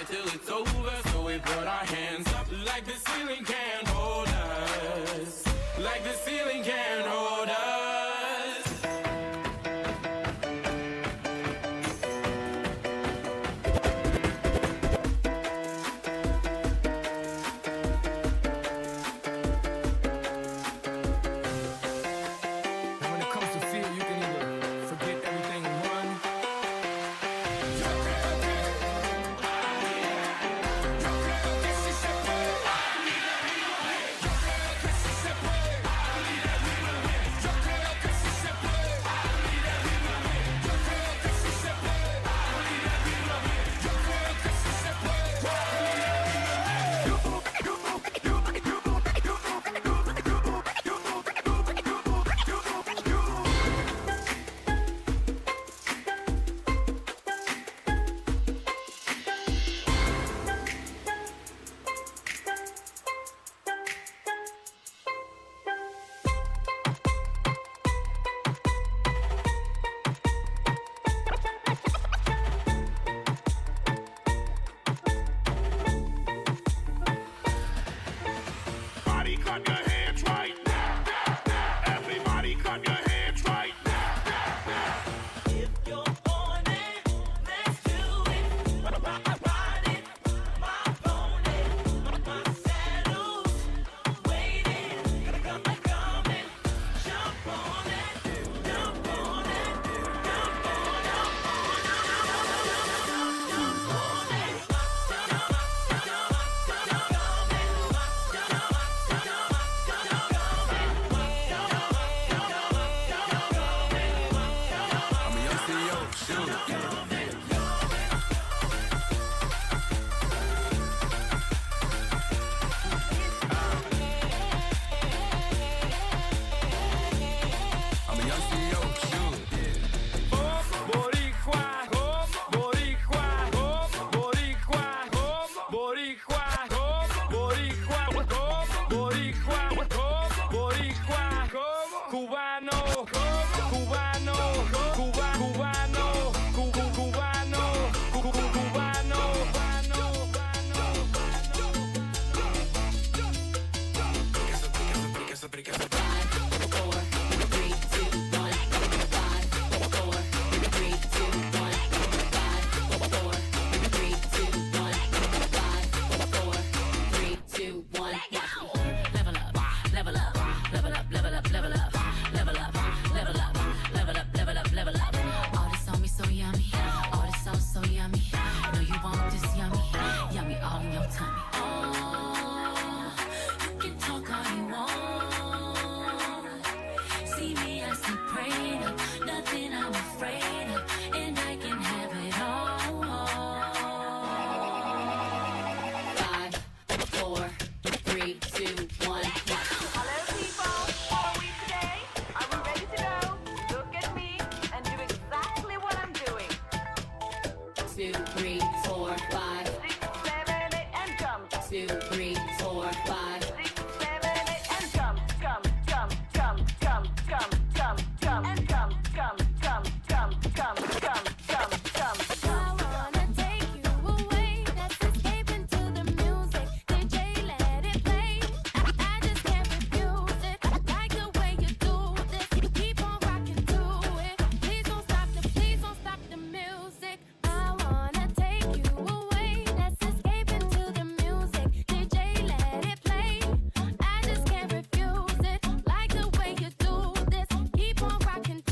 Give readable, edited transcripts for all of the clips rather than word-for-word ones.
fight till it's over. So we put our hands up like the ceiling can't hold us. Like the ceiling can't hold us. Keep on rocking.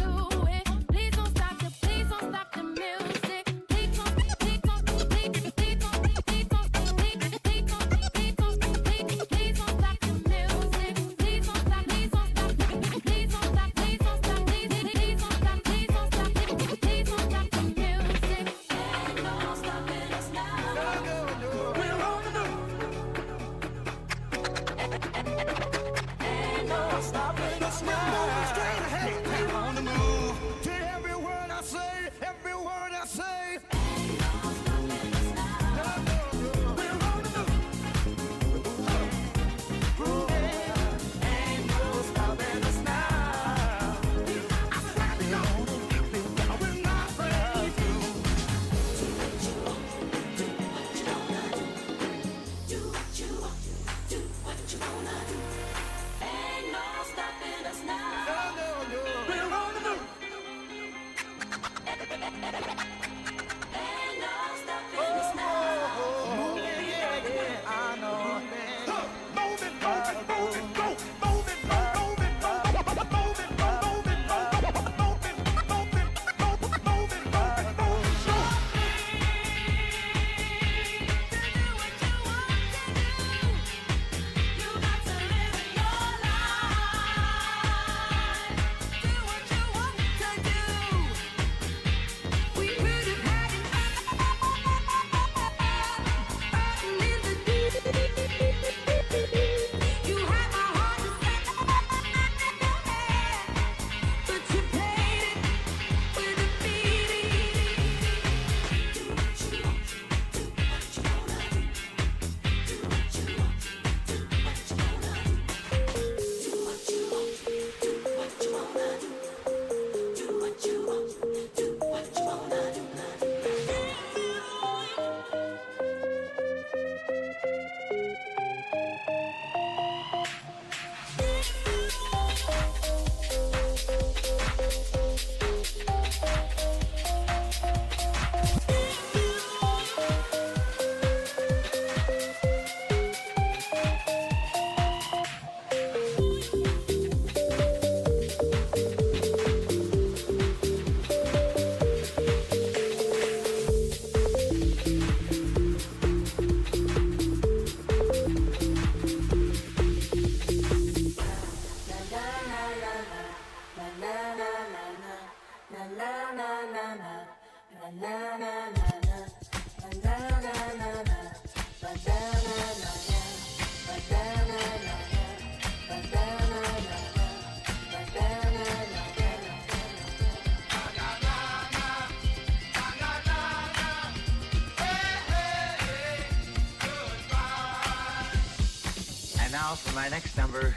now, for my next number,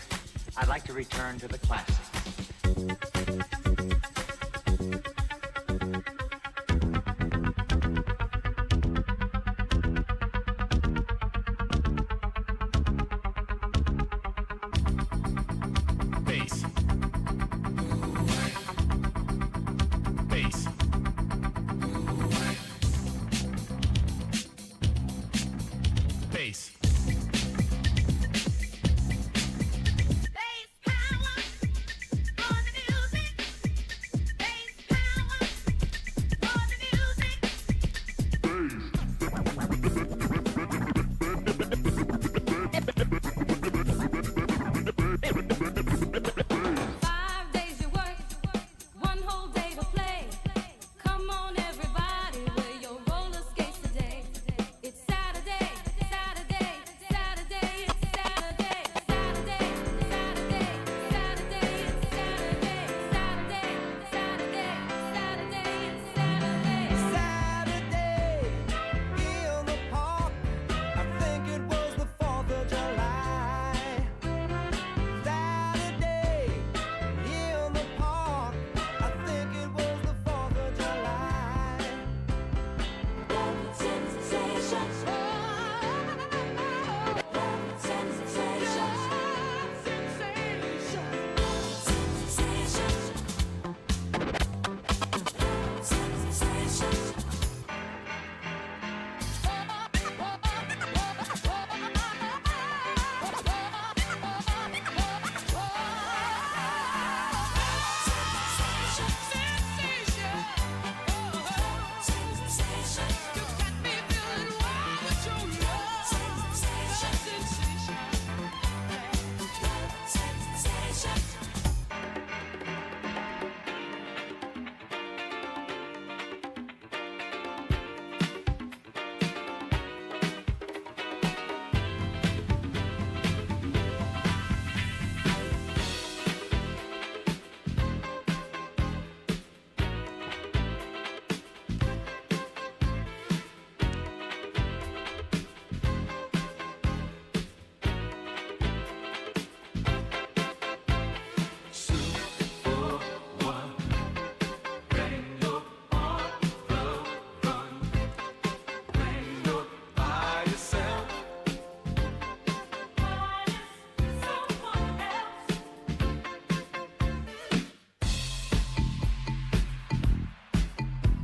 I'd like to return to the classics. Bass. Bass. Bass.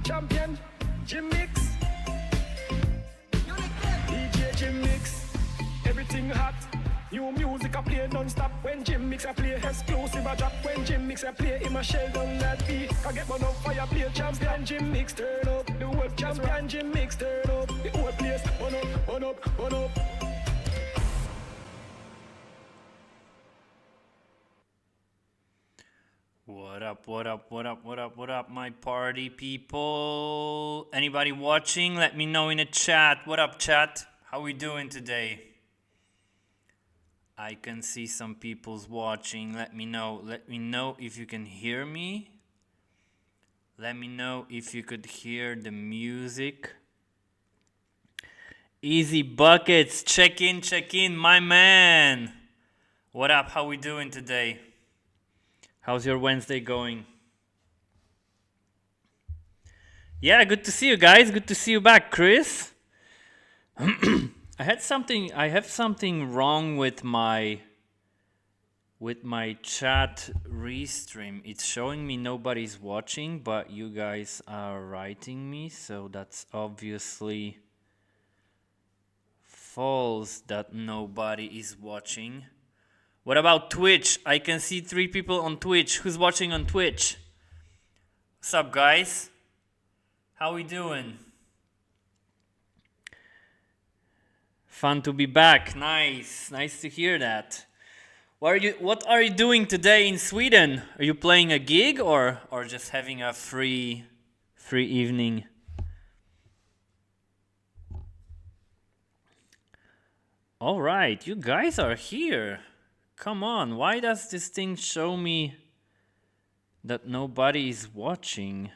Champion, Jim Mix. DJ Jim Mix. Everything hot. New music I play non-stop. When Jim Mix I play exclusive I drop. When Jim Mix I play in my shell down that beat. I get one up fire play champion Jim Mix turn up. The whole champion Jim Mix turn up. The whole place on up, on up, on up. What up, what up, what up, what up, what up, my party people? Anybody watching? Let me know in the chat. What up, chat? How we doing today? I can see some people's watching. Let me know. Let me know if you can hear me. Let me know if you could hear the music. Easy Buckets. Check in, my man. What up? How we doing today? How's your Wednesday going? Yeah, good to see you guys. Good to see you back, Chris. I have something wrong with my chat restream. It's showing me nobody's watching, but you guys are writing me, so that's obviously false that nobody is watching. What about Twitch? I can see 3 people on Twitch. Who's watching on Twitch? What's up, guys? How we doing? Fun to be back. Nice to hear that. What are you doing today in Sweden? Are you playing a gig or just having a free evening? All right, you guys are here. Come on, why does this thing show me that nobody is watching?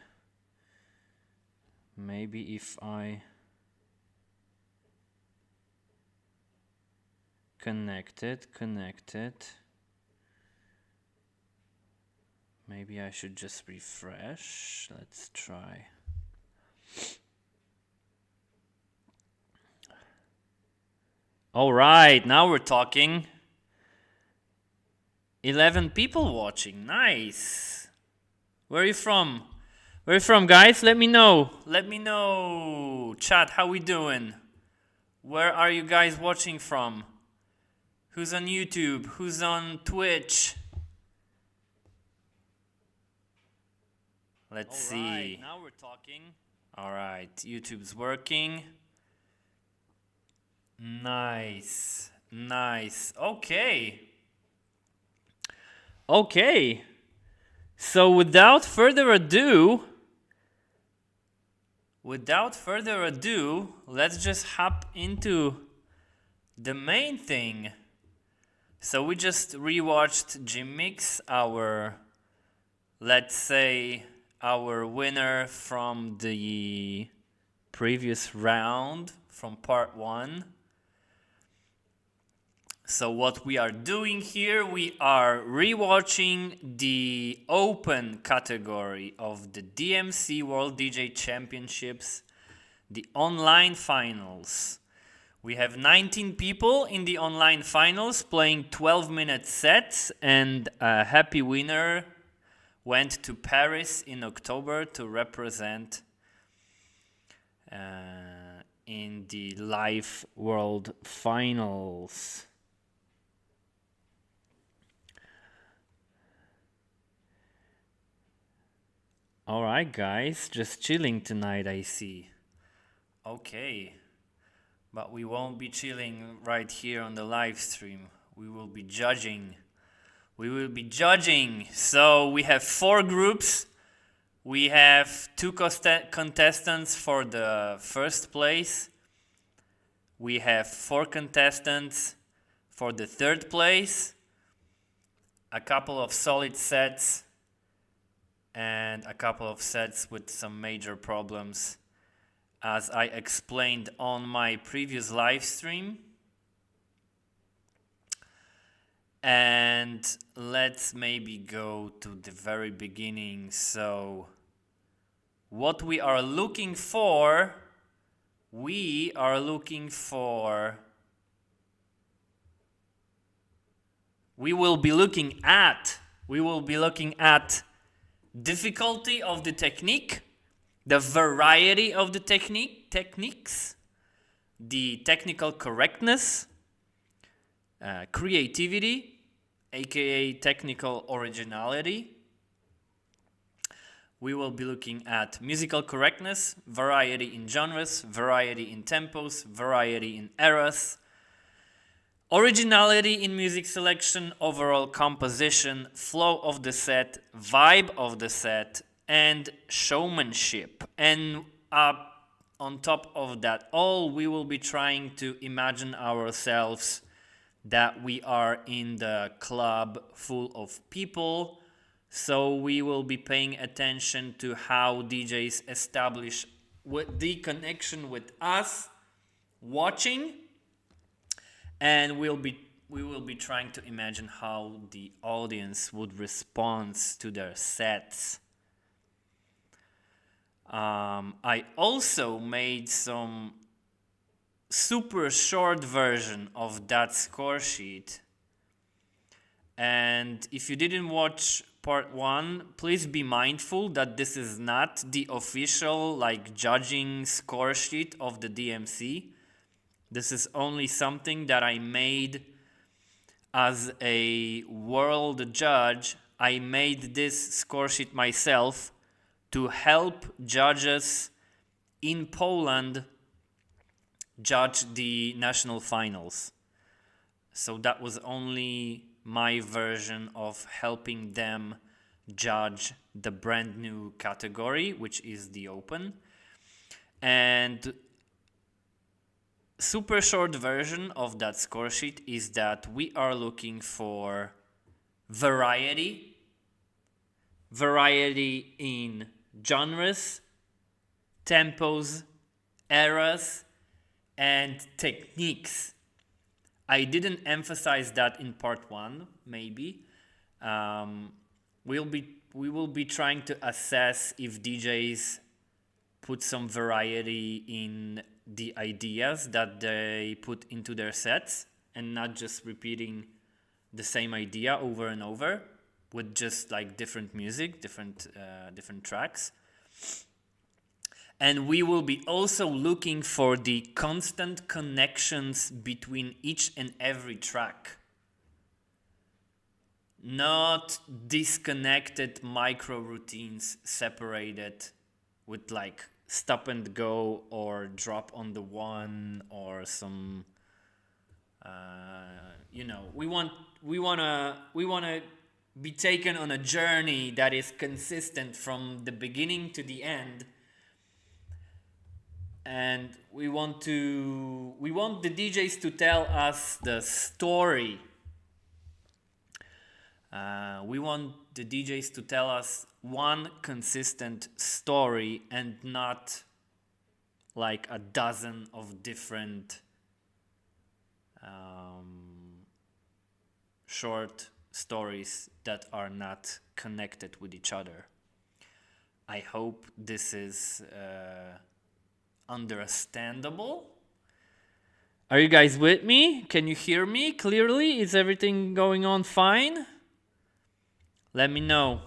Maybe if I Connected. Maybe I should just refresh. Let's try. All right, now we're talking. 11 people watching. Nice. Where are you from? Where are you from, guys? Let me know. Let me know. Chat, how we doing? Where are you guys watching from? Who's on YouTube? Who's on Twitch? Let's see. Right, now we're talking. All right, YouTube's working. Nice. Okay. So without further ado, let's just hop into the main thing. So we just rewatched Gym Mix, let's say our winner from the previous round, from part 1. So what we are doing here, we are rewatching the open category of the DMC World DJ Championships, the online finals. We have 19 people in the online finals playing 12-minute sets, and a happy winner went to Paris in October to represent in the live world finals. All right, guys, just chilling tonight, I see. Okay, but we won't be chilling right here on the live stream. We will be judging. So we have 4 groups. We have 2 contestants for the first place. We have 4 contestants for the third place. A couple of solid sets. And a couple of sets with some major problems, as I explained on my previous live stream. And let's maybe go to the very beginning. So what we are looking for, we will be looking at difficulty of the technique, the variety of the techniques, the technical correctness, creativity, aka technical originality. We will be looking at musical correctness, variety in genres, variety in tempos, variety in eras, originality in music selection, overall composition, flow of the set, vibe of the set, and showmanship. And on top of that all, we will be trying to imagine ourselves that we are in the club full of people. So we will be paying attention to how DJs establish the connection with us watching. And we will be trying to imagine how the audience would respond to their sets. I also made some super short version of that score sheet. And if you didn't watch part 1, please be mindful that this is not the official judging score sheet of the DMC. This is only something that I made as a world judge. I made this score sheet myself to help judges in Poland judge the national finals. So that was only my version of helping them judge the brand new category, which is the open. And super short version of that score sheet is that we are looking for variety in genres, tempos, eras, and techniques. I didn't emphasize that in part 1, maybe. We will be trying to assess if DJs put some variety in the ideas that they put into their sets and not just repeating the same idea over and over with just like different music, different tracks. And we will be also looking for the constant connections between each and every track. Not disconnected micro routines separated with like stop and go or drop on the one or some we want to be taken on a journey that is consistent from the beginning to the end. And we want the DJs to tell us the story. We want the DJs to tell us one consistent story and not like a dozen of different short stories that are not connected with each other. I hope this is understandable. Are you guys with me? Can you hear me clearly? Is everything going on fine? Let me know.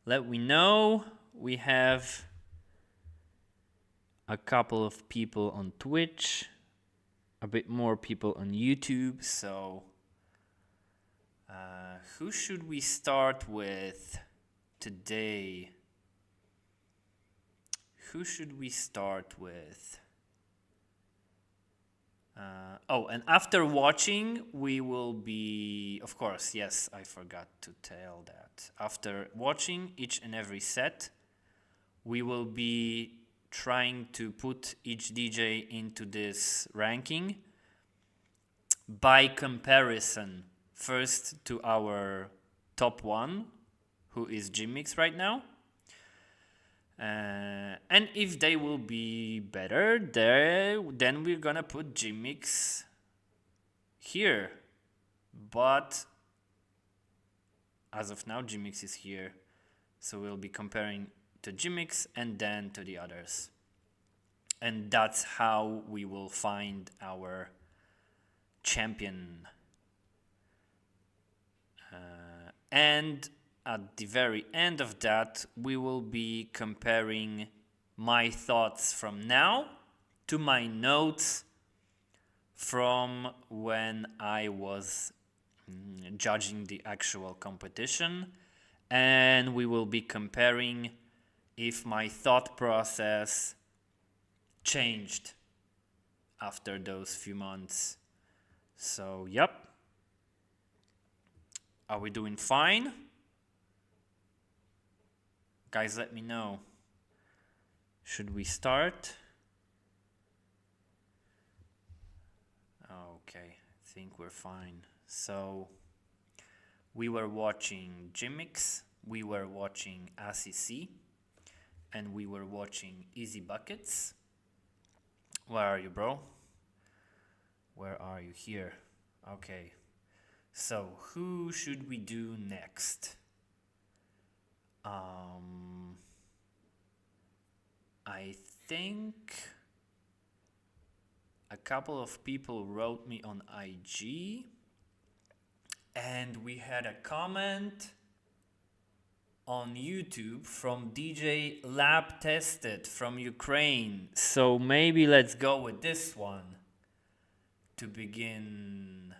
Let me know. We have a couple of people on Twitch, a bit more people on YouTube. So, who should we start with today? Who should we start with? And after watching, we will be, of course, yes, I forgot to tell that. After watching each and every set, we will be trying to put each DJ into this ranking by comparison. First to our top one, who is G-Mix right now. And if they will be better, then we're gonna put G-Mix here. But as of now, G-Mix is here. So we'll be comparing to G-Mix and then to the others. And that's how we will find our champion. And at the very end of that, we will be comparing my thoughts from now to my notes from when I was judging the actual competition. And we will be comparing if my thought process changed after those few months. So, yep. Are we doing fine? Guys, let me know. Should we start? Okay, I think we're fine. So, we were watching G-Mix, we were watching ACC, and we were watching Easy Buckets. Where are you, bro? Where are you? Here. Okay. So, who should we do next? I think a couple of people wrote me on IG, and we had a comment on YouTube from DJ Lab Tested from Ukraine. So maybe let's go with this one to begin.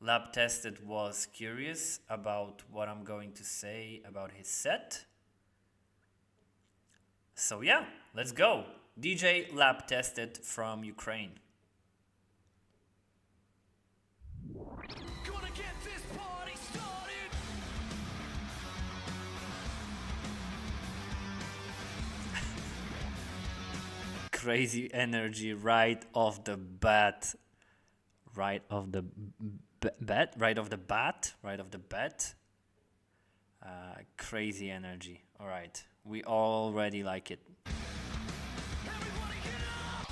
Lab Tested was curious about what I'm going to say about his set. So yeah, let's go. DJ Lab Tested from Ukraine. Gonna get this party started. Crazy energy right off the bat. Right off the bat. Crazy energy. All right, we already like it. Everybody get up.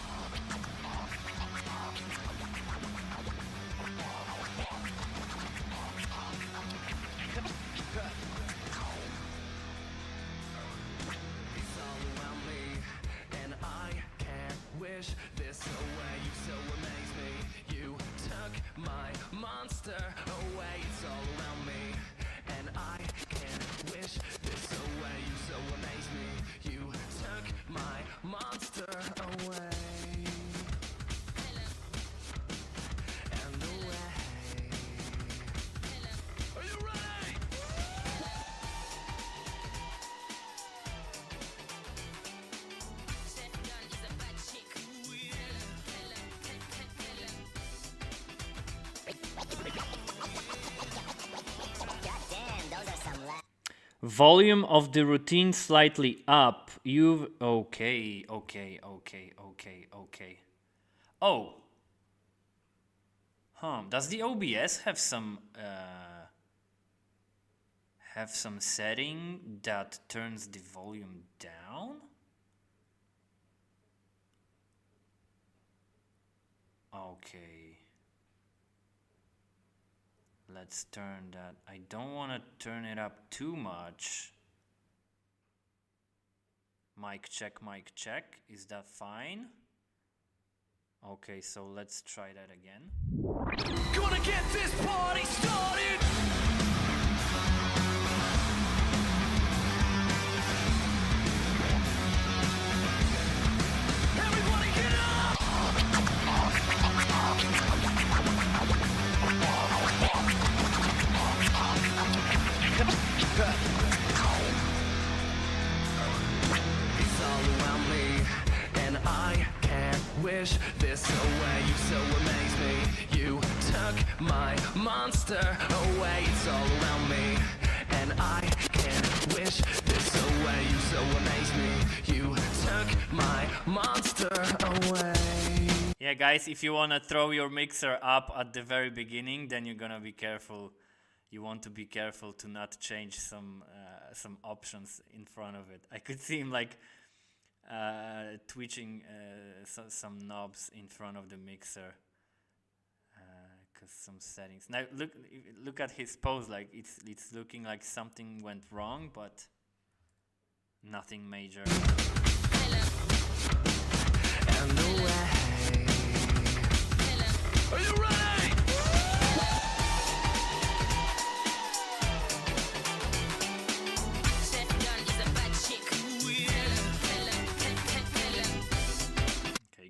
Volume of the routine slightly up. You've okay. Oh. Does the OBS have some setting that turns the volume down? Okay. Let's turn that. I don't want to turn it up too much. Mic check, mic check. Is that fine? Okay, so let's try that again. Gonna get this party started. Everybody get up. It's all around me, and I can't wish this away. You so amaze me. You took my monster away. It's all around me, and I can't wish this away. You so amaze me. You took my monster away. Yeah, guys, if you want to throw your mixer up at the very beginning, then you're gonna be careful. You want to be careful to not change some options in front of it. I could see him like twitching some knobs in front of the mixer, cause some settings. Now look at his pose. Like it's looking like something went wrong, but nothing major. And away. Are you ready?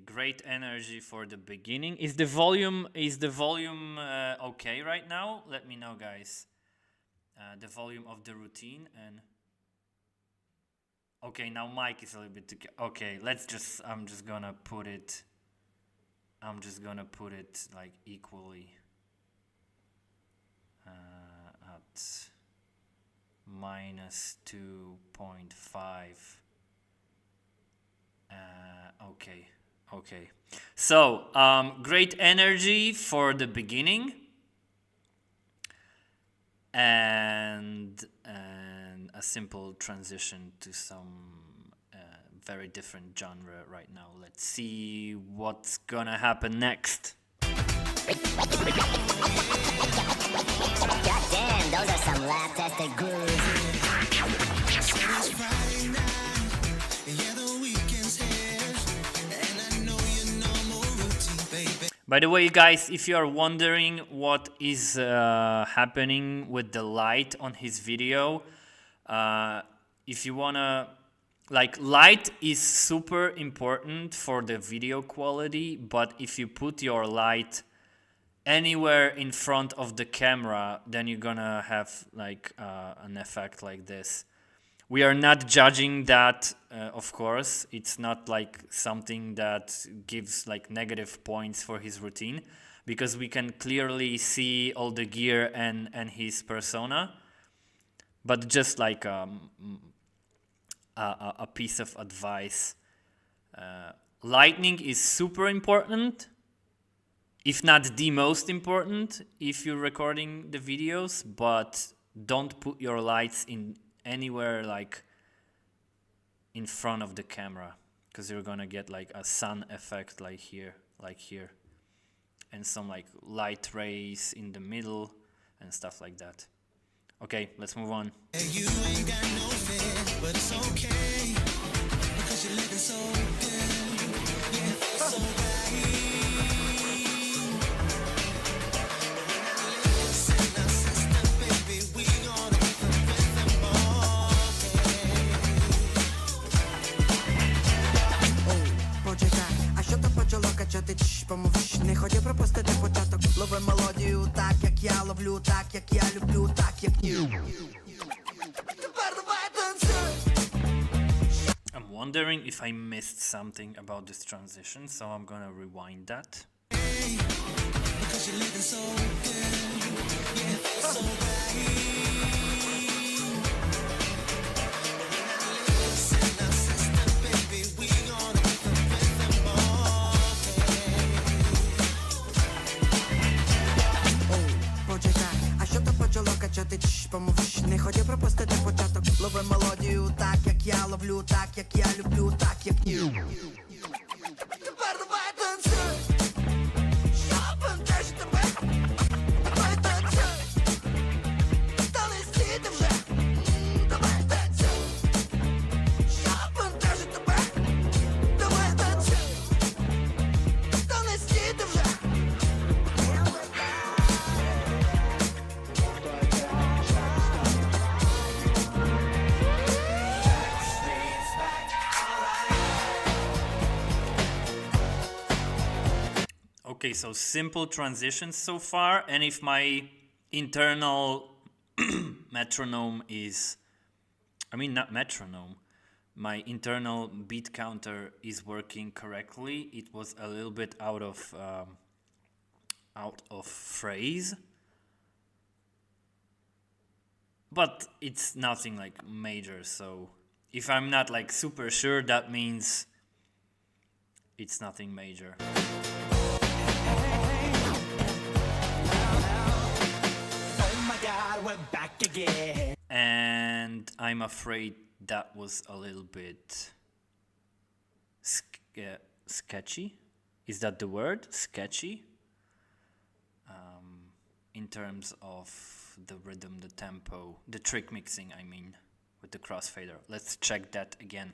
Great energy for the beginning. Is the volume okay right now? Let me know, guys. The volume of the routine and okay, now mic is a little bit okay. I'm just gonna put it like equally at -2.5. Okay. So, great energy for the beginning, and a simple transition to some very different genre right now. Let's see what's gonna happen next. Goddamn, those are some lab-tested grooves. By the way, guys, if you are wondering what is happening with the light on his video, if you wanna, like, light is super important for the video quality, but if you put your light anywhere in front of the camera, then you're gonna have like an effect like this. We are not judging that, of course. It's not like something that gives like negative points for his routine, because we can clearly see all the gear and his persona. But just like a piece of advice, lighting is super important, if not the most important, if you're recording the videos. But don't put your lights in anywhere like in front of the camera, because you're gonna get like a sun effect like here, and some like light rays in the middle and stuff like that. Okay, let's move on. You ain't got no fear, but it's okay, because you're living so good. Yeah, so right. Listen, sister, baby, we gonna get the rhythm all day. Почекай, а що то почало качати? Помовч, не хотів пропустити початок. Лови мелодію так, як я ловлю, так, як я люблю, так, як Тепер давай танцюй. I'm wondering if I missed something about this transition, so I'm gonna rewind that. Because you're living so good. Yeah, so right. мелодію, так як я ловлю, так як я люблю, так як Тепер давай танцюй, щоб бентежить тебе. Давай танцюй, та не стійте вже. Давай танцюй, щоб бентежить тебе. Давай танцюй, та не стійте вже. Okay, so simple transitions so far, and if my internal metronome is, I mean not metronome, my internal beat counter is working correctly, it was a little bit out of phrase, but it's nothing like major. So if I'm not like super sure, that means it's nothing major. Back again. And I'm afraid that was a little bit sketchy. Is that the word? Sketchy? In terms of the rhythm, the tempo, the trick mixing, I mean, with the crossfader. Let's check that again.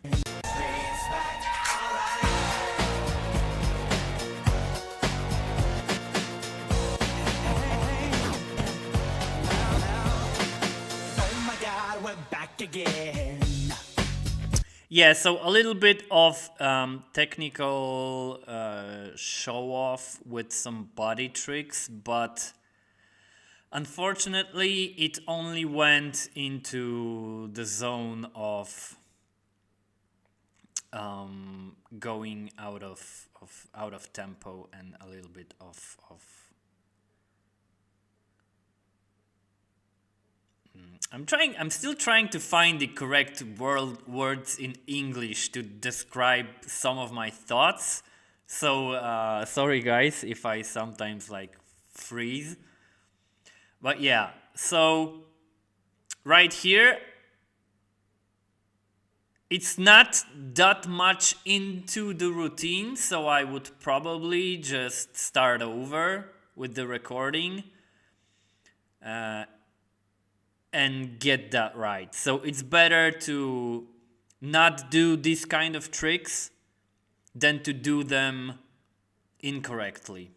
Back again. Yeah, so a little bit of technical show off with some body tricks, but unfortunately it only went into the zone of going out of tempo and a little bit of I'm still trying to find the correct words in English to describe some of my thoughts. So sorry guys if I sometimes like freeze. But yeah, so right here, it's not that much into the routine, so I would probably just start over with the recording. And get that right. So it's better to not do these kind of tricks than to do them incorrectly.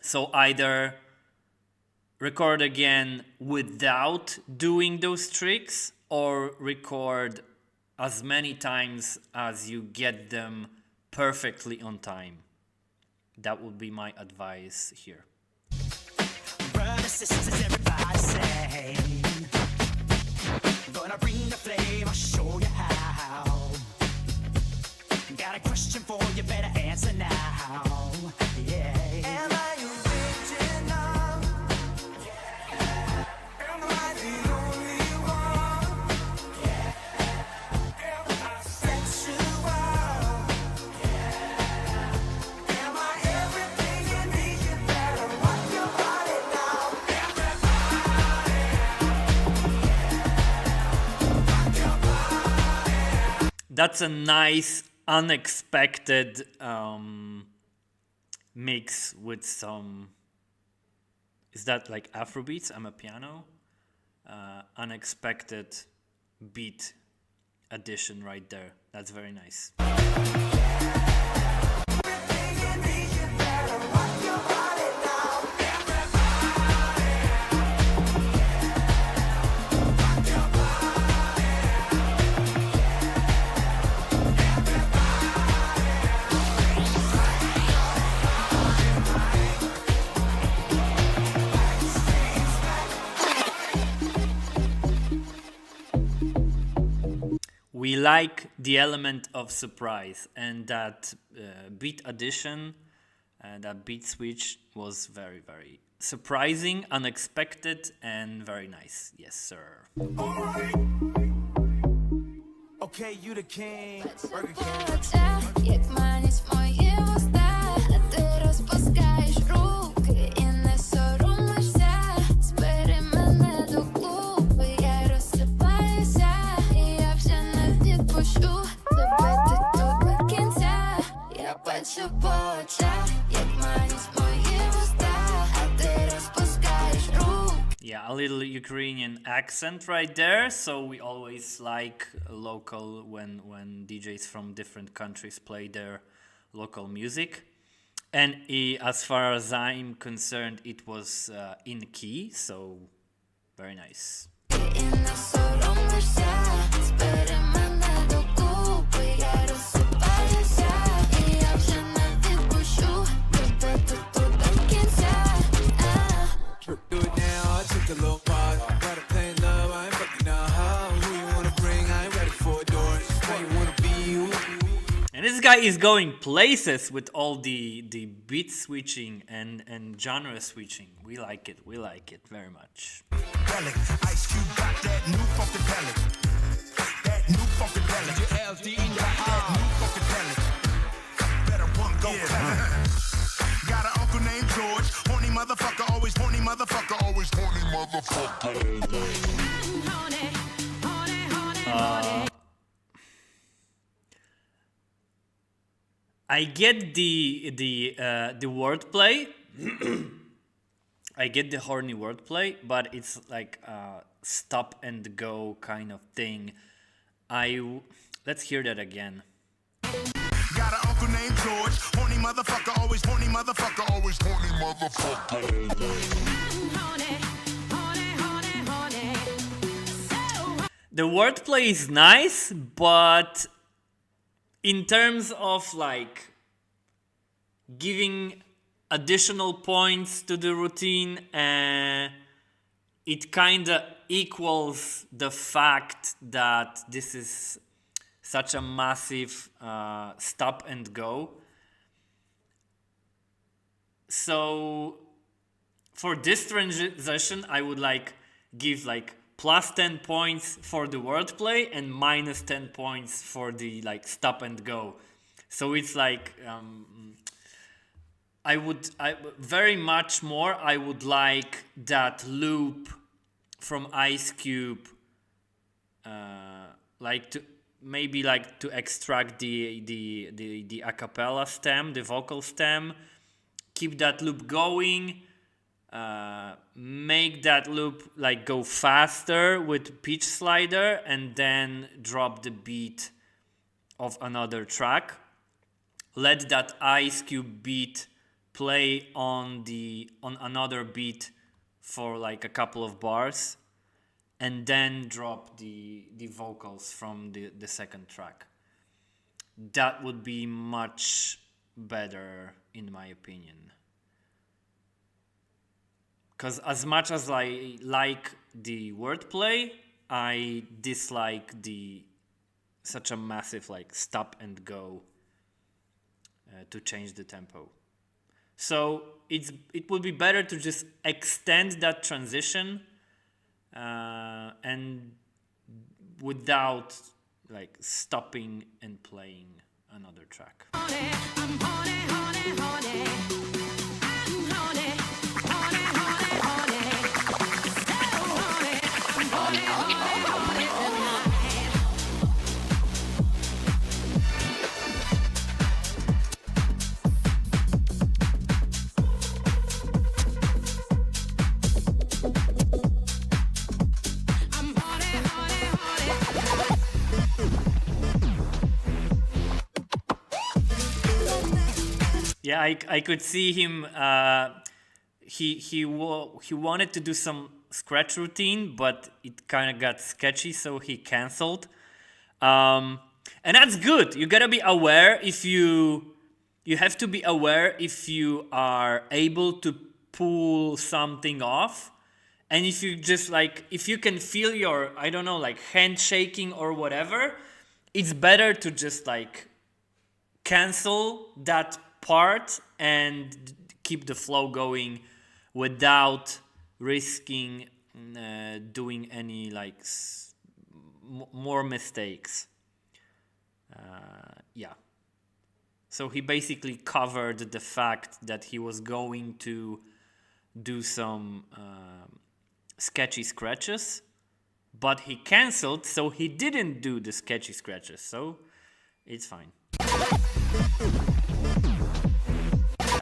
So either record again without doing those tricks, or record as many times as you get them perfectly on time. That would be my advice here. Brothers, sisters, everybody say, gonna bring the flame, I'll show you how. Got a question for you, better answer now. Yeah. Am I original? Yeah. Am I the only one? Yeah. Am I sexual? Yeah. Am I everything you need? You better rock your body now. That's a nice unexpected mix with some, is that like Afrobeats? I'm a piano. Unexpected beat addition right there. That's very nice. We like the element of surprise, and that beat addition, that beat switch was very, very surprising, unexpected, and very nice. Yes, sir. Okay, you the king. Burger Як маність моє вуста, ти розпускаєш руки і не соромишся. Збери мене докупи, я розсипаюся, і little Ukrainian accent right there, so we always like local when DJs from different countries play their local music. And as far as I'm concerned, it was in key, so very nice. І на соромишся, збери мене докупи, я розсипаюся, і я вже не відпущу тебе тут до кінця. Do it now, I took a little pause. Gotta play love, I ain't fucking a hoe. Who you wanna bring, I ain't ready for a door. How you wanna be you? And this guy is going places with all the beat switching and genre switching. We like it very much. Relic. Ice Cube got that new funkadelic. That new funkadelic. Your LD got that new funkadelic. Better one go tell him. Got an uncle named George. Horny motherfucker, always horny motherfucker, always horny motherfucker. I get the wordplay. I get the horny wordplay, but it's like a stop and go kind of thing. Let's hear that again. Got an uncle named George. Horny motherfucker, always horny motherfucker, always horny motherfucker. The wordplay is nice, but in terms of like giving additional points to the routine, it kind of equals the fact that this is such a massive stop and go. So for this transition, I would like give like plus 10 points for the wordplay and minus 10 points for the like stop and go. So it's like I very much more I would like that loop from Ice Cube, like to maybe like to extract the a cappella stem, the vocal stem, keep that loop going, make that loop like go faster with pitch slider, and then drop the beat of another track. Let that Ice Cube beat play on another beat for like a couple of bars, and then drop the vocals from the second track. That would be much better in my opinion. Because as much as I like the wordplay, I dislike such a massive like stop and go to change the tempo. So it would be better to just extend that transition and without like stopping and playing another track. Yeah, I could see him. He wanted to do some scratch routine, but it kind of got sketchy, so he canceled. And that's good. You gotta be aware you have to be aware if you are able to pull something off, and if you just like if you can feel your like hand shaking or whatever, it's better to just like cancel that part and keep the flow going without risking doing any like more mistakes. Yeah. So he basically covered the fact that he was going to do some sketchy scratches, but he canceled, so he didn't do the sketchy scratches, so it's fine.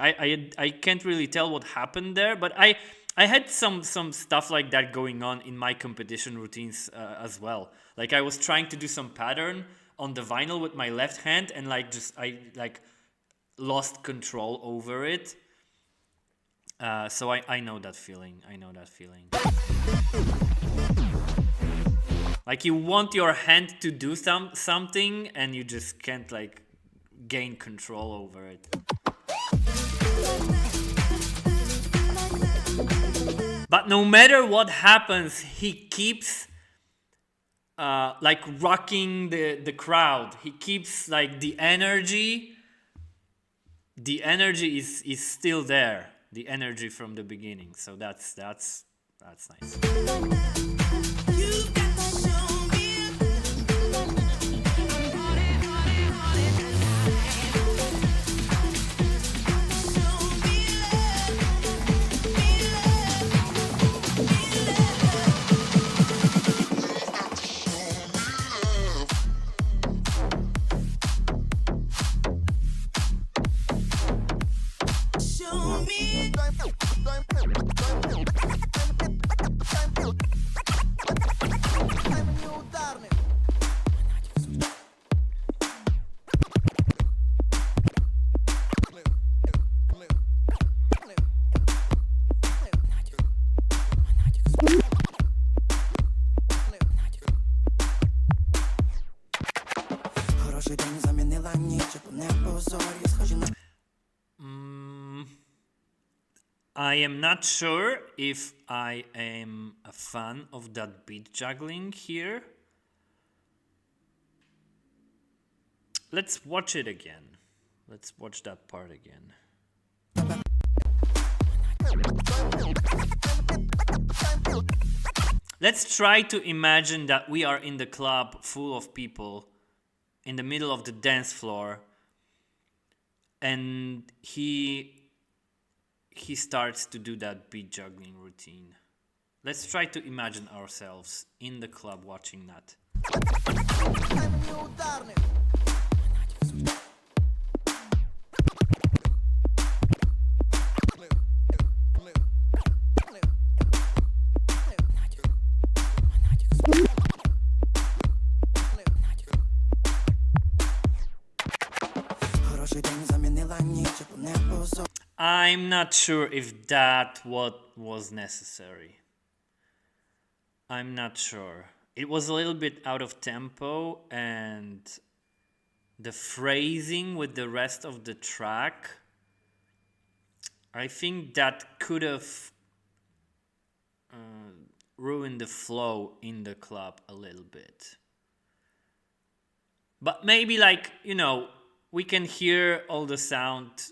I can't really tell what happened there, but I had some stuff like that going on in my competition routines as well. Like I was trying to do some pattern on the vinyl with my left hand, and like I lost control over it. So I know that feeling. I know that feeling. Like you want your hand to do something and you just can't like gain control over it. But no matter what happens, he keeps like rocking the crowd. He keeps like the energy. The energy is still there. The energy from the beginning. So that's nice. I am not sure if I am a fan of that beat juggling here. Let's watch it again. Let's watch that part again. Let's try to imagine that we are in the club full of people in the middle of the dance floor, and he starts to do that beat juggling routine. Let's try to imagine ourselves in the club watching that. I'm not sure if that what was necessary. I'm not sure. It was a little bit out of tempo, and the phrasing with the rest of the track, I think that could have ruined the flow in the club a little bit. But maybe, like, you know, we can hear all the sound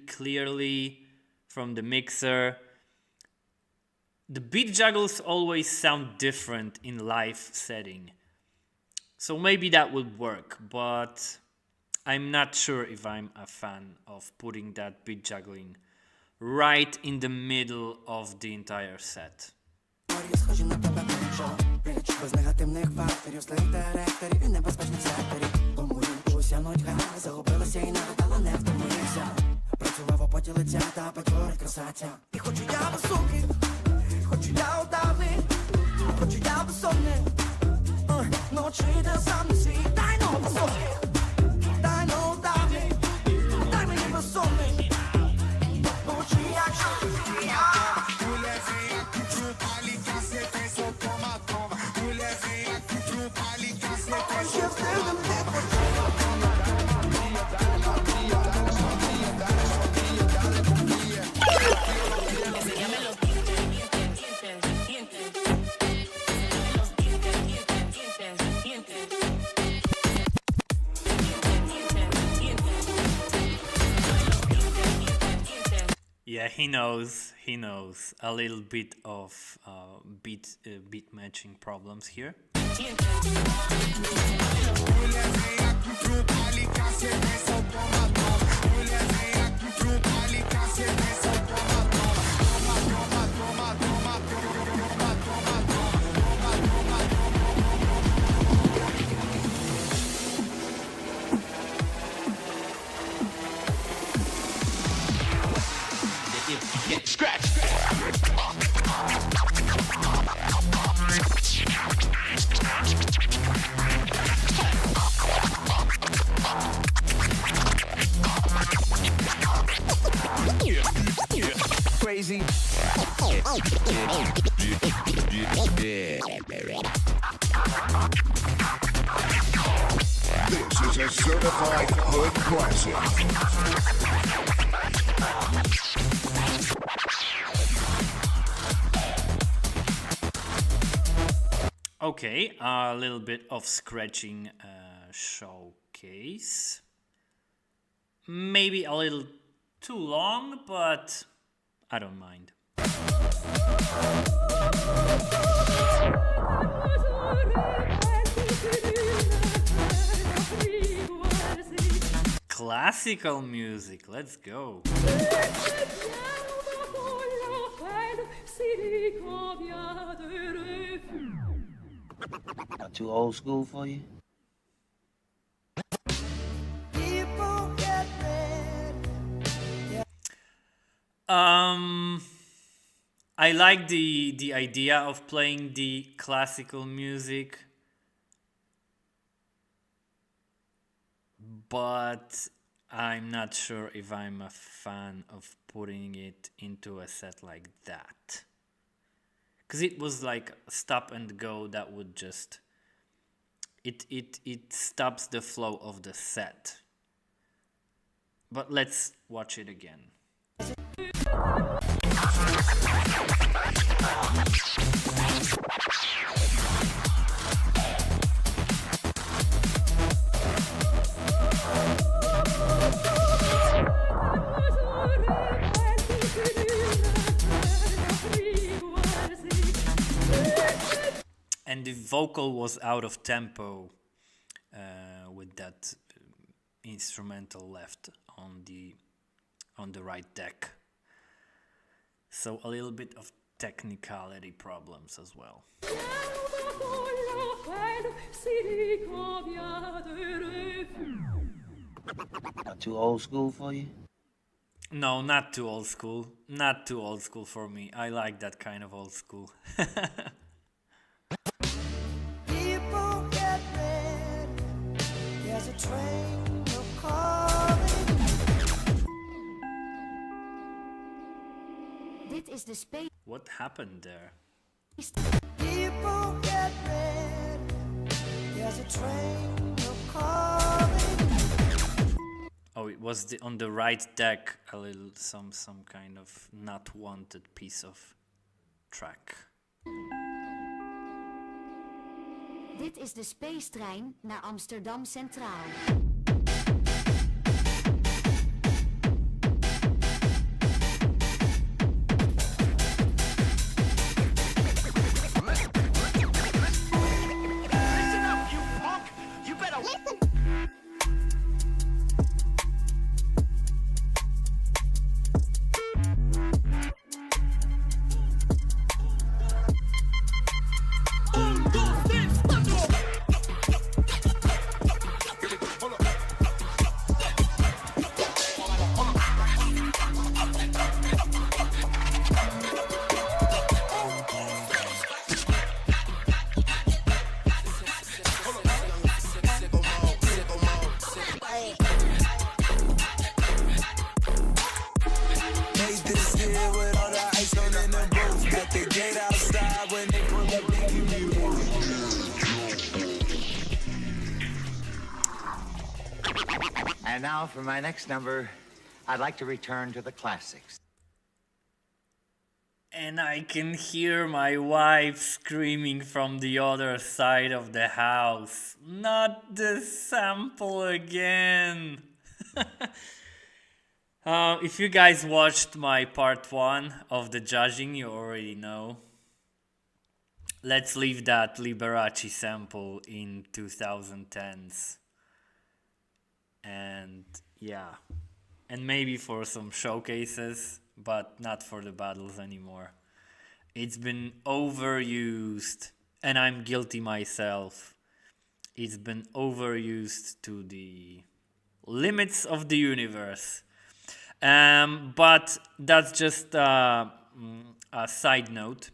clearly from the mixer. The beat juggles always sound different in live setting, so maybe that would work, but I'm not sure if I'm a fan of putting that beat juggling right in the middle of the entire set. Без негативних факторів, злих директорів і небезпечних секторів. Помилуюся, нудьга, загубилася і нагадала, не втомився. Працював у поті лиця та печори красаця. І хочу я високий, хочу я удавний, хочу я безсонний. Ночі, де сам не свій, дай но високий, дай но удавний, дай мені безсонний. Ночі, якщо я. Yeah, he knows a little bit of beat matching problems here. Scratch. crazy. This is a certified hood classic. Okay, a little bit of scratching showcase. Maybe a little too long, but I don't mind. Classical music, let's go. Not too old school for you? I like the idea of playing the classical music, but I'm not sure if I'm a fan of putting it into a set like that. Because it was like stop and go that would just... It stops the flow of the set. But let's watch it again. And the vocal was out of tempo with that instrumental left on the right deck. So a little bit of technicality problems as well. Not too old school for you? No, not too old school. Not too old school for me. I like that kind of old school. People get ready. There's a train coming. Dit is de space. What happened there? People get ready. There's a train coming. Oh, it was on the right deck, a little some kind of not wanted piece of track. Dit is de spacetrein naar Amsterdam Centraal. And now for my next number, I'd like to return to the classics. And I can hear my wife screaming from the other side of the house. Not the sample again. If you guys watched my part 1 of the judging, you already know. Let's leave that Liberace sample in 2010s. And yeah, and maybe for some showcases, but not for the battles anymore. It's been overused, and I'm guilty myself. It's been overused to the limits of the universe. But that's just a side note.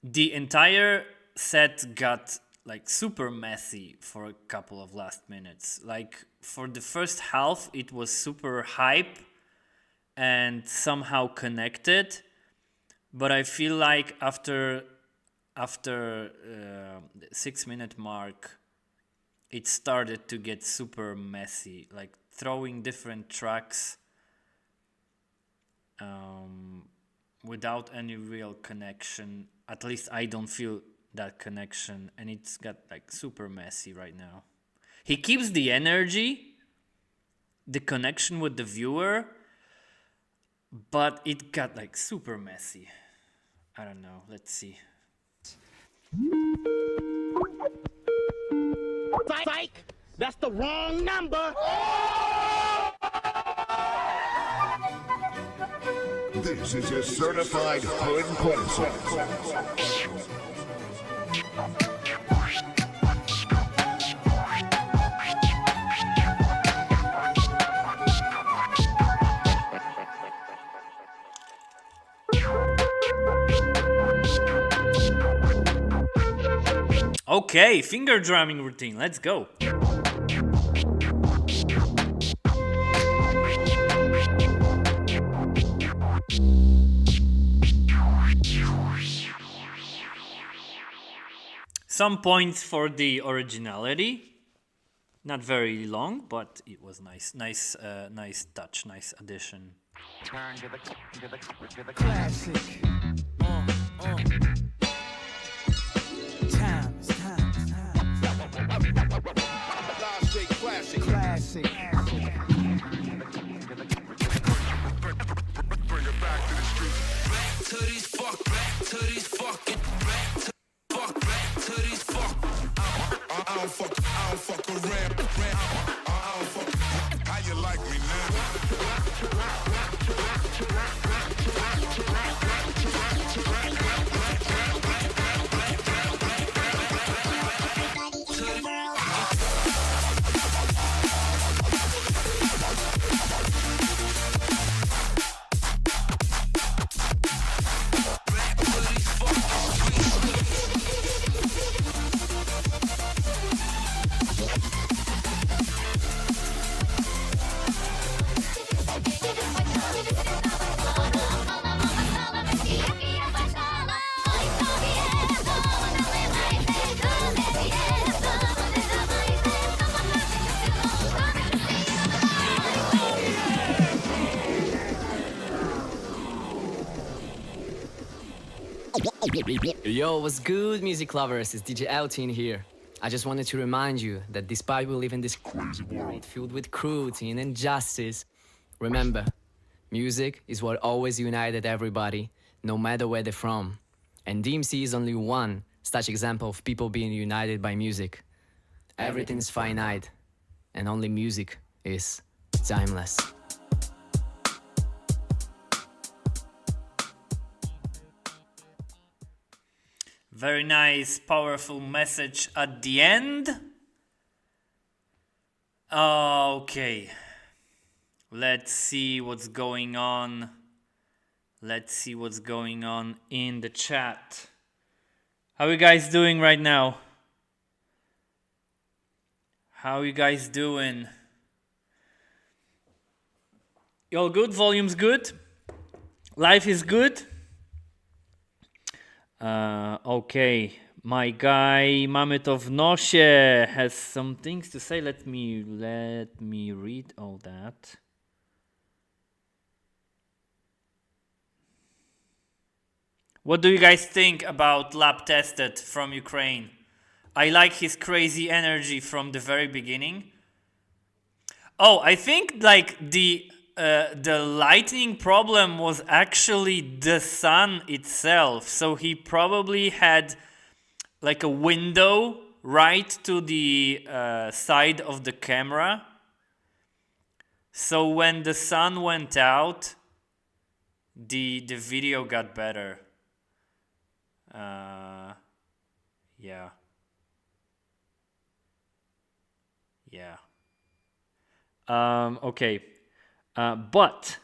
The entire set got like super messy for a couple of last minutes. Like for the first half, it was super hype, and somehow connected. But I feel like after 6-minute mark, it started to get super messy, like throwing different tracks without any real connection. At least I don't feel that connection, and it's got like super messy right now. He keeps the energy, the connection with the viewer, but it got like super messy. I don't know, let's see. Psych! That's the wrong number! This is a certified hood classic. Okay, finger drumming routine, let's go. Some points for the originality. Not very long, but it was nice. Nice touch, nice addition. Turn to the Classic. Times. Classic. To these fucking I don't fuck around. How you like me Yo, what's good, music lovers? It's DJ Eltin here. I just wanted to remind you that despite we live in this crazy world filled with cruelty and injustice, remember, music is what always united everybody, no matter where they're from. And DMC is only one such example of people being united by music. Everything's finite, and only music is timeless. Very nice, powerful message at the end. Okay. Let's see what's going on. Let's see what's going on in the chat. How are you guys doing right now? How are you guys doing? You all good? Volume's good? Life is good? Okay, my guy Mamet of Nosie has some things to say. Let me read all that. What do you guys think about Lab Tested from Ukraine? I like his crazy energy from the very beginning. Oh, I think like the lightning problem was actually the sun itself. So he probably had like a window right to the side of the camera. So when the sun went out, the video got better. Yeah. Okay. But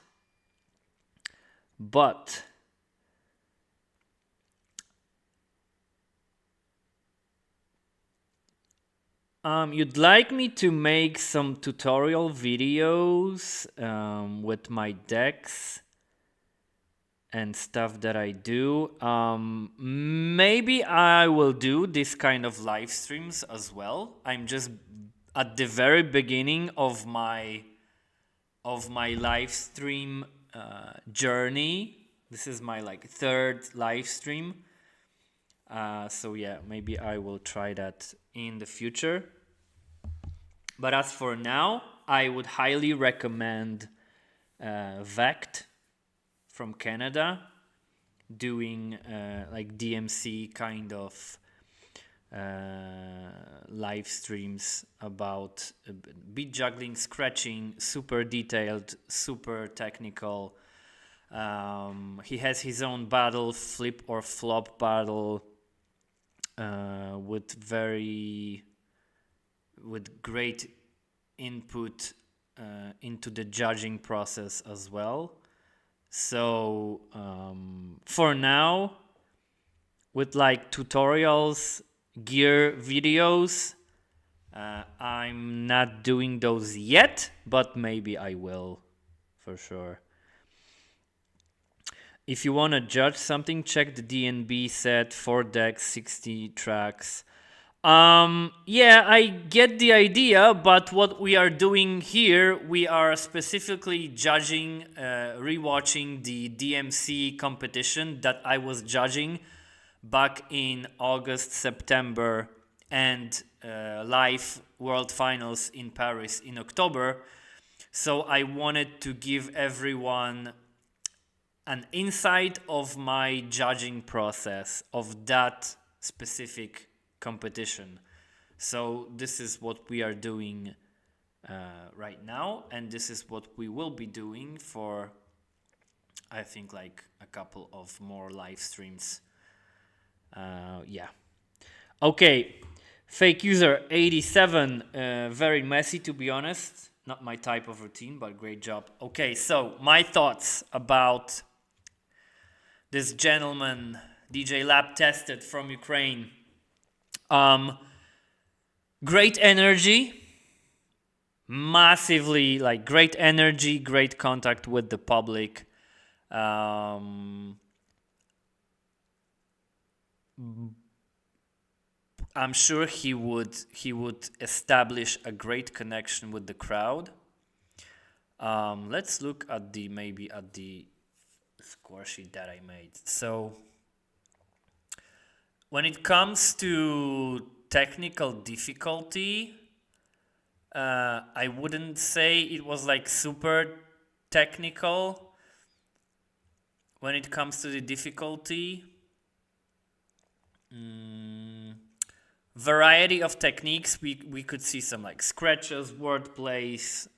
You'd like me to make some tutorial videos with my decks and stuff that I do. Maybe I will do this kind of live streams as well. I'm just at the very beginning of my live stream journey. This is my like third live stream. So yeah, maybe I will try that in the future. But as for now, I would highly recommend Vect from Canada doing like DMC kind of live streams about beat juggling, scratching, super detailed, super technical. He has his own battle, flip or flop battle, with great input into the judging process as well. So for now, with like tutorials, gear videos, I'm not doing those yet, but maybe I will for sure. If you want to judge something, check the DNB set, 4 decks, 60 tracks. Yeah, I get the idea, but what we are doing here, we are specifically judging, rewatching the DMC competition that I was judging back in August, September, and live World Finals in Paris in October. So I wanted to give everyone an insight of my judging process of that specific competition. So this is what we are doing right now, and this is what we will be doing for, I think, like a couple of more live streams. Yeah. Okay. Fake user 87, very messy, to be honest. Not my type of routine, but great job. Okay, so my thoughts about this gentleman, DJ Lab Tested from Ukraine. Great energy, massively, like great energy, great contact with the public. I'm sure he would establish a great connection with the crowd. Let's look at the score sheet that I made. So when it comes to technical difficulty, I wouldn't say it was like super technical. When it comes to the difficulty, variety of techniques, we could see some like scratches, wordplays,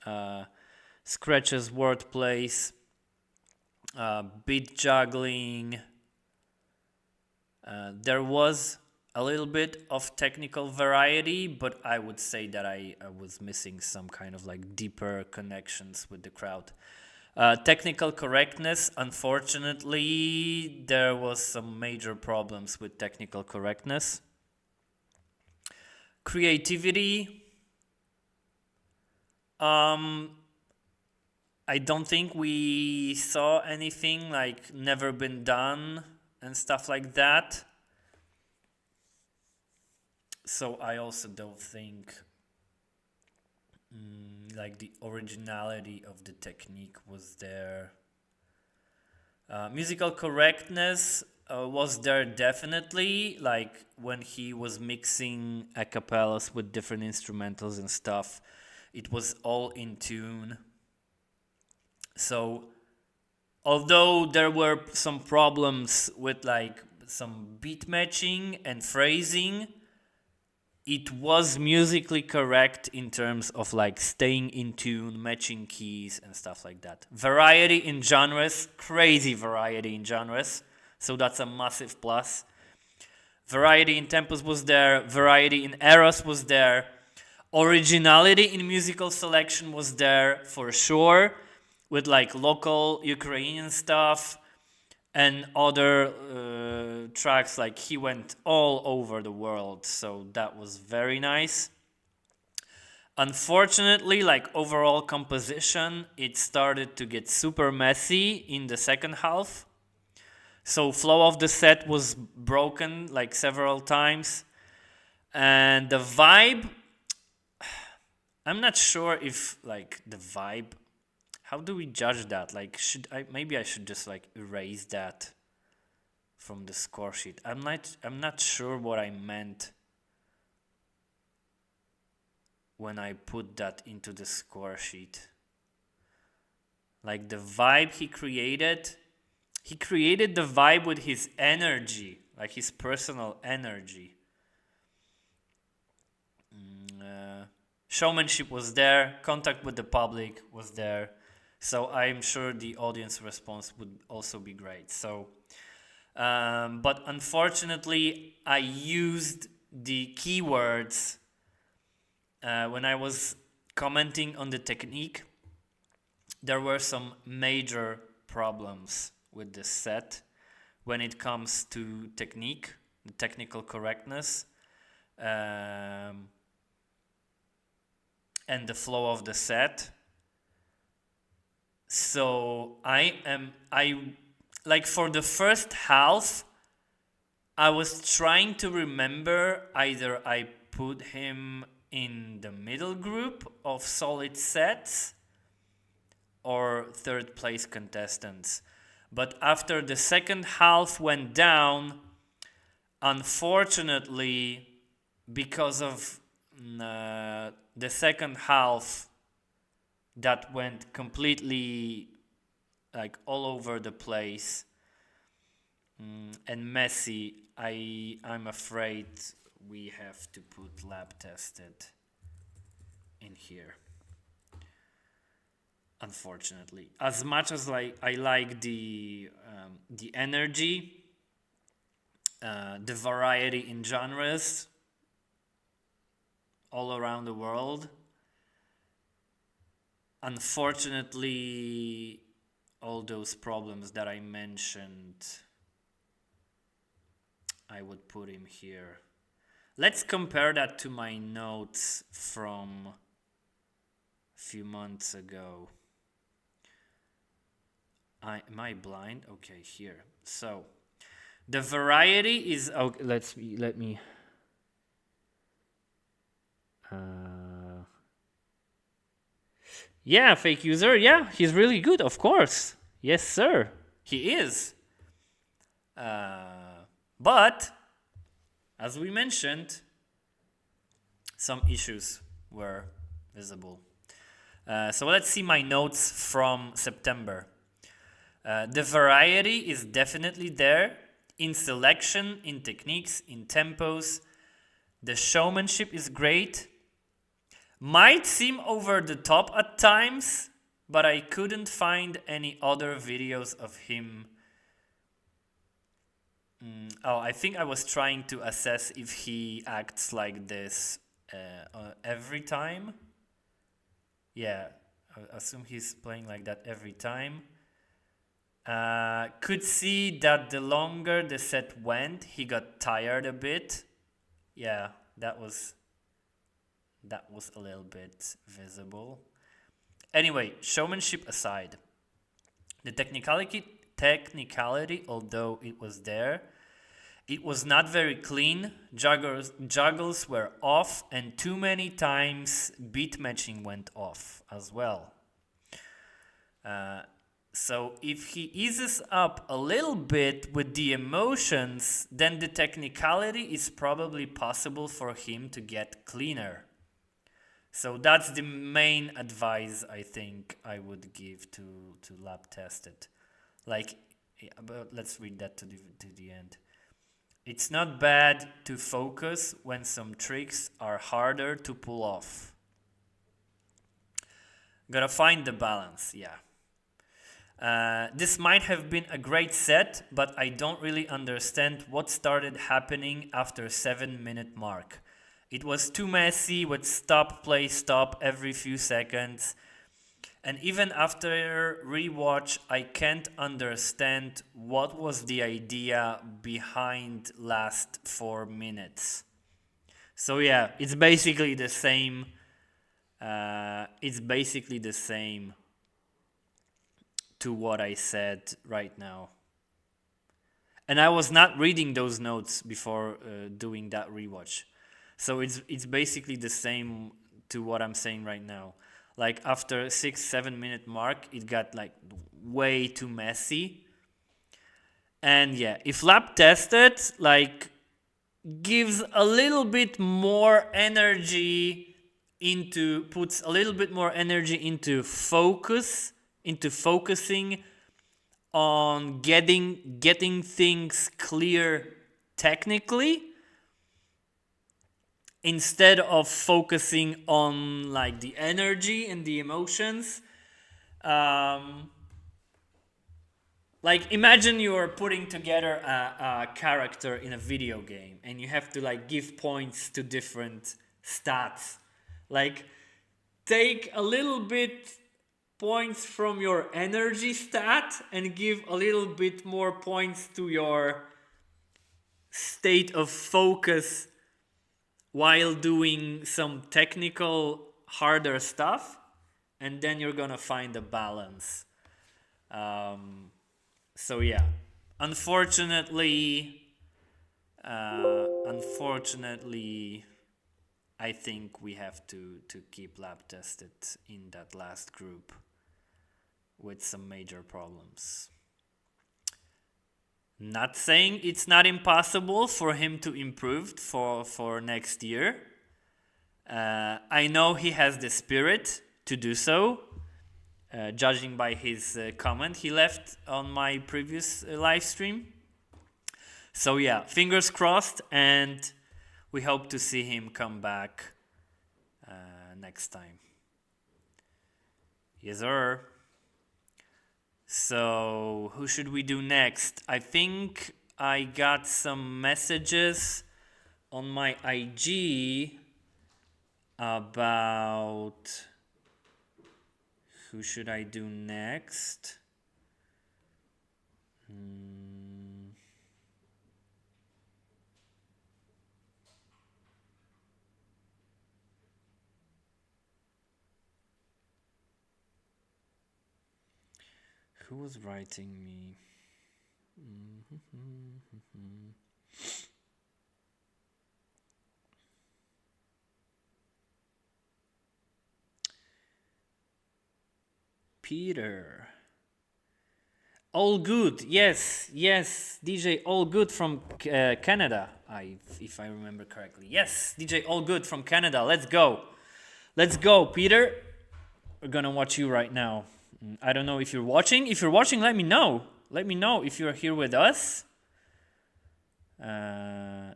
beat juggling. There was a little bit of technical variety, but I would say that I was missing some kind of like deeper connections with the crowd. Technical correctness, unfortunately, there was some major problems with technical correctness. Creativity, I don't think we saw anything like never been done and stuff like that. So I also don't think like the originality of the technique was there. Musical correctness was there definitely, like when he was mixing a cappellas with different instrumentals and stuff, it was all in tune. So although there were some problems with like some beat matching and phrasing, it was musically correct in terms of like staying in tune, matching keys and stuff like that. Variety in genres, crazy variety in genres. So that's a massive plus. Variety in tempos was there. Variety in eras was there. Originality in musical selection was there for sure, with like local Ukrainian stuff and other tracks. Like he went all over the world, so that was very nice. Unfortunately, like overall composition, it started to get super messy in the second half. So flow of the set was broken like several times. And the vibe, I'm not sure if like the vibe, how do we judge that? Like maybe I should just like erase that from the score sheet. I'm not sure what I meant when I put that into the score sheet. Like the vibe he created the vibe with his energy, like his personal energy. Showmanship was there, contact with the public was there, so I'm sure the audience response would also be great. So, but unfortunately, I used the keywords when I was commenting on the technique. There were some major problems with this set when it comes to technique, the technical correctness, and the flow of the set. So I like for the first half, I was trying to remember either I put him in the middle group of solid sets or third place contestants. But after the second half went down, unfortunately, because of the second half that went completely like all over the place and messy, I'm afraid we have to put lab tested in here. Unfortunately, as much as I like the energy, the variety in genres all around the world, unfortunately, all those problems that I mentioned, I would put him here. Let's compare that to my notes from a few months ago. Am I blind? Okay, here. So the variety is okay. Let me. Yeah, fake user. Yeah, he's really good. Of course, yes, sir. He is. But as we mentioned, some issues were visible. So let's see my notes from September. The variety is definitely there in selection, in techniques, in tempos. The showmanship is great. Might seem over the top at times, but I couldn't find any other videos of him. I think I was trying to assess if he acts like this every time. Yeah, I assume he's playing like that every time. Could see that the longer the set went, he got tired a bit. Yeah, that was a little bit visible. Anyway, showmanship aside, the technicality, although it was there, it was not very clean. Juggles were off, and too many times beat matching went off as well. So if he eases up a little bit with the emotions, then the technicality is probably possible for him to get cleaner. So that's the main advice I think I would give to lab test it. Like, but let's read that to the end. It's not bad to focus when some tricks are harder to pull off. Gotta find the balance, yeah. This might have been a great set, but I don't really understand what started happening after 7-minute mark. It was too messy with stop, play, stop every few seconds. And even after rewatch, I can't understand what was the idea behind last 4 minutes. So yeah, it's basically the same it's basically the same to what I said right now. And I was not reading those notes before doing that rewatch. So it's basically the same to what I'm saying right now. Like after 6-7 minute mark, it got like way too messy. And yeah, if lab tested like gives a little bit more energy into, puts a little bit more energy into focusing on getting things clear technically, instead of focusing on like the energy and the emotions. Like imagine you're putting together a character in a video game and you have to like give points to different stats. Like take a little bit points from your energy stat and give a little bit more points to your state of focus while doing some technical harder stuff, and then you're gonna find a balance. So yeah, unfortunately, I think we have to keep lab tested in that last group with some major problems. Not saying it's not impossible for him to improve for next year. I know he has the spirit to do so, judging by his comment he left on my previous live stream. So yeah, fingers crossed, and we hope to see him come back next time. Yes, sir. So, who should we do next? I think I got some messages on my IG about who should I do next. Who was writing me? Peter. All good. Yes, DJ All Good from Canada. If I remember correctly. Yes, DJ All Good from Canada. Let's go, Peter. We're gonna watch you right now. I don't know if you're watching. If you're watching, let me know. Let me know if you're here with us.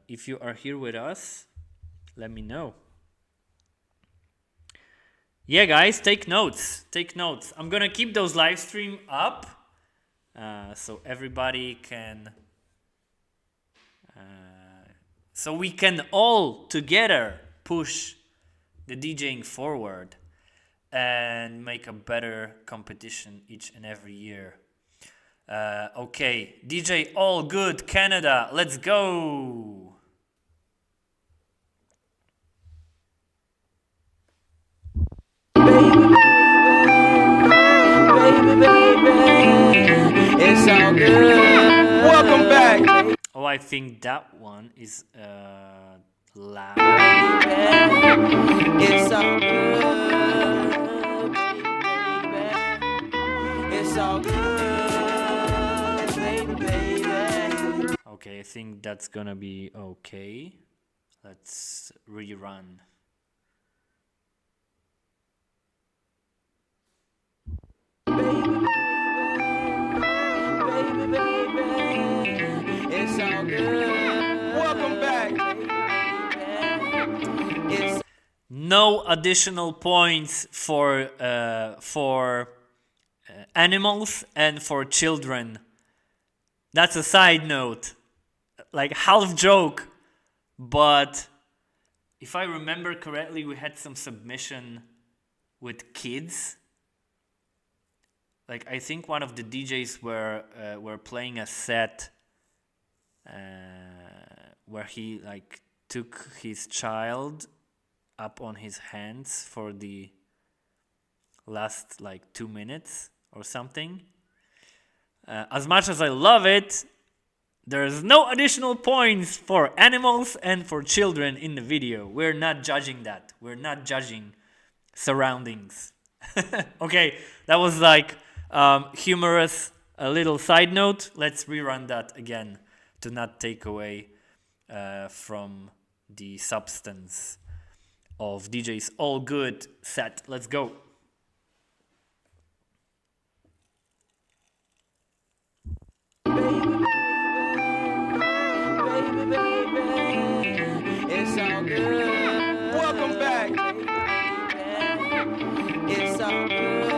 If you are here with us, let me know. Yeah, guys, take notes. Take notes. I'm gonna keep those live stream up, so everybody can, so we can all together push the DJing forward and make a better competition each and every year. Okay, DJ All Good Canada, let's go. It's all good. Welcome back. Oh, I think that one is loud. It's all good. It's all good, baby. Okay, I think that's gonna be okay. Let's rerun. It's all good. Welcome back. It's No additional points for animals and for children. That's a side note, like half joke, but if I remember correctly, we had some submission with kids. Like I think one of the DJs were playing a set where he like took his child up on his hands for the last like 2 minutes or something. As much as I love it, there's no additional points for animals and for children in the video. We're not judging that. We're not judging surroundings. Okay, that was like humorous, a little side note. Let's rerun that again to not take away from the substance of DJ's All Good set. Let's go. It's all good. Welcome back. It's all good,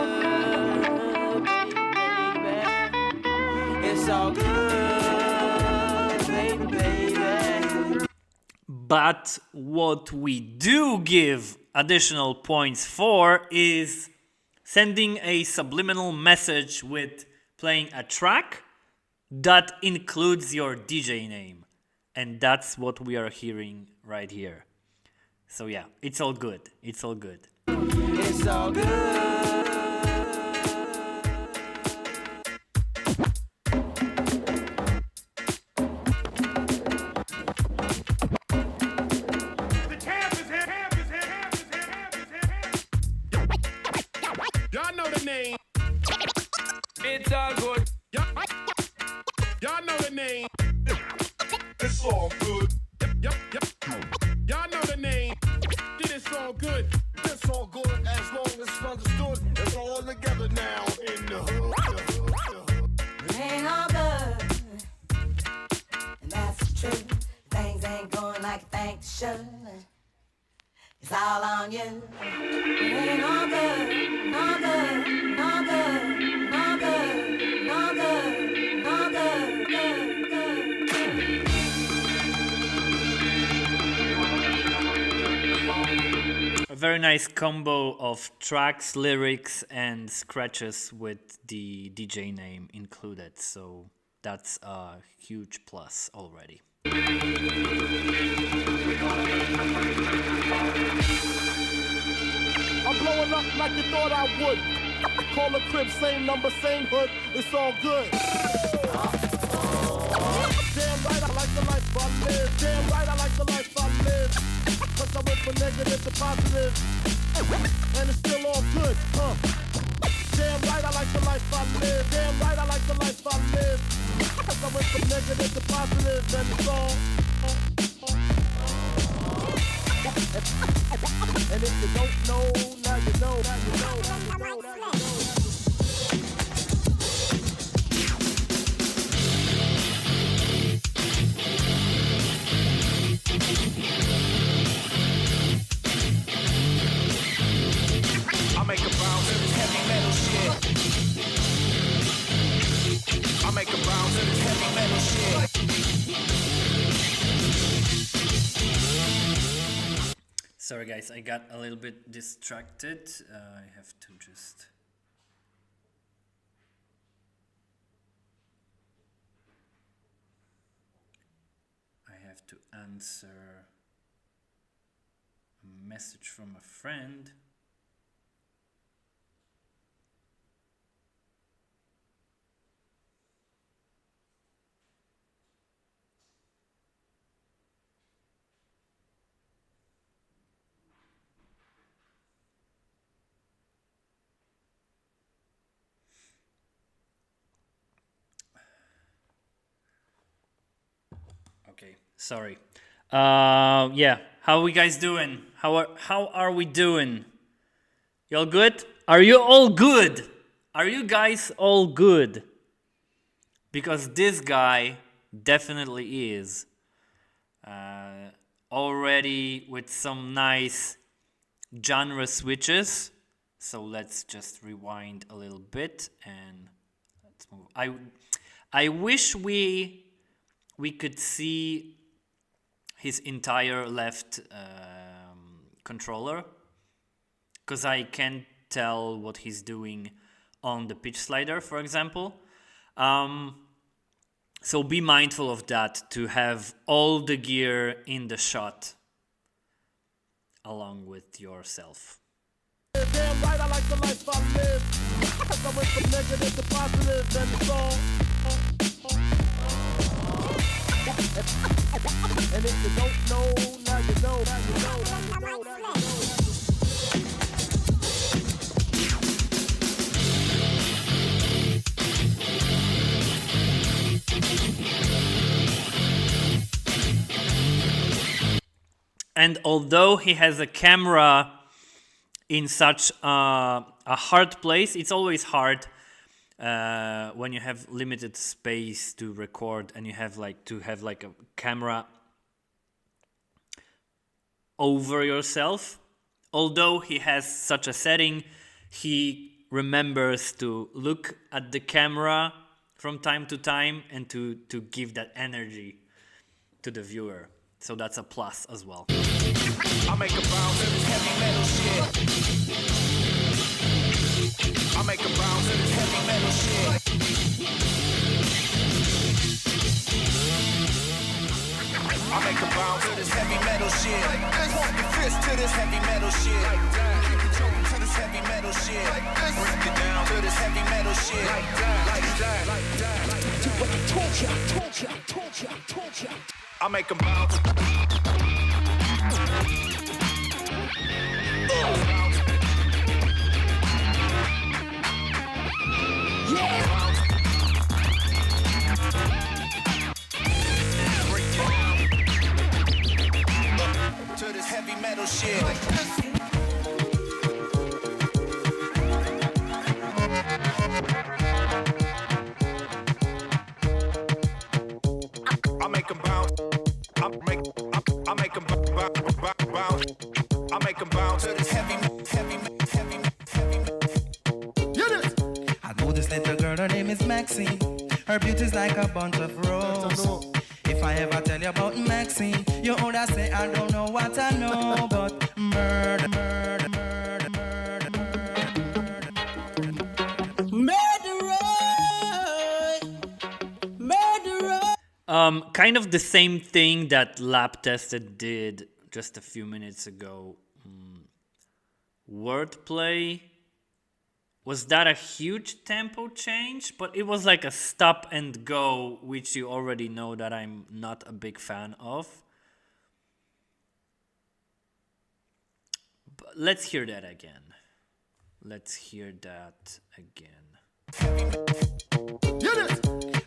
baby. It's all good, baby. But what we do give additional points for is sending a subliminal message with playing a track that includes your DJ name. And that's what we are hearing right here. So yeah, it's all good. It's all good. It's all good. Y'all know the name. It's all good. Y'all know the name. It's all good. Yep. Y'all know the name. It's all good. It's all good as long as it's understood. It's all together now in the hood. It ain't all good, and that's true. Things ain't going like you think they should. It's all on you. It ain't all good, no good, no good, no good, no good, no good, good, good, good. A very nice combo of tracks, lyrics, and scratches with the DJ name included. So that's a huge plus already. I'm blowing up like you thought I would. Call the crib, same number, same hood. It's all good. Damn right, I like the life I live. Damn right, I like the life I live. Cause I went from negative to positive. And it's still all good, huh? Damn right, I like the life I live. Damn right, I like the life I live. Cause I went from negative to positive. And it's all. And if you don't know, now you know, now you know, now you know, now you know. I make a bounce in this heavy metal shit. I make a bounce in this heavy metal shit. Sorry guys, I got a little bit distracted. I have to just... I have to answer a message from a friend. Okay, sorry. Yeah, how are we guys doing? How are we doing? Y'all good? Are you all good? Are you guys all good? Because this guy definitely is. Already with some nice genre switches. So let's just rewind a little bit and let's move. I wish we could see his entire left controller, because I can't tell what he's doing on the pitch slider, for example. So be mindful of that, to have all the gear in the shot. along with yourself. Damn right, I like the life I live. I went from negative to positive, and it's all. And if you don't know, now you know, now you know, now you know, now you know. And although he has a camera in such a hard place, it's always hard when you have limited space to record and you have to have a camera over yourself. Although he has such a setting, he remembers to look at the camera from time to time and to give that energy to the viewer. So that's a plus as well. I make a bounce to this heavy metal shit. I make a bounce to this heavy metal shit. I make a bounce to this heavy metal shit. Pump your fist to this heavy metal shit. Keep it choking to this heavy metal shit. Break it down to this heavy metal shit. Like that. Torture. I make them bounce. To this heavy metal shit. I make them bounce. I make them bounce. I make them bounce to this heavy. I know this little girl, her name is Maxine. Her beauty's like a bunch of roses. If I ever tell you about Maxine, you would say I don't know what I know, but murder. Kind of the same thing that Lab Tested did just a few minutes ago. Wordplay. Was that a huge tempo change? But it was like a stop and go, which you already know that I'm not a big fan of. But let's hear that again.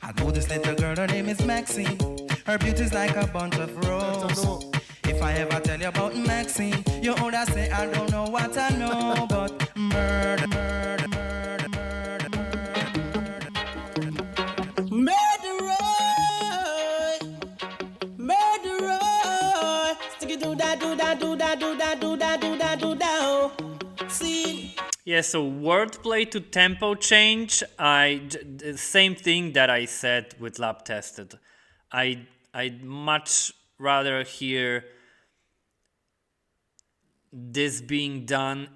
I know this little girl, her name is Maxine. Her beauty's like a bunch of roses. If I ever tell you about Maxine, you would say I don't know what I know, but murder. Yeah, so wordplay to tempo change, the same thing that I said with Lab Tested. I'd much rather hear this being done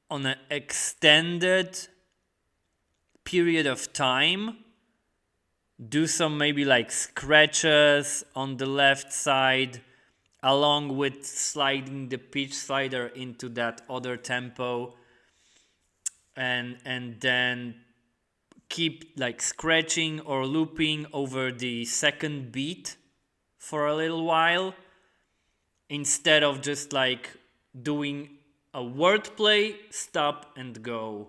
on an extended period of time. Do some maybe like scratches on the left side, along with sliding the pitch slider into that other tempo. And then keep like scratching or looping over the second beat for a little while, instead of just like doing a wordplay, stop and go.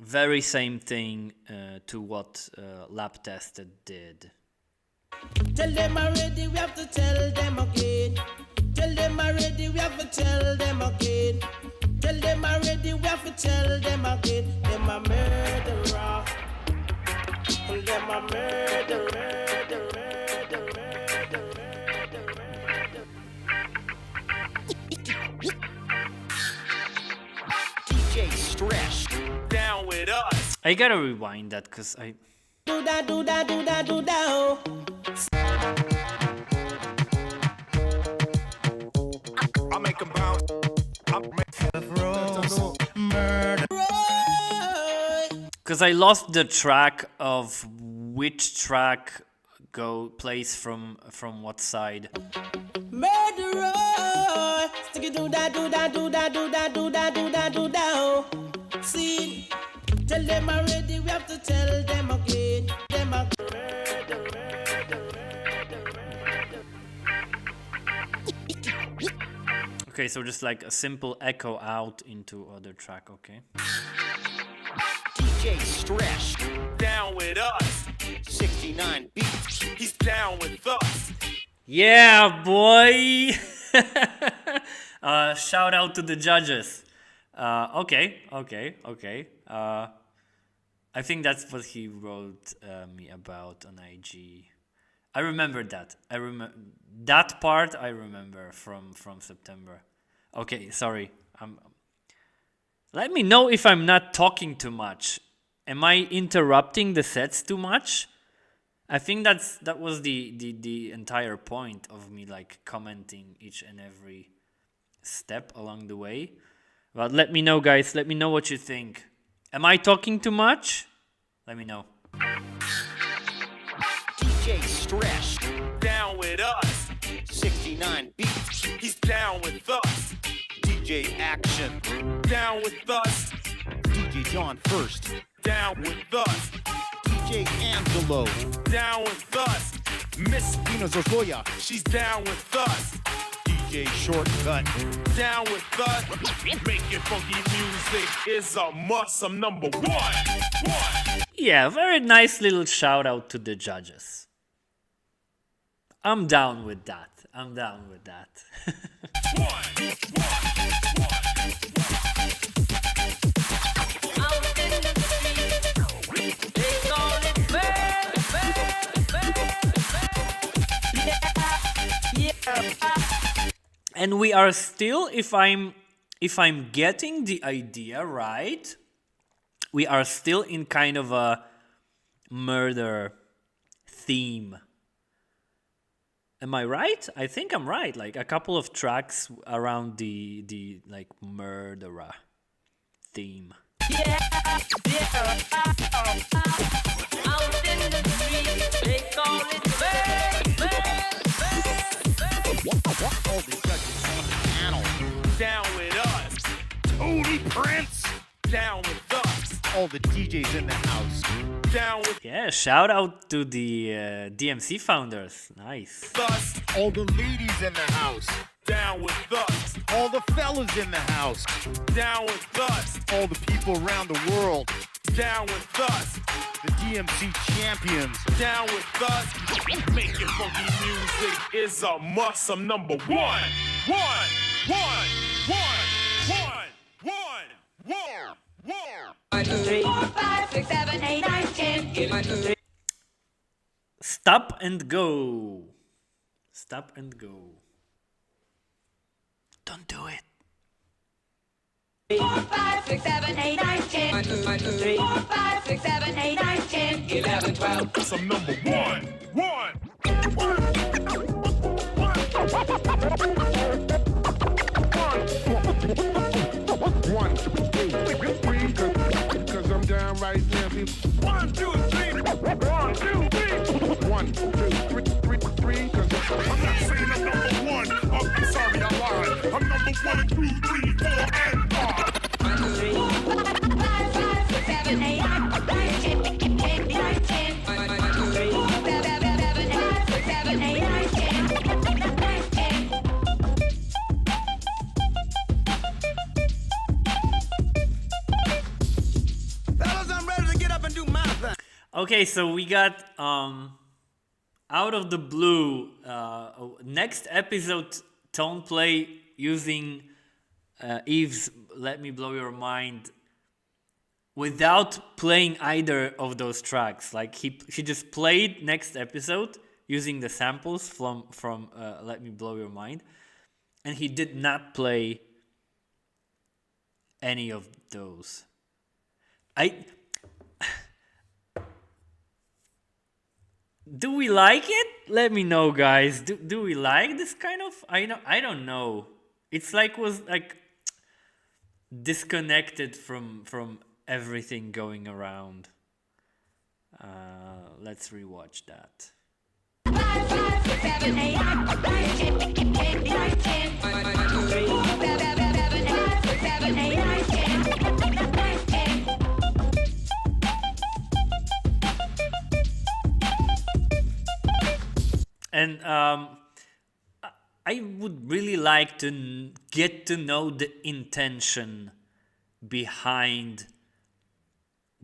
Very same thing to what Lab Tested did. Tell them already, we have to tell them again. Tell them already, we have to tell them again. Tell them already, we have to tell them again. Them a murderer. Them a murderer. DJ Stress down with us. I gotta rewind that because I. Do da do da do da do da. Oh. I make them bounce. Because I lost the track of which track plays from what side. Murderer. do that, do that, do that, do that, do that, do that, do that. Oh. See, tell them already, we have to tell them again. Them again. Okay, so just like a simple echo out into other track, okay? DJ Stretch, down with us. 69 beats, he's down with us. Yeah, boy! Shout out to the judges. Okay. I think that's what he wrote me about on IG. I remember that. That part I remember from September. Okay, sorry. Let me know if I'm not talking too much. Am I interrupting the sets too much? I think that was the entire point of me like commenting each and every step along the way. But let me know, guys. Let me know what you think. Am I talking too much? Let me know. DJ Stretch, down with us. 69 beats, he's down with us. DJ Action, down with us. DJ John First, down with us. DJ Angelo, down with us. Miss Dina Zozoya, she's down with us. DJ Shortcut, down with us. Making funky music is a must. I'm number one. Yeah, very nice little shout out to the judges. I'm down with that. And we are still, if I'm getting the idea right, we are still in kind of a murder theme. Am I right? I think I'm right. Like a couple of tracks around the like murderer theme. All the judges on the panel, down with us. Tony Prince, down with us. All the DJs in the house, down with Yeah, shout out to the DMC founders. Nice. us. All the ladies in the house, down with us. All the fellas in the house, down with us. All the people around the world, down with us. The DMC champions, down with us. Making funky music is a must. I'm number one. Stop and go. Stop and go. Don't do it. 4, 5, 6, 7, 8, 9, 10. 1, 2, 3, 4, 5, 6, 7, 8, 9, 10, 11, 12. Cause I'm number one. One, two, three, cause I'm down right now, people. 1, 2, 3. 1, 2, 3. 1, 2, 3, cause I'm not saying I'm number one. Oh, I'm sorry, I lied. I'm number 1, 2, 3, 4, and 5. 1, 2, 3, 4, 5, 6, 7, 8, 9, 10, 9, 10. 1, 2, 3, 4, 7, 8, 6, 7, 8, 9, 10, 10. Fellas, I'm ready to get up and do my thing. Okay, so we got out of the blue next episode tone play using Eve's Let Me Blow Your Mind without playing either of those tracks. Like he just played next episode using the samples from Let Me Blow Your Mind, and he did not play any of those. Do we like it? Let me know, guys. Do we like this kind of? I don't know. It's like was like disconnected from everything going around. Let's rewatch that. 5, 6, 7, 8, 9, 10, 10, 9, 10. 1, 2, 3, 4, 7, I would really like to get to know the intention behind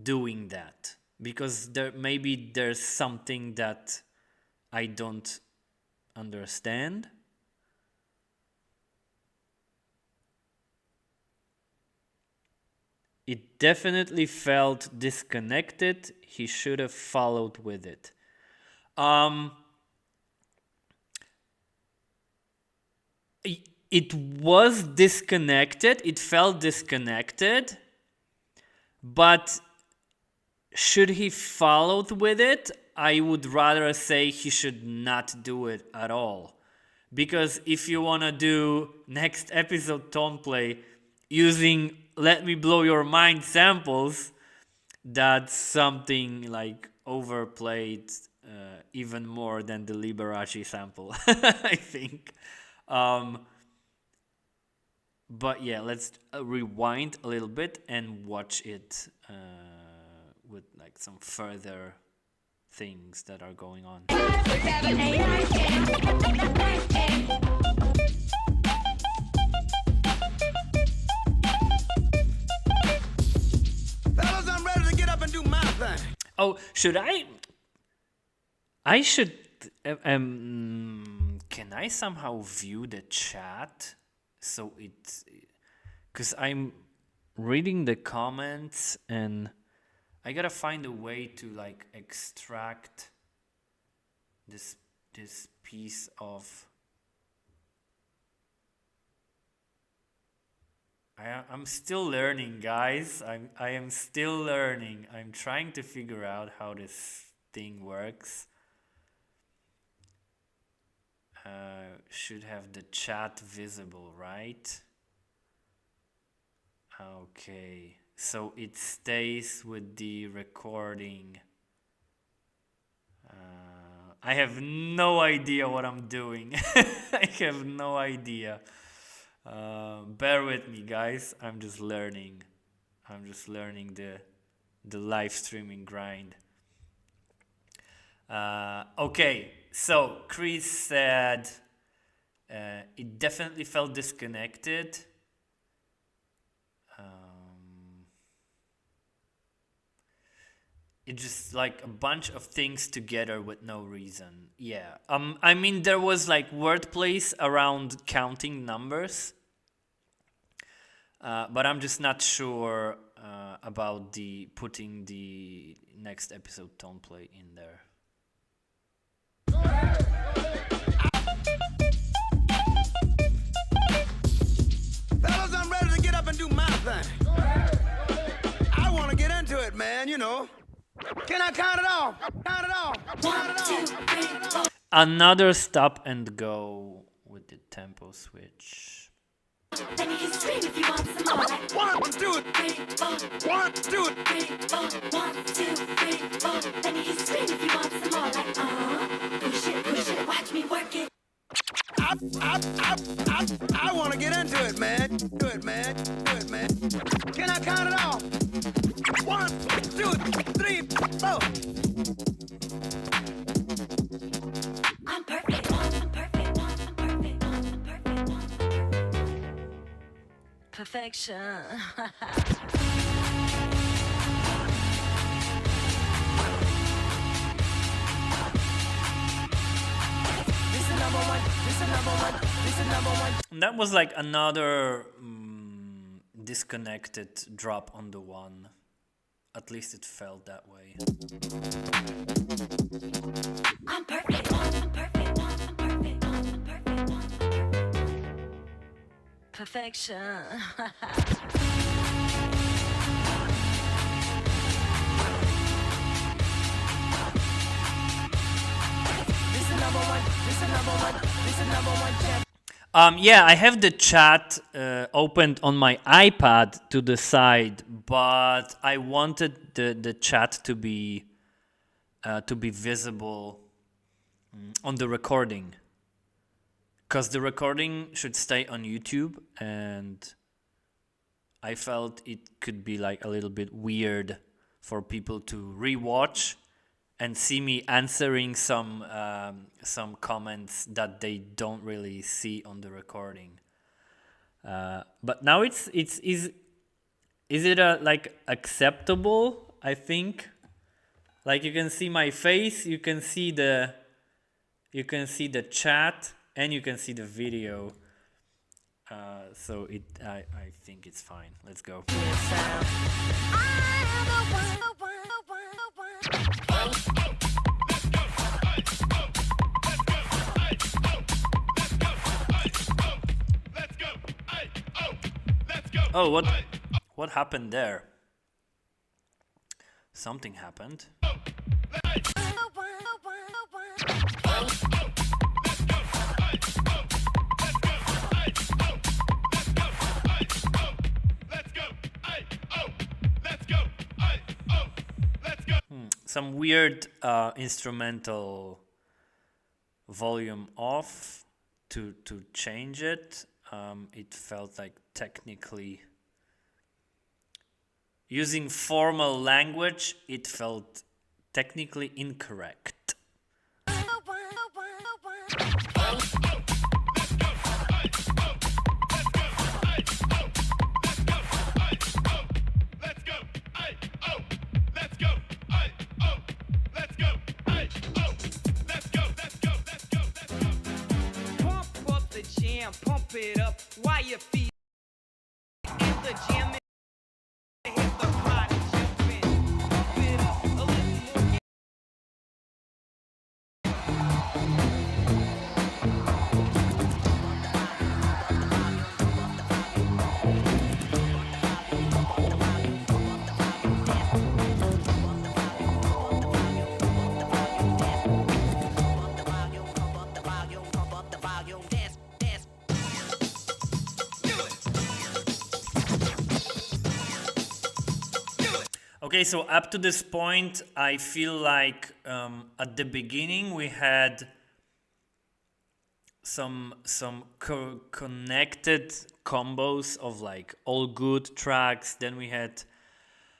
doing that, because maybe there's something that I don't understand. It definitely felt disconnected. He should have followed with it. It was disconnected. It felt disconnected. But should he followed with it? I would rather say he should not do it at all. Because if you want to do next episode tone play using Let Me Blow Your Mind samples, that's something like overplayed even more than the Liberace sample, I think. But yeah, let's rewind a little bit and watch it with like some further things that are going on. Fellas, I'm ready to get up and do my thing. Oh, should I should can I somehow view the chat so it's because I'm reading the comments and I gotta find a way to like extract this piece of. I'm still learning, guys. I am still learning. I'm trying to figure out how this thing works. Should have the chat visible, right? Okay, so it stays with the recording. I have no idea what I'm doing. I have no idea. Bear with me, guys. I'm just learning. I'm just learning the live streaming grind. Okay, so Chris said it definitely felt disconnected. It's just like a bunch of things together with no reason. Yeah. I mean, there was like wordplays around counting numbers. But I'm just not sure about putting the next episode tone play in there. Fellas, I'm ready to get up and do my thing. I want to get into it, man, you know. Can I count it off? Count it off. Count it off. Another stop and go with the tempo switch. Then you scream if you want some more. Like 1, 2, 3, 4. 1, 2, 3, 4. 1, 2, 3, 4. Then you scream if you want some more. Like push it, watch me work it. I want to get into it, man. Do it, man. Do it, man. Can I count it off? 1, 2, 3, 4. I'm perfect. I'm perfect. I'm perfect. I'm perfect. Perfection. That was like another disconnected drop on the one. At least it felt that way. I'm perfect. I'm perfect. I'm perfect. I'm perfect. Perfection. Yeah, I have the chat opened on my iPad to the side, but I wanted the chat to be visible on the recording, because the recording should stay on YouTube, and I felt it could be like a little bit weird for people to rewatch and see me answering some comments that they don't really see on the recording. But now is it like acceptable? I think, like, you can see my face, you can see the chat, and you can see the video. So I think it's fine. Let's go. Oh, what happened there? Something happened. Some weird instrumental volume off to change it. It felt like technically, using formal language, it felt technically incorrect. Pump up the jam, pump it up while you feel in the jam. Hit the crowd and jump in. Pump it up a little more. Okay, so up to this point, I feel like at the beginning we had some connected combos of like all good tracks. Then we had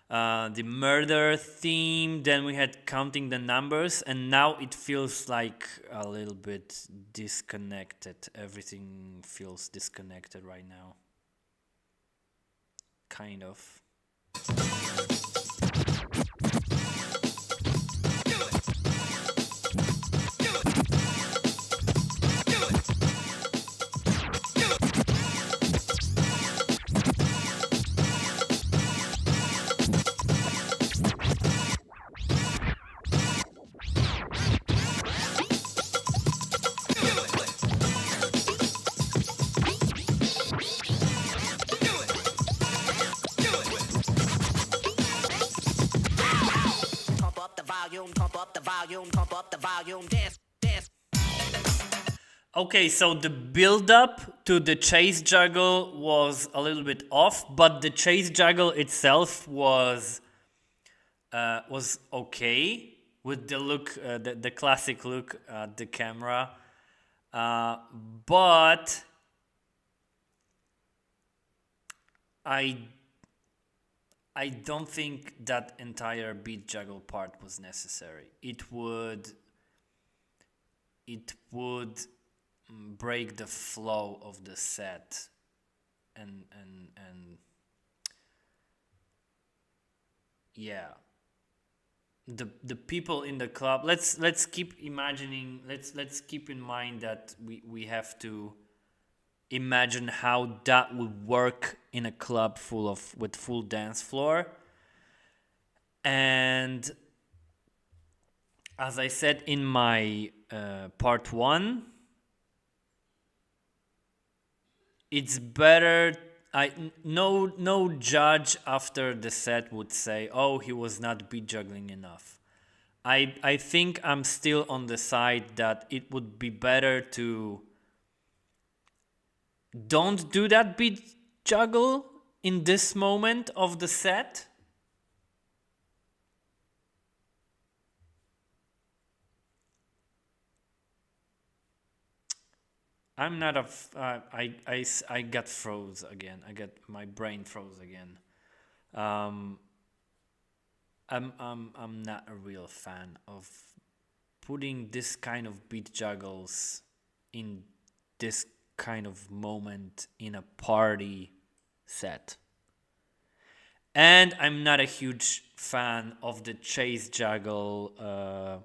the murder theme. Then we had counting the numbers, and now it feels like a little bit disconnected. Everything feels disconnected right now. Kind of. Okay, so the build-up to the chase juggle was a little bit off, but the chase juggle itself was okay with the look, the classic look at the camera, but I don't think that entire beat juggle part was necessary. It would break the flow of the set, and yeah, the people in the club, let's keep imagining, let's keep in mind that we have to imagine how that would work in a club with full dance floor. And as I said in my part 1, it's better. No judge after the set would say, "Oh, he was not beat juggling enough." I think I'm still on the side that it would be better to don't do that beat juggle in this moment of the set. I'm not I got froze again. My brain froze again. I'm not a real fan of putting this kind of beat juggles in this kind of moment in a party set. And I'm not a huge fan of the chase juggle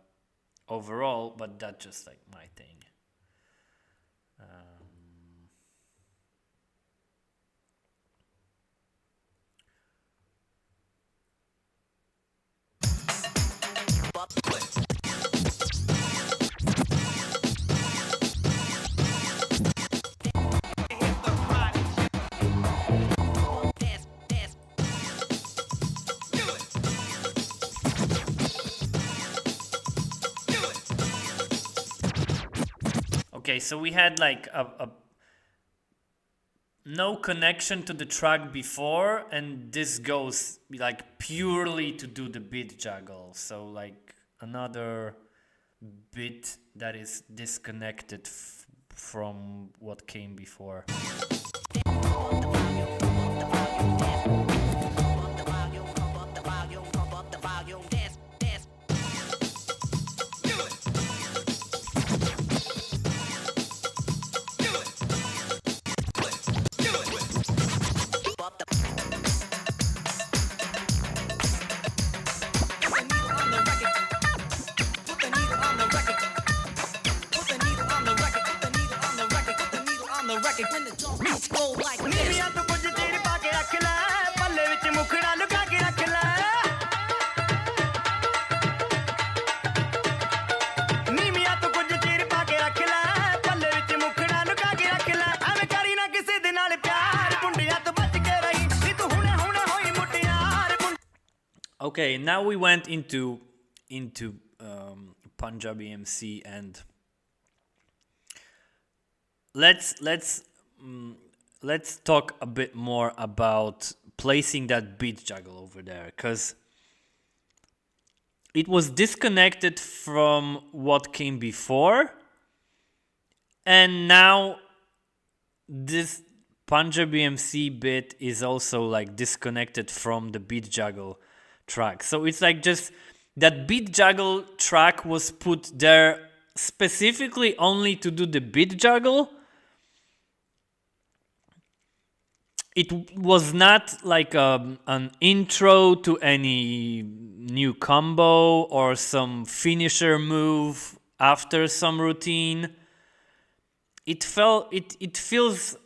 overall, but that's just like my thing. Okay, so we had like a no connection to the track before, and this goes like purely to do the beat juggle. So like another bit that is disconnected from what came before. Okay, now we went into Punjabi MC, and let's talk a bit more about placing that beat juggle over there, because it was disconnected from what came before, and now this Punjabi MC bit is also like disconnected from the beat juggle track. So it's like just that beat juggle track was put there specifically only to do the beat juggle. It was not like an intro to any new combo or some finisher move after some routine. It feels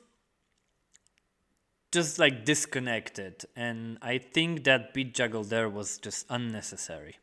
just like disconnected, and I think that beat juggle there was just unnecessary.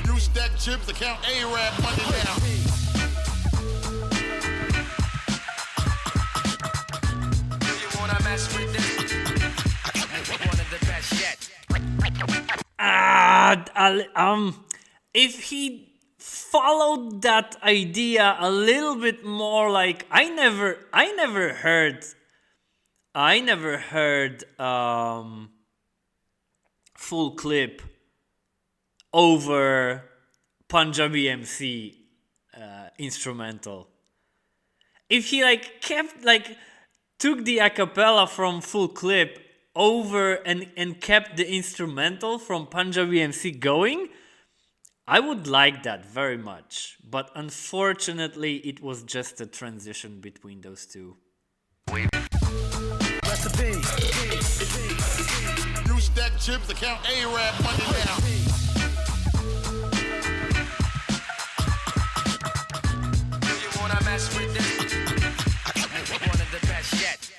New stack chips, account A-Rap, money down. If he followed that idea a little bit more, like I never heard full clip over Punjabi MC instrumental. If he like kept like took the acapella from full clip over and kept the instrumental from Punjabi MC going, I would like that very much. But unfortunately, it was just a transition between those two. Recipe. You stack chips, account A-Rap money down. Do you wanna mess with this? One of the best yet.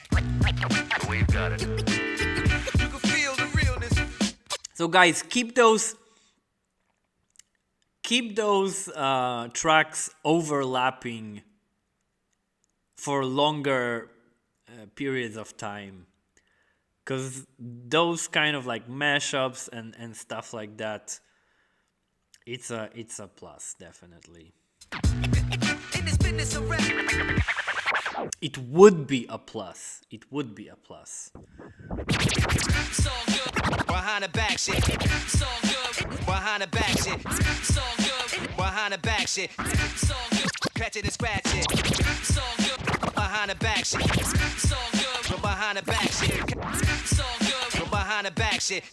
We've got it. You can feel the realness. So guys, keep those tracks overlapping for longer periods of time, because those kind of like mashups and stuff like that, it's a plus, definitely. It would be a plus. It would be a plus. So good. Behind the back shit. So good. Behind the back shit. So good. Behind the back shit. So good. Catch it and scratch it. So good. Behind the back shit. So good. Behind the back shit. So good. Behind the back shit.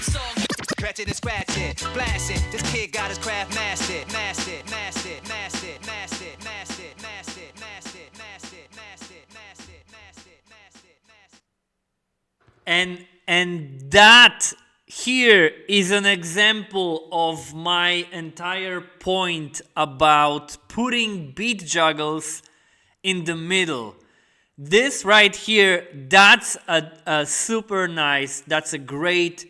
So good. Catch it and scratch it. Blast it. This kid got his craft mastered. Mastered. Mastered. Mastered. Mastered. Mastered. Mastered. Mastered. Mastered. Mastered. Mastered. Mastered. Mastered. And that here is an example of my entire point about putting beat juggles in the middle. This right here, that's a super nice, that's a great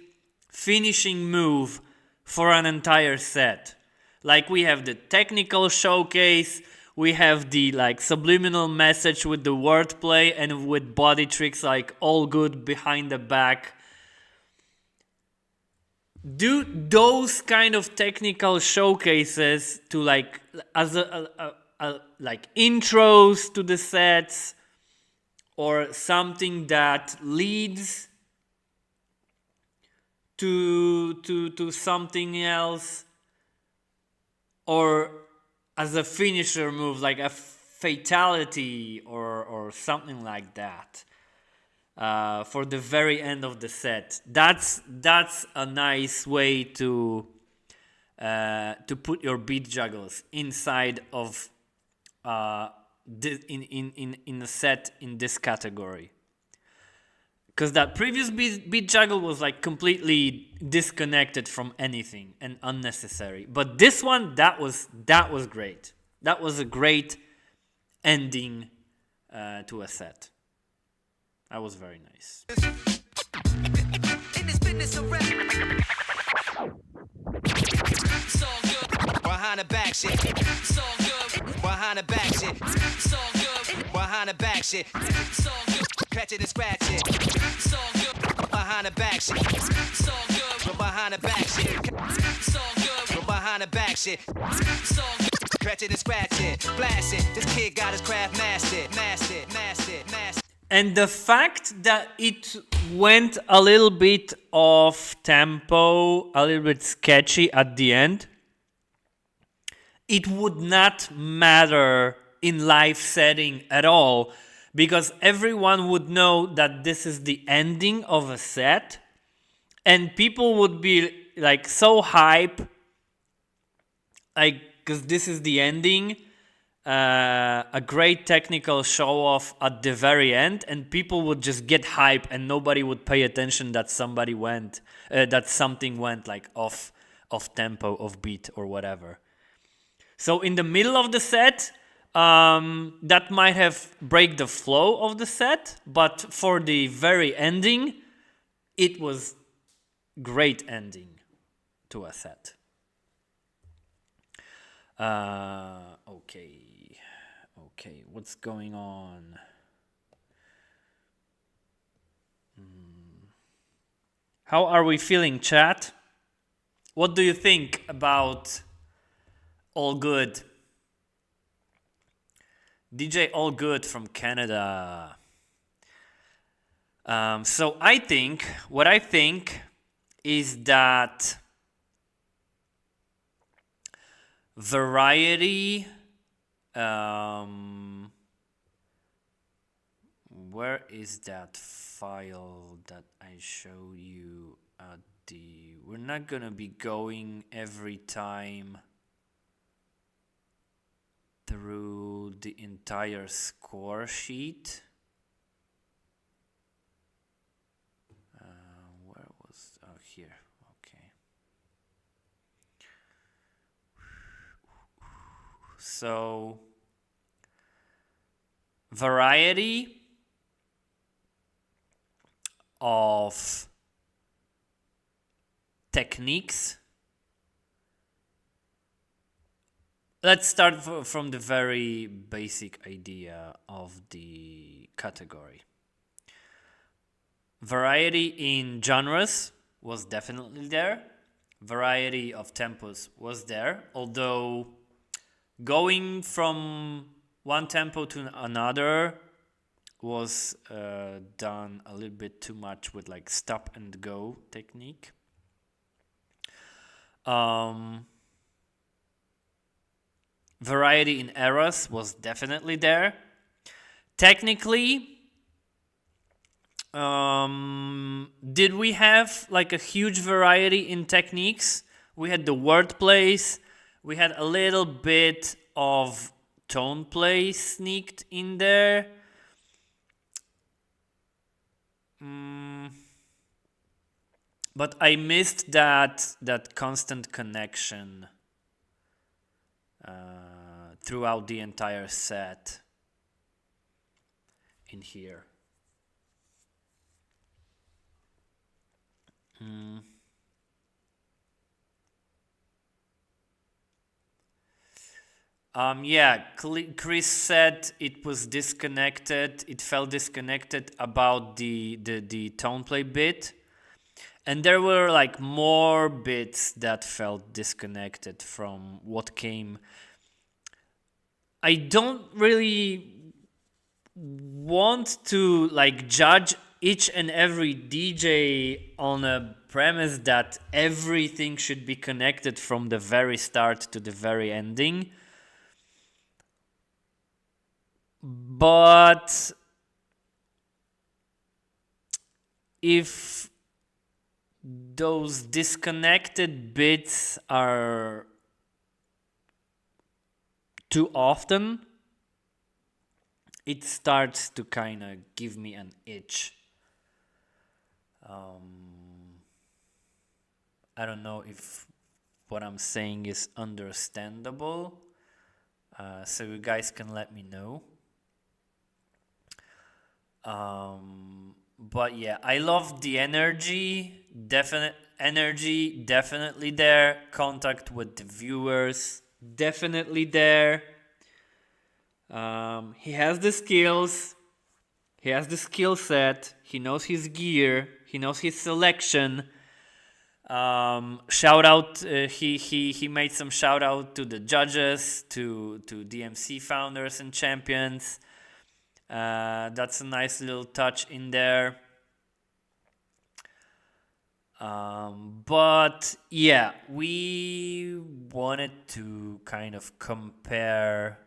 finishing move for an entire set. Like we have the technical showcase, we have the like subliminal message with the wordplay and with body tricks like all good behind the back. Do those kind of technical showcases to like as like intros to the sets, or something that leads to something else, or as a finisher move like a fatality or something like that, for the very end of the set. That's a nice way to put your beat juggles inside of in a set in this category. Because that previous beat juggle was like completely disconnected from anything and unnecessary. But this one, that was great. That was a great ending to a set. That was very nice. In this business of rap. So good. Behind the back shit. So good. Behind the back shit. So good. Behind the back shit. So good. Catch it and scratch it. So good. Behind the back shit. So good. Behind the back shit. So good. Behind the back shit. So good. Catch it and scratch it. Blast it. This kid got his craft mastered. Mastered. Mastered. Mastered. And the fact that it went a little bit off tempo, a little bit sketchy at the end, it would not matter in live setting at all, because everyone would know that this is the ending of a set, and people would be like so hype, like, because this is the ending. A great technical show off at the very end, and people would just get hype and nobody would pay attention that something went like off tempo, off beat or whatever. So in the middle of the set, that might have break the flow of the set, but for the very ending, it was great ending to a set. Okay, what's going on? How are we feeling, chat? What do you think about All Good? DJ All Good from Canada. So what I think is that variety Where is that file that I showed you at the... We're not gonna be going every time through the entire score sheet. Where was... Oh, here. Okay. So... variety of techniques. Let's start from the very basic idea of the category. Variety in genres was definitely there. Variety of tempos was there, although going from one tempo to another was done a little bit too much with like stop and go technique. Variety in eras was definitely there. Technically, did we have like a huge variety in techniques? We had the word plays, we had a little bit of tone play sneaked in there. But I missed that constant connection throughout the entire set in here. Yeah, Chris said it was disconnected. It felt disconnected about the tone play bit. And there were like more bits that felt disconnected from what came. I don't really want to like judge each and every DJ on a premise that everything should be connected from the very start to the very ending. But if those disconnected bits are too often, it starts to kind of give me an itch. I don't know if what I'm saying is understandable, so you guys can let me know. But yeah, I love the energy, definitely there. Contact with the viewers, definitely there. He has the skills, he has the skill set, he knows his gear, he knows his selection. Shout out, he made some shout out to the judges, to DMC founders and champions. That's a nice little touch in there. But yeah, we wanted to kind of compare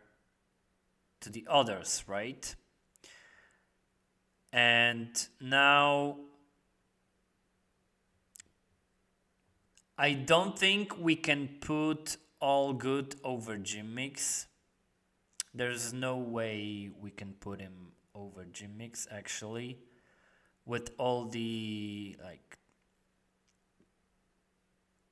to the others, right? And now I don't think we can put All Good over Gym Mix. There's no way we can put him over Gym Mix, actually, with all the like.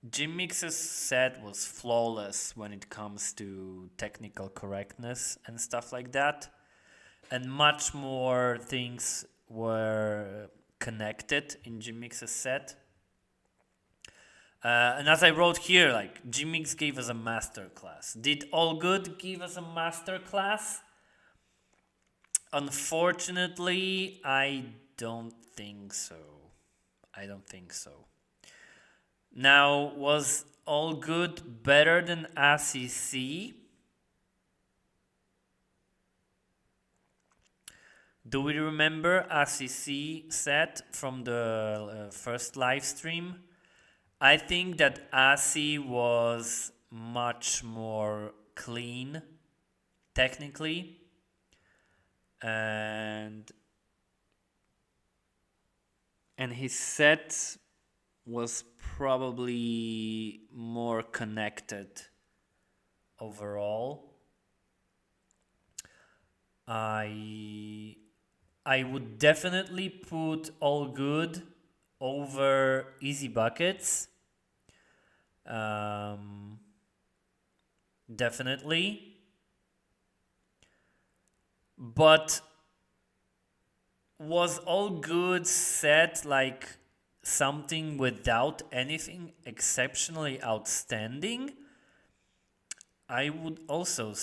Gym Mix's set was flawless when it comes to technical correctness and stuff like that, and much more things were connected in Gym Mix's set. And as I wrote here, like, Gym Mix gave us a master class. Did All Good give us a master class? Unfortunately, I don't think so. Now, was All Good better than ACC? Do we remember ACC set from the first live stream? I think that AC was much more clean, technically, and and his set was probably more connected overall. I would definitely put All Good over Easy Buckets. Definitely. But was All Good set like something without anything exceptionally outstanding? I would also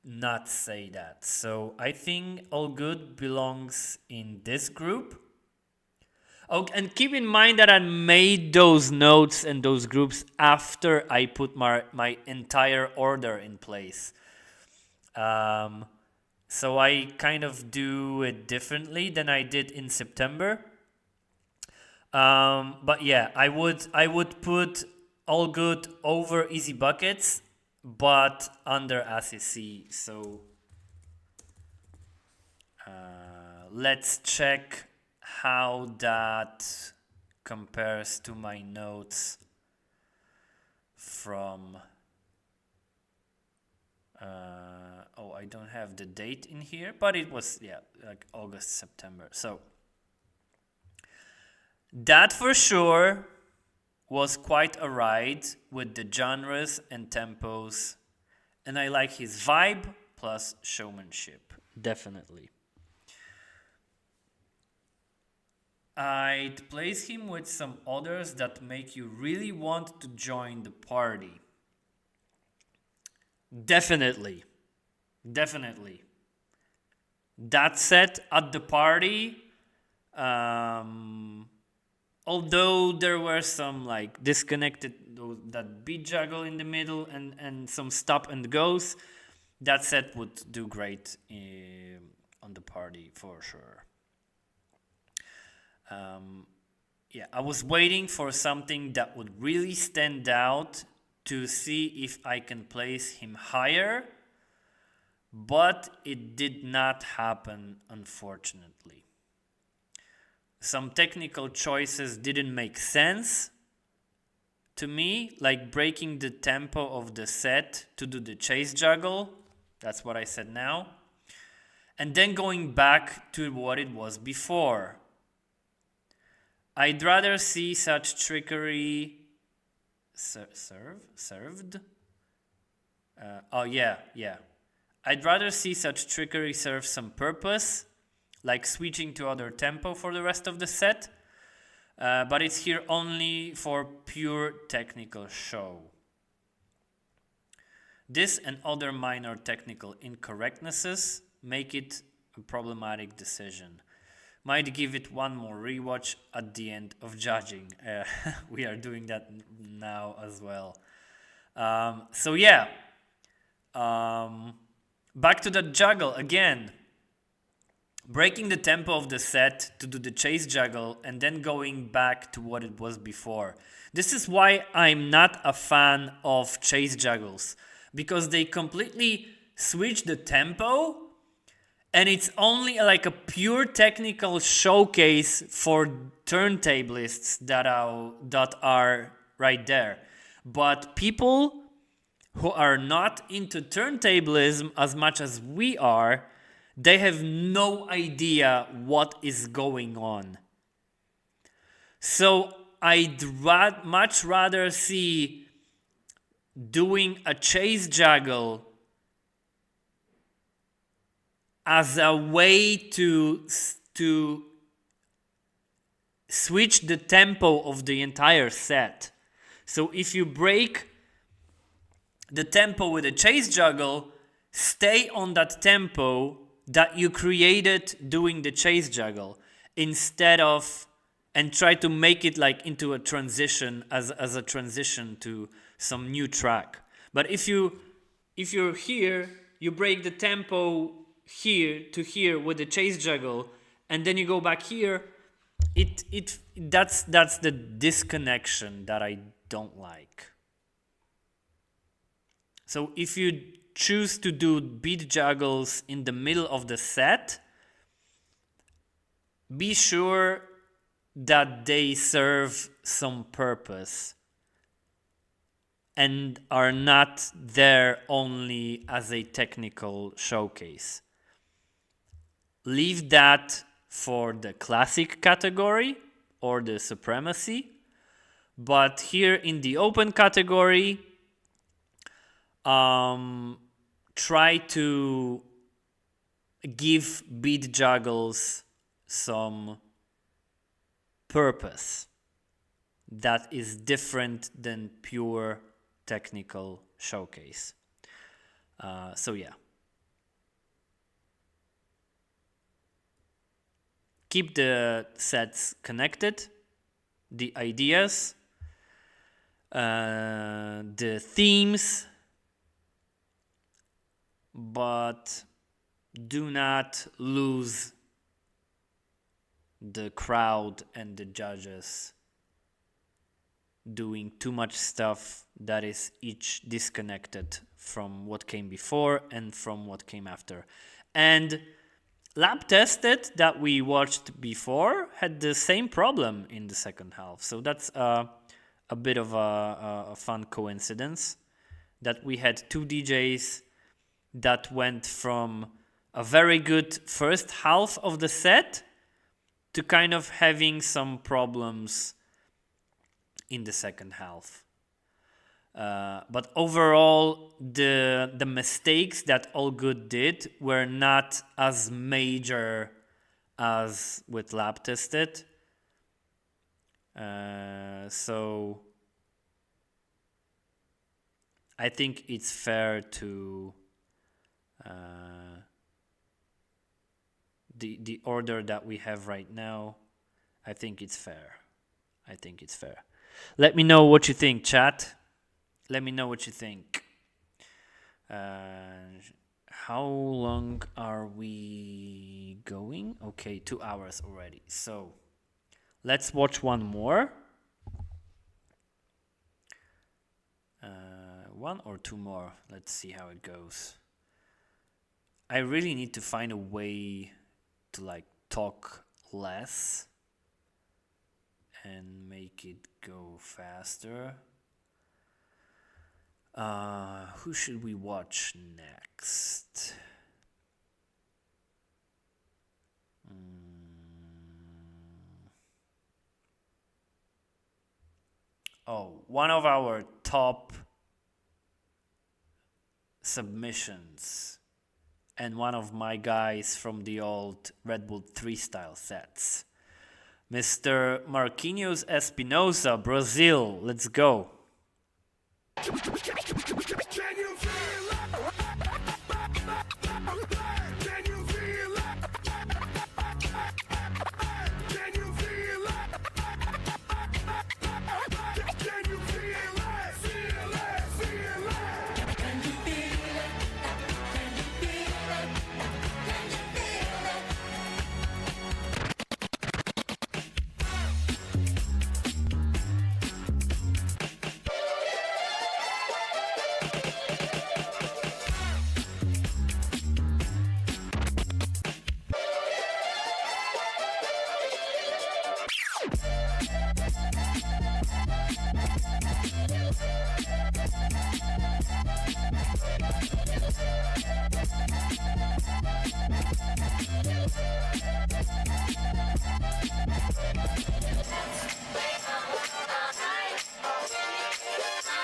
not say that. So I think All Good belongs in this group. Oh, and keep in mind that I made those notes and those groups after I put my entire order in place. So I kind of do it differently than I did in September. But yeah, I would put All Good over Easy Buckets, but under ACC. So let's check how that compares to my notes from I don't have the date in here, but it was like August, September. So that for sure was quite a ride with the genres and tempos, and I like his vibe plus showmanship, definitely. I'd place him with some others that make you really want to join the party. Definitely. That set at the party, although there were some like disconnected, that beat juggle in the middle and some stop and goes, that set would do great on the party for sure. I was waiting for something that would really stand out to see if I can place him higher, but it did not happen, unfortunately. Some technical choices didn't make sense to me, like breaking the tempo of the set to do the chase juggle. That's what I said now. And then going back to what it was before. I'd rather see such trickery served. I'd rather see such trickery serve some purpose, like switching to other tempo for the rest of the set. But it's here only for pure technical show. This and other minor technical incorrectnesses make it a problematic decision. Might give it one more rewatch at the end of judging. We are doing that now as well. Back to the juggle again. Breaking the tempo of the set to do the chase juggle and then going back to what it was before. This is why I'm not a fan of chase juggles, because they completely switch the tempo and it's only like a pure technical showcase for turntablists that are right there. But people who are not into turntablism as much as we are, they have no idea what is going on. So I'd much rather see doing a chase juggle as a way to switch the tempo of the entire set. So if you break the tempo with a chase juggle, stay on that tempo that you created doing the chase juggle, instead of, and try to make it like into a transition as a transition to some new track. But if you're here, you break the tempo here to here with the chase juggle, and then you go back here, that's the disconnection that I don't like. So if you choose to do beat juggles in the middle of the set, be sure that they serve some purpose and are not there only as a technical showcase. Leave that for the classic category or the supremacy, but here in the open category, try to give beat juggles some purpose that is different than pure technical showcase. So yeah. Keep the sets connected, the ideas, the themes, but do not lose the crowd and the judges doing too much stuff that is each disconnected from what came before and from what came after. And Lab Tested that we watched before had the same problem in the second half. So that's a bit of a fun coincidence that we had two DJs that went from a very good first half of the set to kind of having some problems in the second half. But overall, the mistakes that All Good did were not as major as with Lab Tested. So I think it's fair to the order that we have right now. I think it's fair. Let me know what you think, chat. Let me know what you think. How long are we going? Okay, 2 hours already. So let's watch one more. One or two more. Let's see how it goes. I really need to find a way to like talk less and make it go faster. Who should we watch next? Oh, one of our top submissions and one of my guys from the old Red Bull 3 style sets. Mr. Marquinhos Espinosa, Brazil. Let's go. Can you feel it? Can you feel it? Can you feel it? Can you feel it? Feel it, feel it. Can you feel it? Can you feel it? Can you feel it?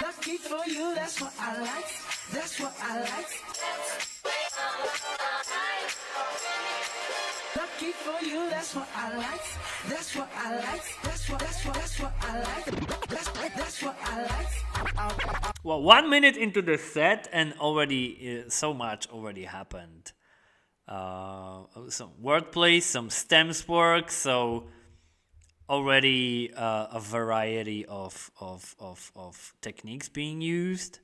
Lucky for you, that's what I like. That's what I like. Lucky for you, that's what I like. That's what I like. That's what I like. That's what I like. Well, 1 minute into the set and already so much already happened. Some wordplay, some stems work, so already a variety of techniques being used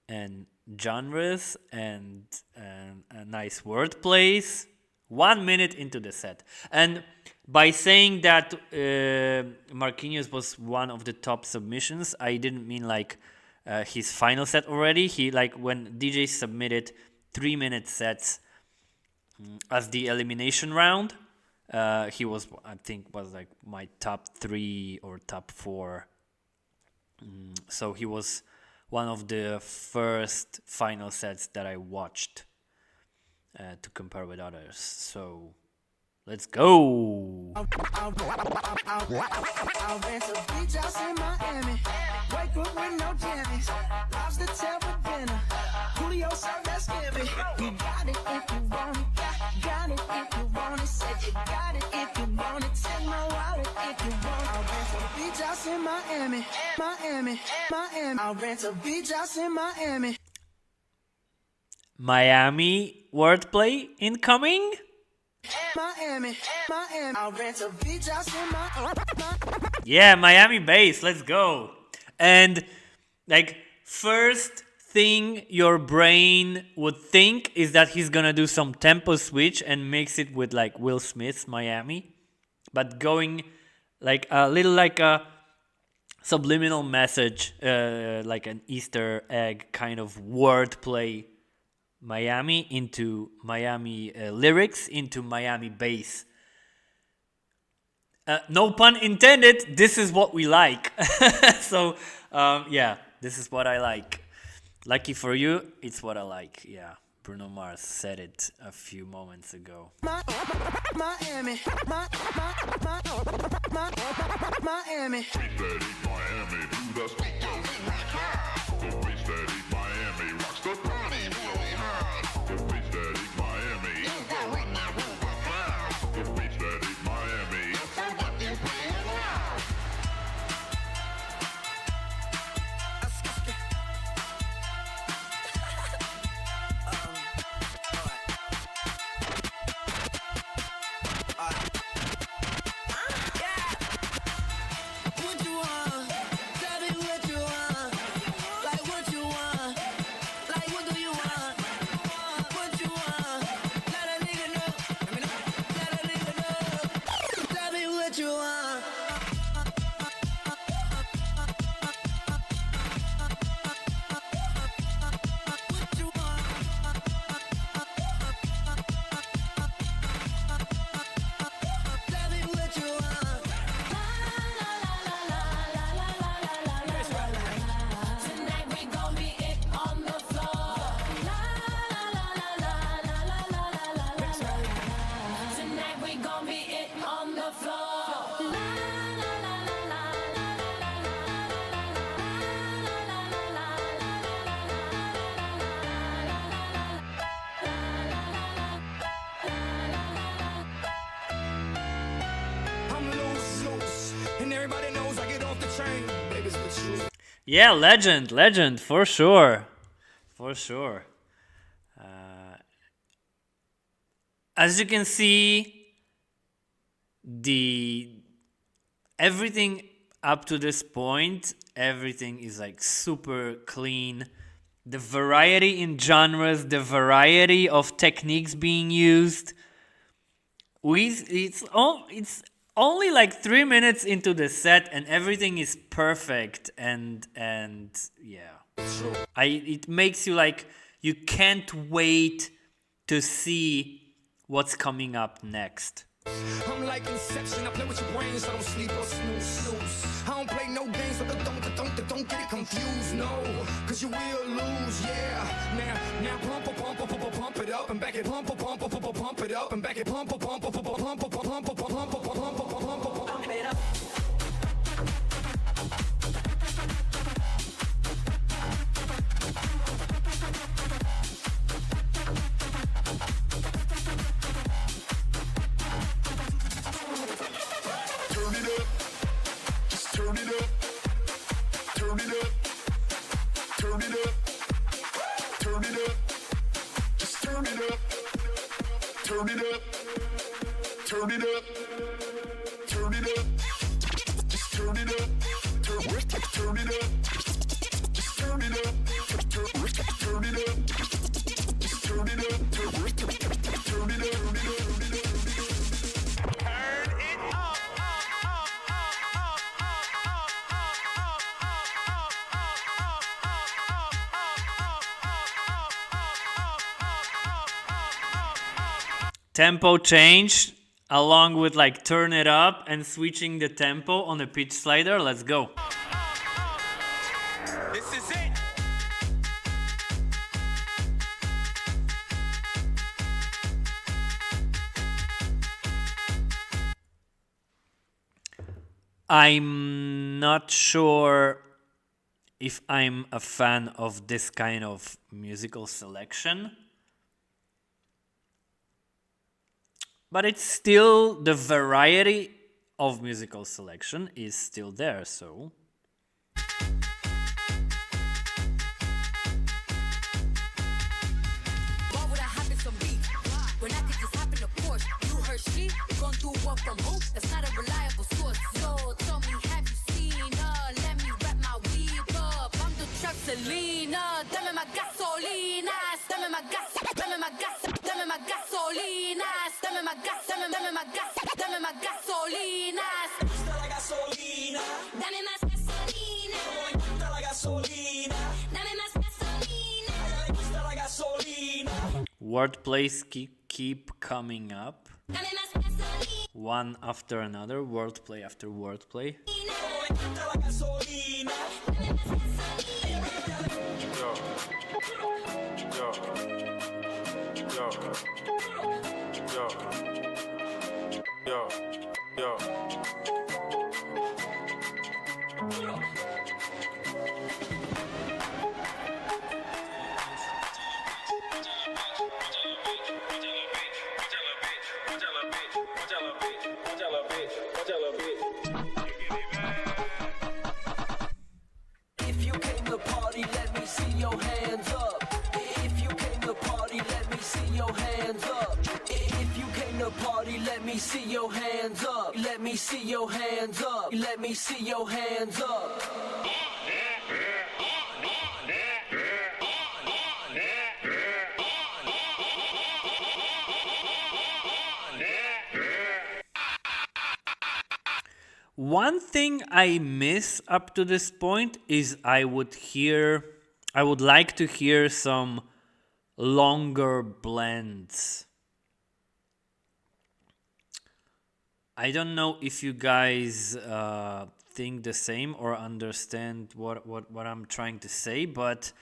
and genres and nice wordplays. 1 minute into the set, and by saying that Marquinhos was one of the top submissions, I didn't mean like his final set already. He like when DJs submitted 3 minute sets as the elimination round, He was, I think, was like my top 3 or top 4. So he was one of the first final sets that I watched to compare with others. So let's go. I'll rent a beach house in Miami. Wake up with no jammies. Lobster tail for dinner. Julio served that skivvy. You got it if you want it. Got it if you want it. Said you got it if you want it. Take my wallet if you want it. I'll rent a beach house in Miami. Miami. I'll rent a beach house in Miami. Miami wordplay incoming. Miami. I'll rent a beach house in Miami. Yeah, Miami bass, let's go. And like first thing your brain would think is that he's gonna do some tempo switch and mix it with like Will Smith's Miami, but going like a little like a subliminal message, like an Easter egg kind of wordplay. Miami into Miami lyrics into Miami bass. No pun intended, this is what we like. So, yeah, this is what I like. Lucky for you, it's what I like. Yeah, Bruno Mars said it a few moments ago. Miami. Yeah, legend, for sure. As you can see, everything up to this point, everything is like super clean. The variety in genres, the variety of techniques being used. It's only like 3 minutes into the set and everything is perfect and yeah. It makes you like you can't wait to see what's coming up next. I'm like Inception, I play with your brains, I don't sleep or snooze. I don't play no games, so don't get it confused, no. Cause you will lose, yeah. Now pump it up and back it, pump it up and back it, pump it up. Tempo change. along with like turn it up and switching the tempo on the pitch slider. Let's go. This is it. I'm not sure if I'm a fan of this kind of musical selection, but it's still, the variety of musical selection is still there, so. Why would I hop in some beef when I could just hop in a Porsche? You heard she gon' do what from who? That's not a reliable source. So tell me, have you seen her? Let me wrap my weave up. I'm the truck Selena. Dame más gasolina. Dame más gas. Dame más gas. Dame más gasolina. Dame más gas. Dame más gas. Dame más gasolina. La gasolina. Dame más gasolina. La gasolina. Dame más gasolina. La gasolina. Wordplays keep coming up. Dame más gasolina. One after another, wordplay after wordplay. La gasolina. If you came to party, let me see your hands up. If you came to party, let me see your hands up. If you came to party, let me see your hands up. Let me see your hands up. Let me see your hands up. One thing I miss up to this point is I would like to hear some longer blends. I don't know if you guys think the same or understand what I'm trying to say, but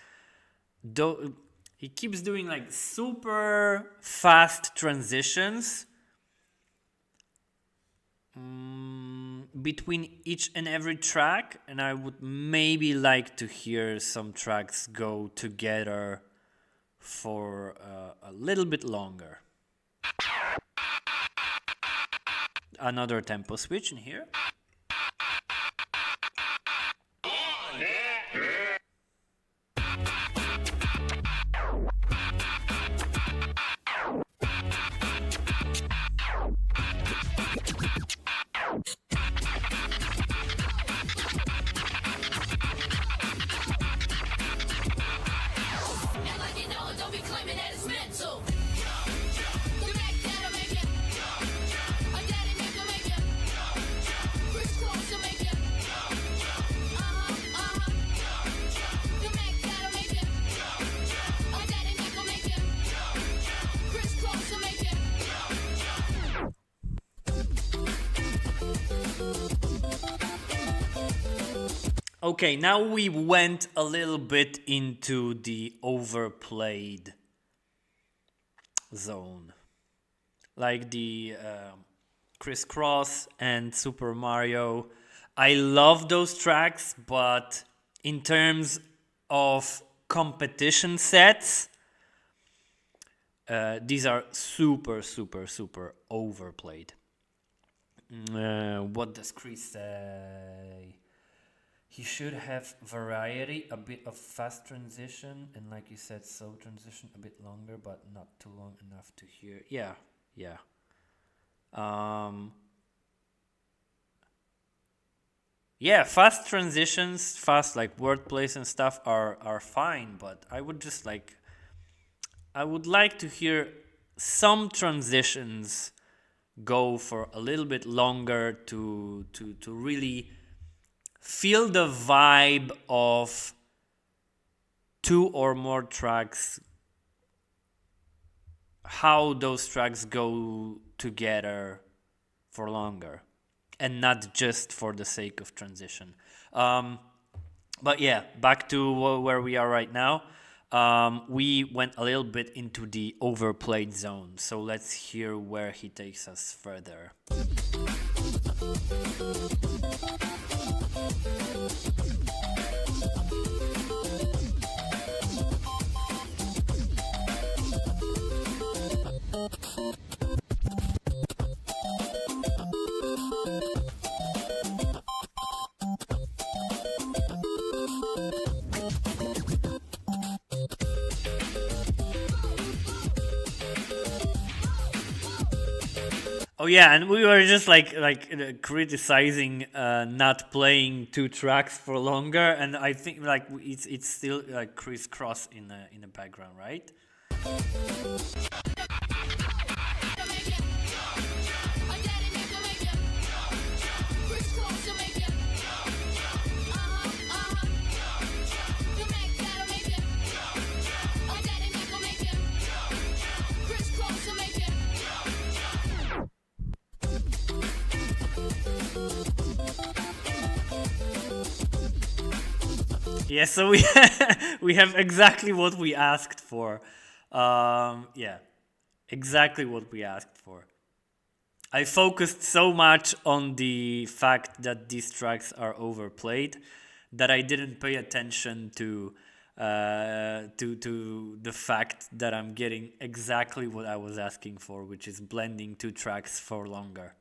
though he keeps doing like super fast transitions between each and every track, and I would maybe like to hear some tracks go together for a little bit longer. Another tempo switch in here. And like you know it, don't be claiming that it's mental. The Mac that'll make ya. A daddy Mac will make ya. Chris Cross will make ya. The Mac that'll make ya. A daddy Mac will make ya. Chris Cross will make ya. Okay, now we went a little bit into the overplayed zone. Like the Crisscross and Super Mario. I love those tracks, but in terms of competition sets, these are super, super, super overplayed. What does Chris say? He should have variety, a bit of fast transition, and like you said, slow transition, a bit longer, but not too long enough to hear. Yeah. Yeah, fast transitions, fast like word plays and stuff are fine, but I would like to hear some transitions go for a little bit longer to really feel the vibe of two or more tracks, how those tracks go together for longer, and not just for the sake of transition. But yeah, back to where we are right now. We went a little bit into the overplayed zone, so let's hear where he takes us further. Oh yeah, and we were just like criticizing not playing 2 tracks for longer, and I think like it's still like crisscross in the background, right? Yeah, so we have exactly what we asked for. Yeah, exactly what we asked for. I focused so much on the fact that these tracks are overplayed that I didn't pay attention to the fact that I'm getting exactly what I was asking for, which is blending 2 tracks for longer.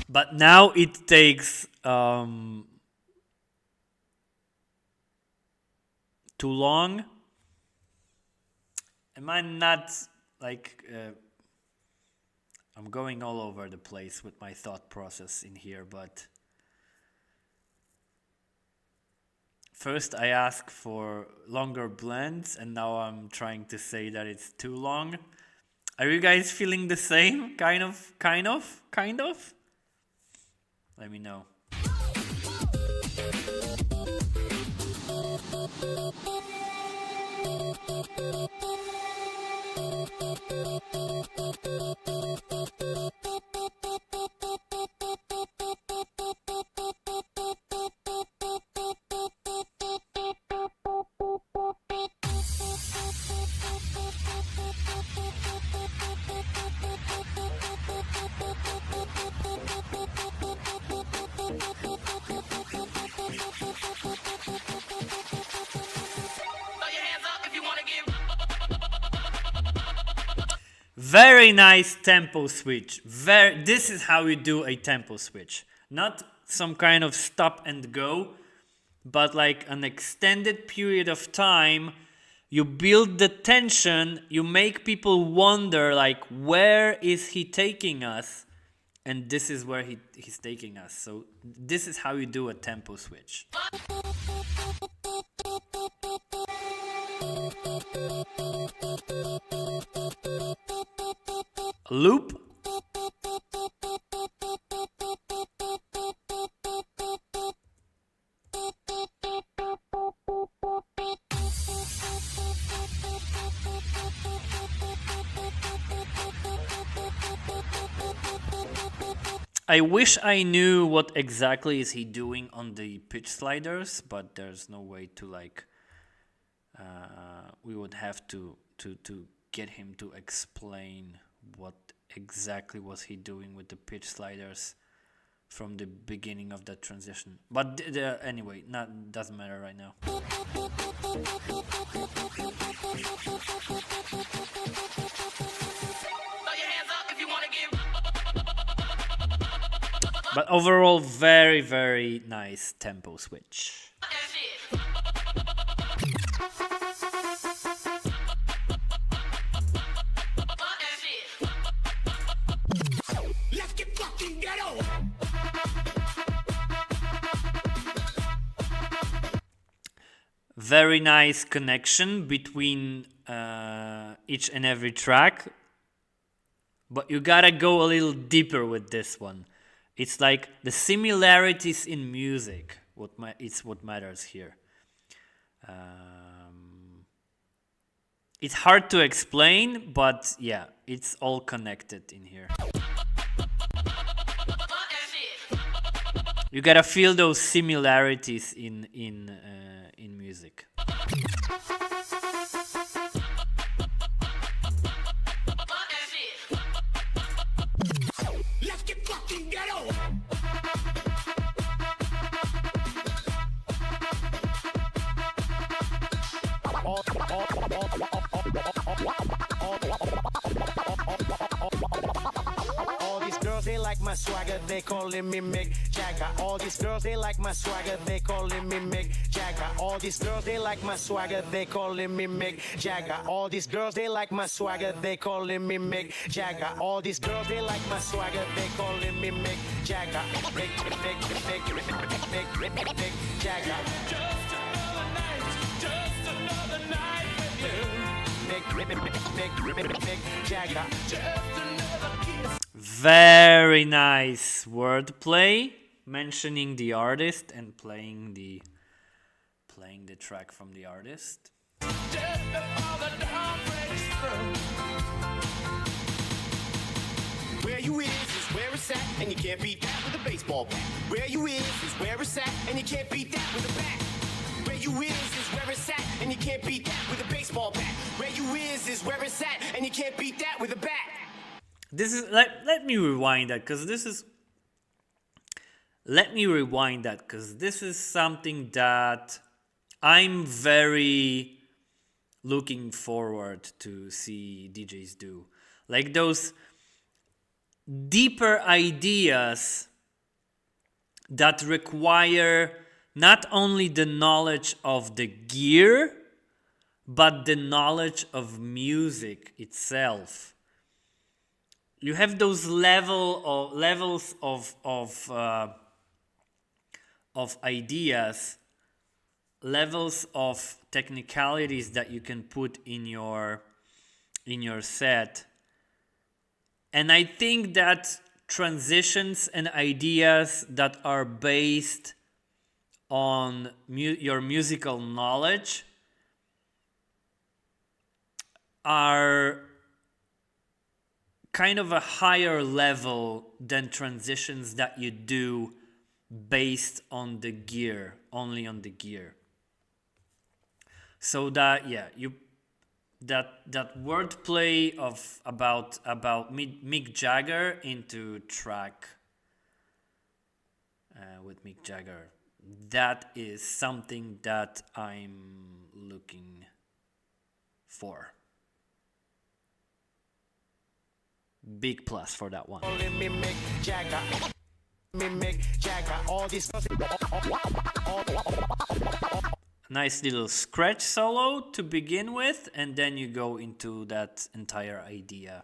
But now it takes too long. Am I not like I'm going all over the place with my thought process in here, but first I ask for longer blends and now I'm trying to say that it's too long. Are you guys feeling the same? Kind of? Let me know. Very nice tempo switch. This is how you do a tempo switch. Not some kind of stop and go, but like an extended period of time. You build the tension, you make people wonder like, where is he taking us? And this is where he's taking us. So this is how you do a tempo switch. Loop. I wish I knew what exactly is he doing on the pitch sliders, but there's no way to like we would have to get him to explain what exactly was he doing with the pitch sliders from the beginning of that transition. But anyway, doesn't matter right now. But overall, very, very nice tempo switch. Let's get fucking ghetto. Very nice connection between each and every track, but you gotta go a little deeper with this one. It's like the similarities in music. It's what matters here. It's hard to explain, but yeah, it's all connected in here. You gotta feel those similarities in music. Let's get fucking ghetto. All these girls, they like my swagger, they calling me Mick Jagger. All these girls, they like my swagger, they calling me Mick Jagger. All these girls, they like my swagger, they calling me Mick Jagger. All these girls, they like my swagger, they calling me Mick Jagger. All these girls, they like my swagger, they calling me Mick Jagger. Mick Jagger. Just another night, just another night with you. Mick Jagger. Just another kiss. Very nice wordplay, mentioning the artist and playing the track from the artist. Just before the dawn breaks through. Where you is where it's at, and you can't beat that with a baseball bat. Where you is where it's at, and you can't beat that with a bat. Where you is where it's at, and you can't beat that with a baseball bat. Where you is where it's at, and you can't beat that with a bat. This is let me rewind that because this is something that I'm very looking forward to see DJs do. Like those deeper ideas that require not only the knowledge of the gear, but the knowledge of music itself. You have those levels of ideas, levels of technicalities that you can put in your set. And I think that transitions and ideas that are based on your musical knowledge are kind of a higher level than transitions that you do based on the gear, only on the gear. So that that wordplay about Mick Jagger into track with Mick Jagger, that is something that I'm looking for. Big plus for that one. Nice little scratch solo to begin with, and then you go into that entire idea.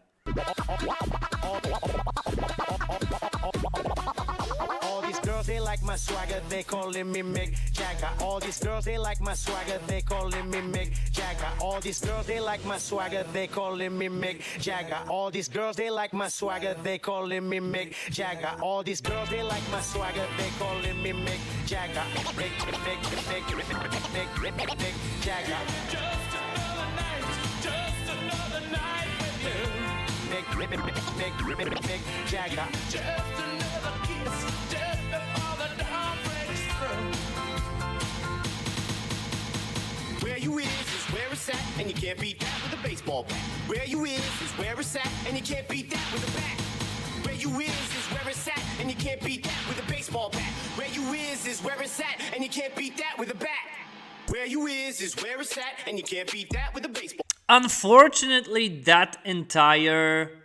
All these girls, they like my swagger, they calling me Mick Jagger. All these girls, they like my swagger, they calling me Mick Jagger. All these girls, they like my swagger, they calling me Mick Jagger. All these girls, they like my swagger, they calling me Mick Jagger. All these girls, they like my swagger, they calling me Mick Jagger. Mick Jagger. Just another night, just another night with you. Mick Jagger. Just another kiss, just before the dawn breaks through. Where you is where it's at, and you can't beat that with a baseball bat. Where you is where it's at, and you can't beat that with a bat. Where you is where it's at, and you can't beat that with a baseball bat. Where you is where it's at, and you can't beat that with a bat. Where you is where it's at, and you can't beat that with a baseball. Unfortunately, that entire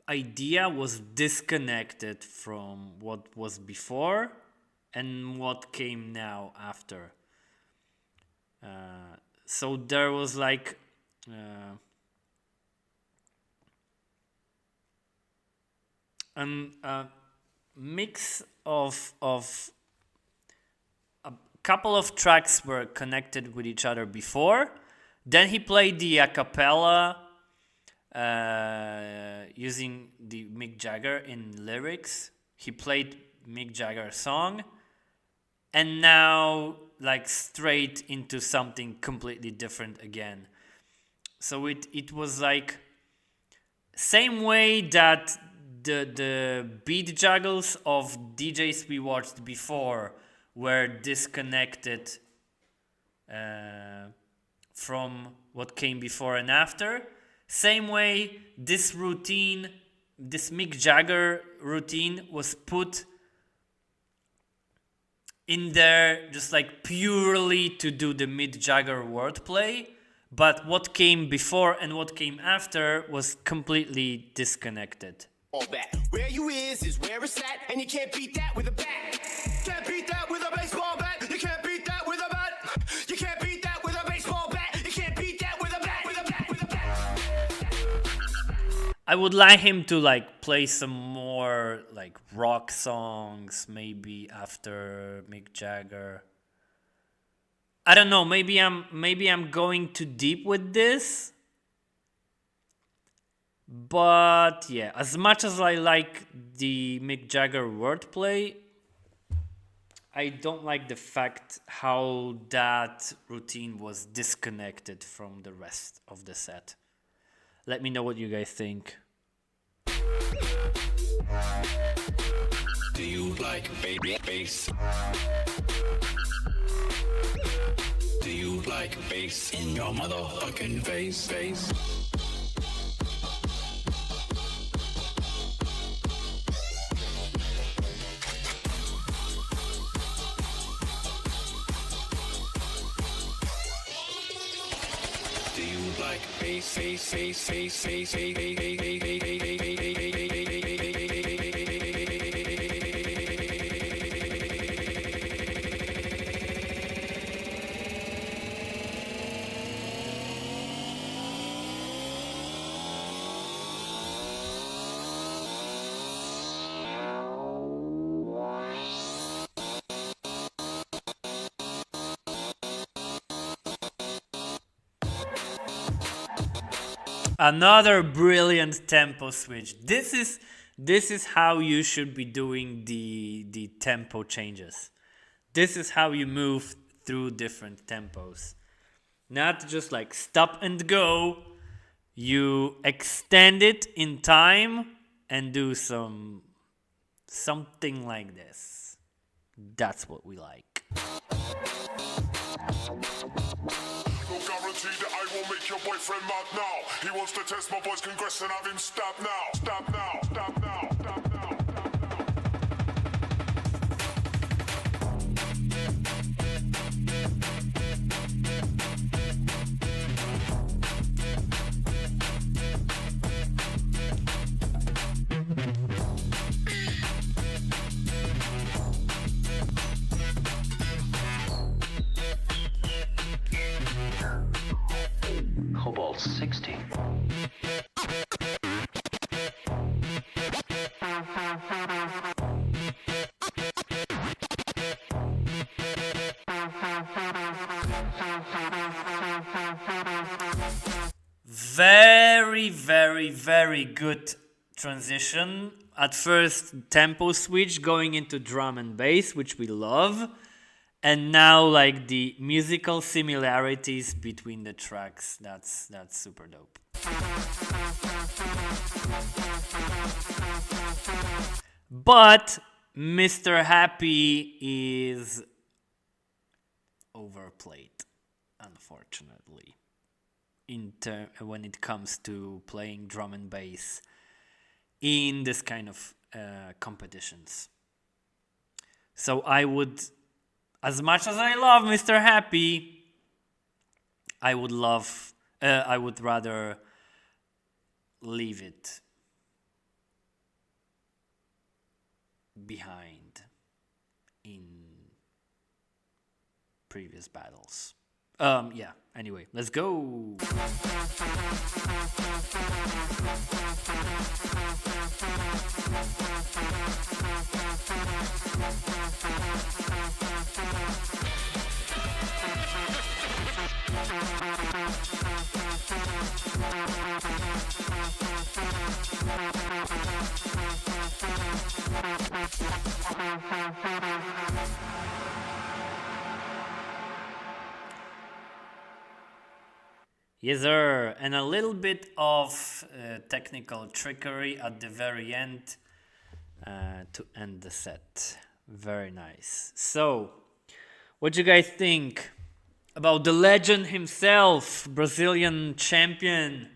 idea was disconnected from what was before and what came now after. So there was like a mix of couple of tracks were connected with each other before. Then he played the a cappella using the Mick Jagger in lyrics. He played Mick Jagger's song, and now like straight into something completely different again. So it was like same way that the beat juggles of DJs we watched before were disconnected from what came before and after. Same way this routine, this Mick Jagger routine was put in there just like purely to do the Mick Jagger wordplay, but what came before and what came after was completely disconnected. All that. Where you is where it's at, and you can't beat that with a bat. Can't beat that with a baseball bat. You can't beat that with a bat. You can't beat that with a baseball bat. You can't beat that with a bat. With a bat. With a bat. I would like him to like play some more like rock songs, maybe after Mick Jagger. I don't know. Maybe I'm going too deep with this. But yeah, as much as I like the Mick Jagger wordplay, I don't like the fact how that routine was disconnected from the rest of the set. Let me know what you guys think. Do you like bass? Do you like bass in your motherfucking face? Like Another brilliant tempo switch. This is how you should be doing the tempo changes. This is how you move through different tempos. Not just like stop and go. You extend it in time and do something like this. That's what we like. That I will make your boyfriend mad now. He wants to test my voice, congress and have him stop now. Stop now, stop now, stop now. Cobalt 60. Very, very, very good transition. At first, tempo switch going into drum and bass, which we love. And now, like the musical similarities between the tracks, that's super dope. But Mr. Happy is overplayed, unfortunately, when it comes to playing drum and bass in this kind of competitions. So I would, as much as I love Mr. Happy, I would rather leave it behind in previous battles. Yeah, anyway, let's go. Yes, sir. And a little bit of technical trickery at the very end to end the set. Very nice. So, what do you guys think about the legend himself, Brazilian champion,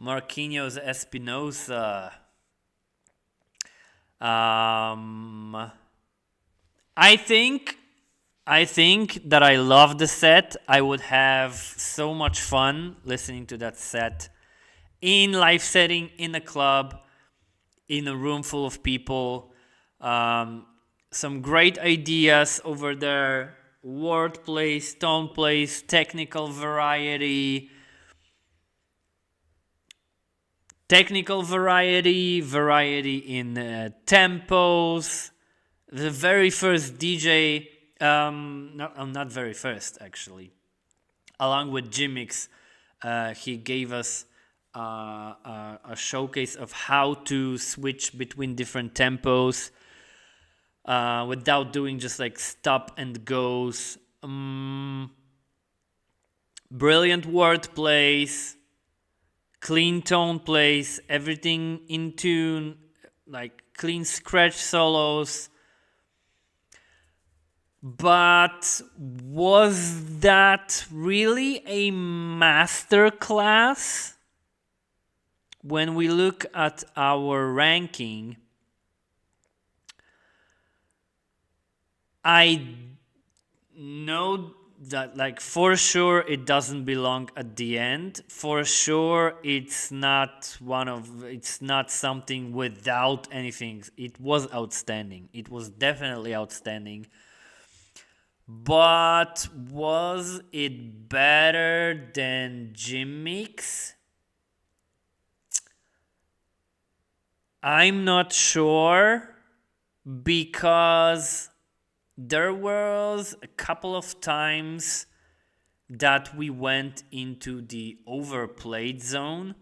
Marquinhos Espinosa? I think that I love the set. I would have so much fun listening to that set in live setting, in a club, in a room full of people. Some great ideas over there. Wordplay, tone plays, technical variety. Variety in tempos. The very first DJ, not very first actually, along with Jimmix, he gave us a showcase of how to switch between different tempos without doing just like stop and goes. Brilliant word plays, clean tone plays, everything in tune, like clean scratch solos. But was that really a master class? When we look at our ranking, I know that like for sure it doesn't belong at the end. For sure it's not something without anything. It was outstanding. It was definitely outstanding. But was it better than Jimmix? I'm not sure, because there was a couple of times that we went into the overplayed zone.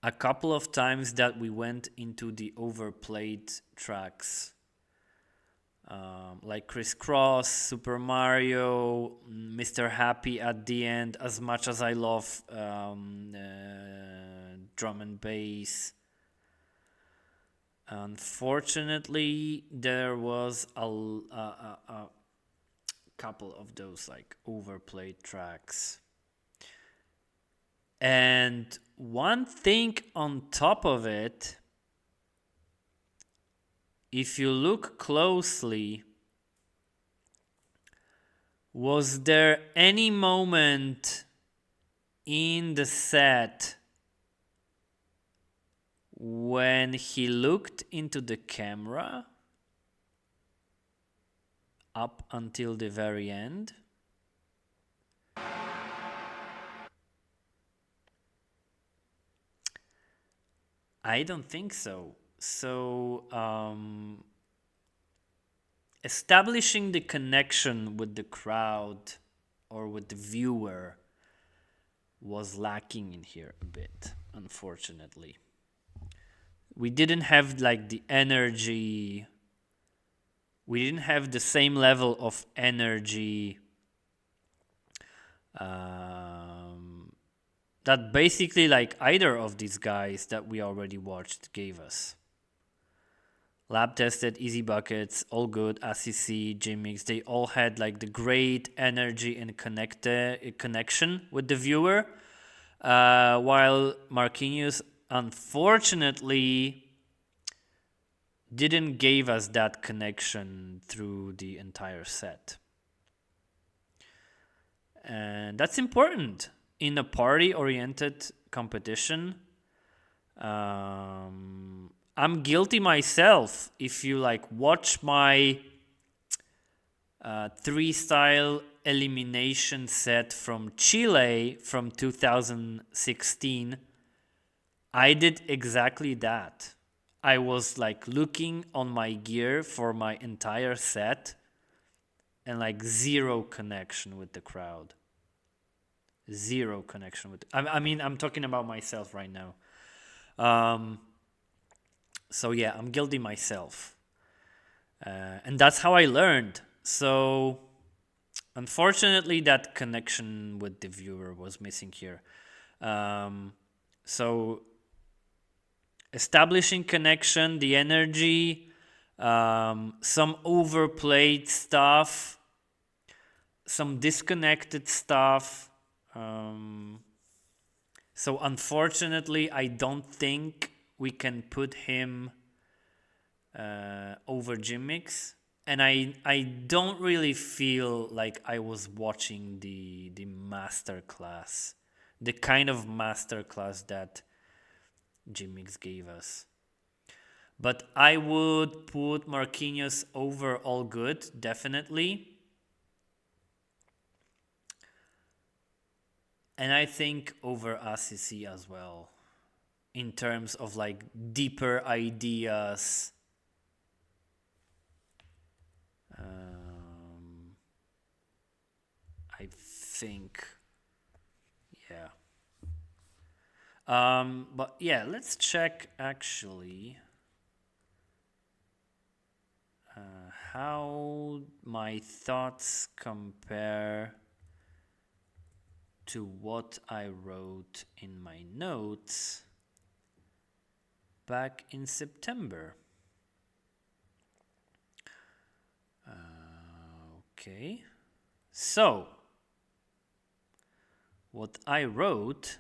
A couple of times that we went into the overplayed tracks. Like Crisscross, Super Mario, Mr. Happy at the end, as much as I love drum and bass. Unfortunately, there was a couple of those like overplayed tracks. And one thing on top of it, if you look closely, was there any moment in the set when he looked into the camera up until the very end? I don't think so. So, establishing the connection with the crowd or with the viewer was lacking in here a bit, unfortunately. We didn't have like the energy. We didn't have the same level of energy that basically like either of these guys that we already watched gave us. Lab tested, easy buckets, all good, ACC, Jimmix, they all had like the great energy and connection with the viewer, while Marquinhos unfortunately didn't give us that connection through the entire set. And that's important in a party-oriented competition. I'm guilty myself. If you like watch my 3-style elimination set from Chile from 2016, I did exactly that. I was like looking on my gear for my entire set and like zero connection with the crowd. Zero connection with... I mean, I'm talking about myself right now. So yeah, I'm guilty myself. And that's how I learned. So unfortunately, that connection with the viewer was missing here. So establishing connection, the energy, some overplayed stuff, some disconnected stuff. So unfortunately, I don't think we can put him over Jim Mix. And I don't really feel like I was watching the master class, the kind of master class that Jim Mix gave us. But I would put Marquinhos over All Good, definitely. And I think over ACC as well, in terms of like deeper ideas. I think, yeah. But yeah, let's check actually how my thoughts compare to what I wrote in my notes back in September. Okay, so what I wrote,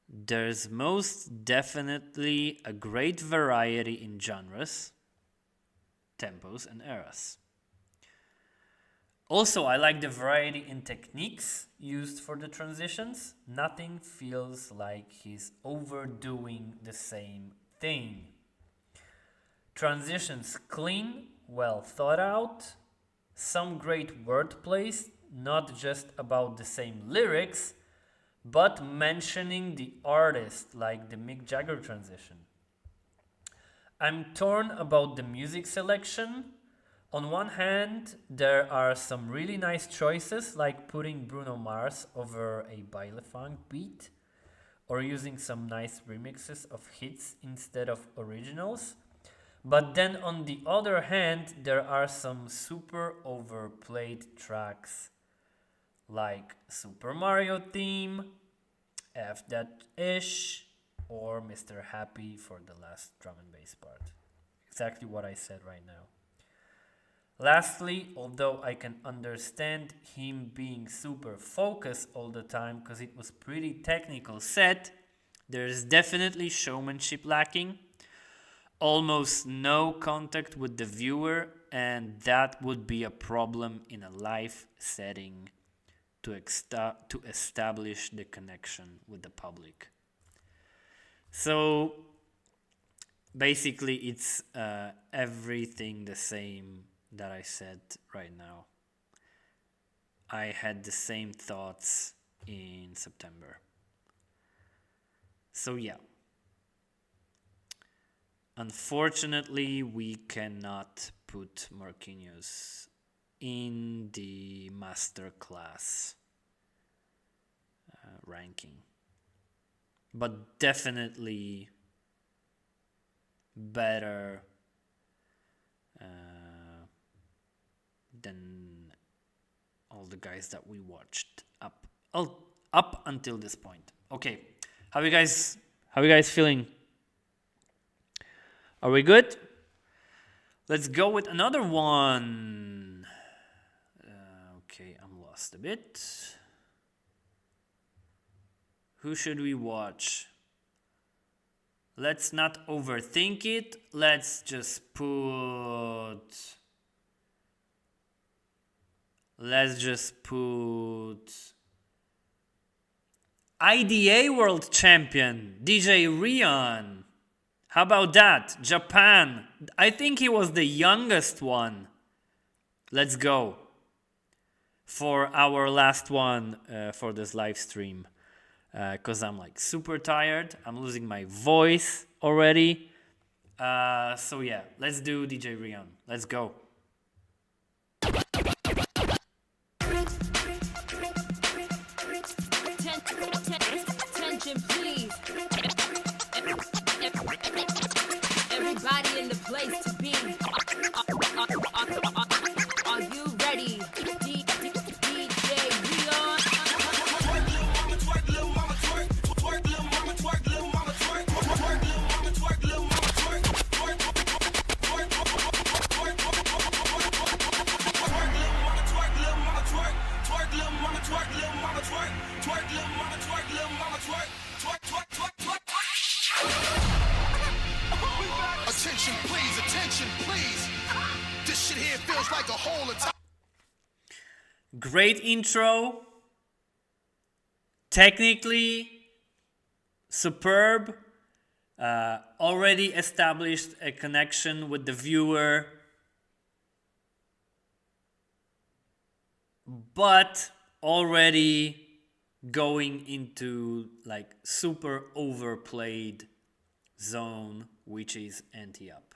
there's most definitely a great variety in genres, tempos, and eras. Also, I like the variety in techniques used for the transitions. Nothing feels like he's overdoing the same thing. Transitions clean, well thought out, some great wordplays, not just about the same lyrics, but mentioning the artist, like the Mick Jagger transition. I'm torn about the music selection. On one hand, there are some really nice choices, like putting Bruno Mars over a baile funk beat, or using some nice remixes of hits instead of originals. But then on the other hand, there are some super overplayed tracks, like Super Mario Theme, F That Ish, or Mr. Happy for the last drum and bass part. Exactly what I said right now. Lastly, although I can understand him being super focused all the time because it was pretty technical set, there's definitely showmanship lacking, almost no contact with the viewer, and that would be a problem in a live setting to establish the connection with the public. So basically it's everything the same that I said right now. I had the same thoughts in September. So yeah. Unfortunately, we cannot put Marquinhos in the masterclass ranking. But definitely better than all the guys that we watched up until this point. Okay, how you guys feeling? Are we good? Let's go with another one. Okay, I'm lost a bit. Who should we watch? Let's not overthink it. Let's just put IDA World Champion, DJ Rion. How about that? Japan. I think he was the youngest one. Let's go for our last one for this live stream. Because I'm like super tired. I'm losing my voice already. So yeah, let's do DJ Rion. Let's go. Attention, please. everybody in the place to be. Are you ready? DJ Leon. Twerk, little mama, twerk, little mama, twerk. Twerk, little mama, twerk, little mama, twerk. Twerk, little mama, twerk, little mama, twerk. Twerk, twerk, twerk, twerk, little mama, twerk. Twerk, little mama, twerk, little mama, twerk. Twerk, little mama, twerk, little mama, twerk. Twerk, twerk, twerk, twerk. Attention, please, attention, please. This shit here feels like a hole in top. Great intro. Technically superb. Already established a connection with the viewer. But already going into like super overplayed zone, which is anti-up.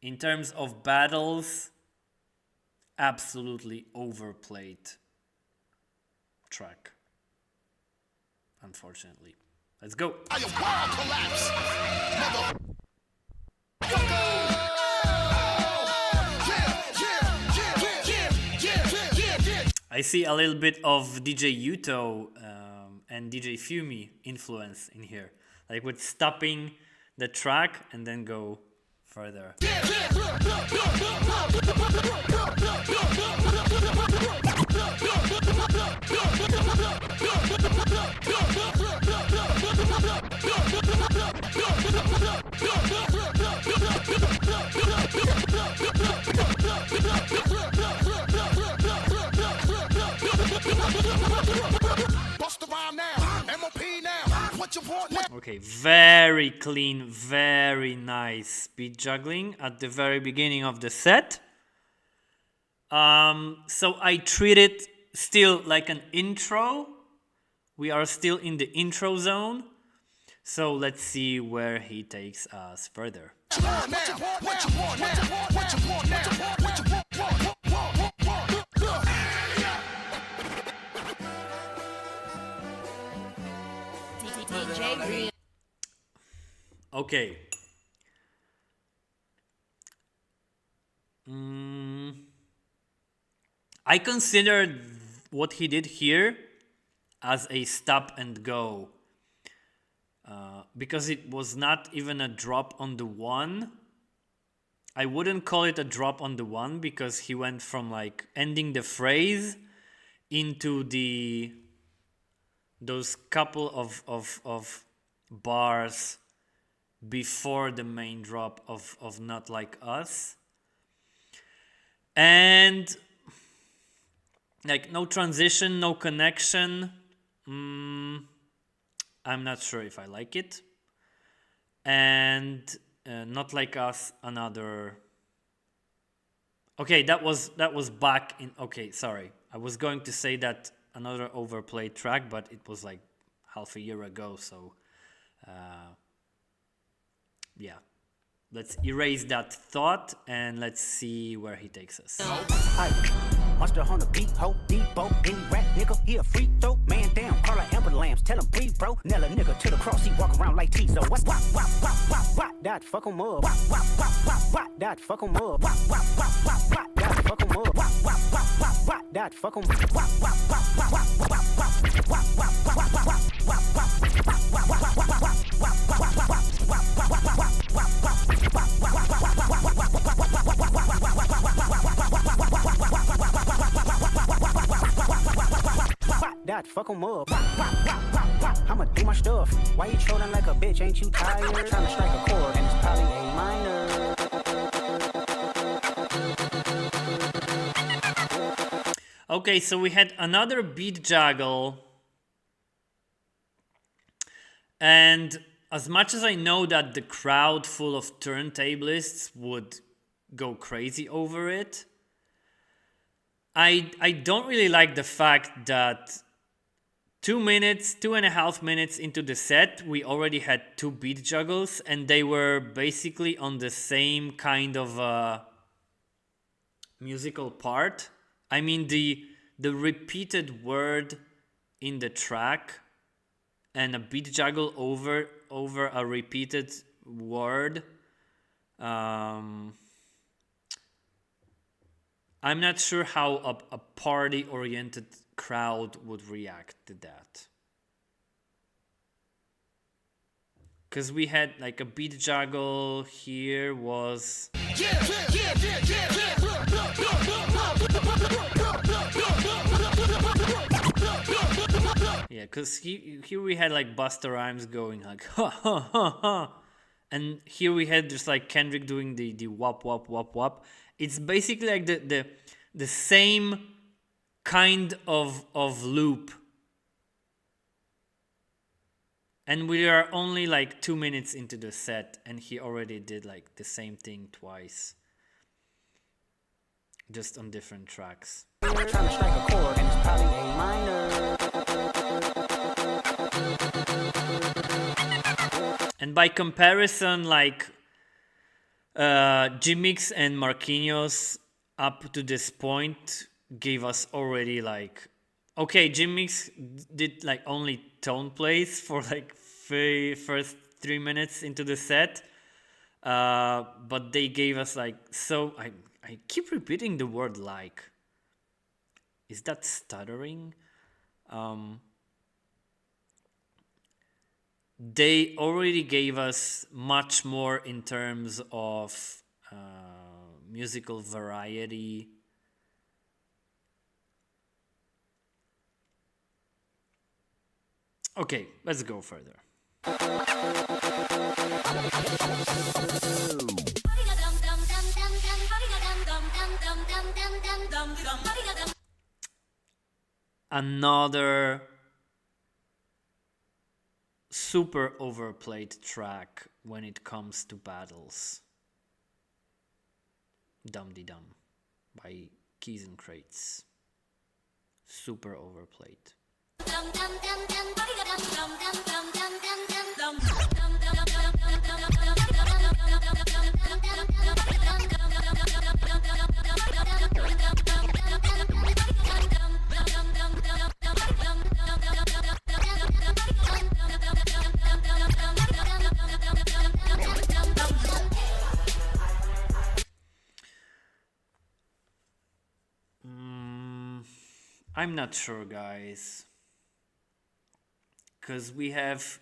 In terms of battles, absolutely overplayed track, unfortunately. Let's go. I see a little bit of DJ Yuto and DJ Fumi influence in here, like with stopping the track and then go further. Okay, very clean, very nice beat juggling at the very beginning of the set. So I treat it still like an intro. We are still in the intro zone. So let's see where he takes us further. Okay. I consider what he did here as a stop and go. Because it was not even a drop on the one. I wouldn't call it a drop on the one because he went from like ending the phrase into those couple of bars before the main drop of Not Like Us. And like no transition, no connection. I'm not sure if I like it. And Not Like Us, another. Okay, that was back in. Okay, sorry. I was going to say that another overplayed track, but it was like half a year ago. So, yeah. Let's erase that thought and let's see where he takes us. Monster on the beat, ho, Debo, any rap nigga, he a free throw, man down, call like Amber Lambs, tell him breathe, bro, nail a nigga to the cross, he walk around like Tizo, what, that fuck him up, that fuck him up, that fuck him up, that fuck him that fuck him up. I'ma do my stuff. Why you trolling like a bitch? Ain't you tired? Trying to strike a chord and it's probably A minor. Okay, so we had another beat juggle. And as much as I know that the crowd full of turntablists would go crazy over it, I don't really like the fact that 2.5 minutes into the set, we already had two beat juggles and they were basically on the same kind of musical part. I mean, the repeated word in the track and a beat juggle over over a repeated word. I'm not sure how a party-oriented crowd would react to that. Because we had like a beat juggle, here was... Yeah, because here we had like Busta Rhymes going like ha ha ha ha, and here we had just like Kendrick doing the wop wop wop wop. It's basically like the same kind of loop, and we are only like 2 minutes into the set, and he already did like the same thing twice, just on different tracks. Trying to strike a chord and it's probably A minor. And by comparison, like G-Mix and Marquinhos up to this point gave us already like, okay, G-Mix did like only tone plays for like first 3 minutes into the set, but they gave us like, so I keep repeating the word like. Is that stuttering? They already gave us much more in terms of musical variety. Okay, let's go further. Another super overplayed track when it comes to battles. Dum De Dum by Keys and Crates. Super overplayed. I'm not sure, guys, because we have,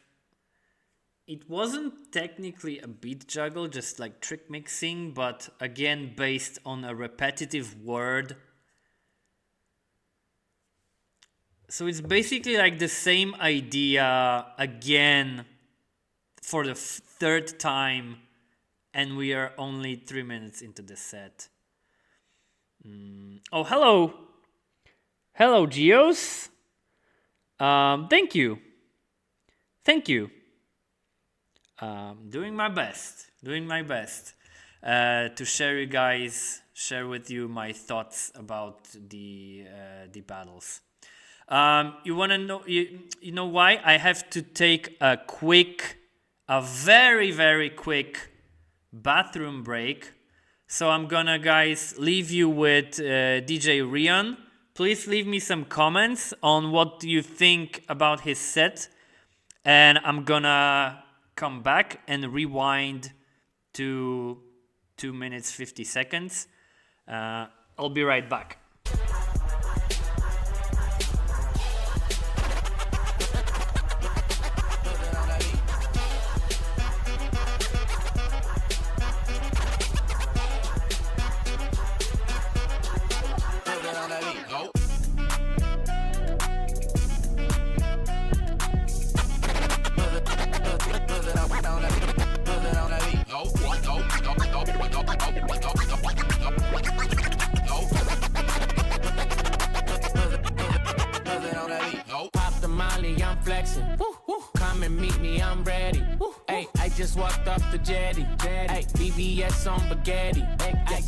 it wasn't technically a beat juggle, just like trick mixing, but again based on a repetitive word. So it's basically like the same idea again for the third time, and we are only 3 minutes into the set. Oh, hello! Hello, Geos. Thank you. Thank you. Doing my best to share with you my thoughts about the battles. You want to know? You know why? I have to take a very, very quick bathroom break. So I'm gonna, guys, leave you with DJ Rion. Please leave me some comments on what you think about his set, and I'm gonna come back and rewind to 2 minutes 50 seconds. I'll be right back. Pop the Molly, I'm flexing. Come and meet me, I'm ready. Hey, I just walked off the jetty. Hey, BBS on spaghetti.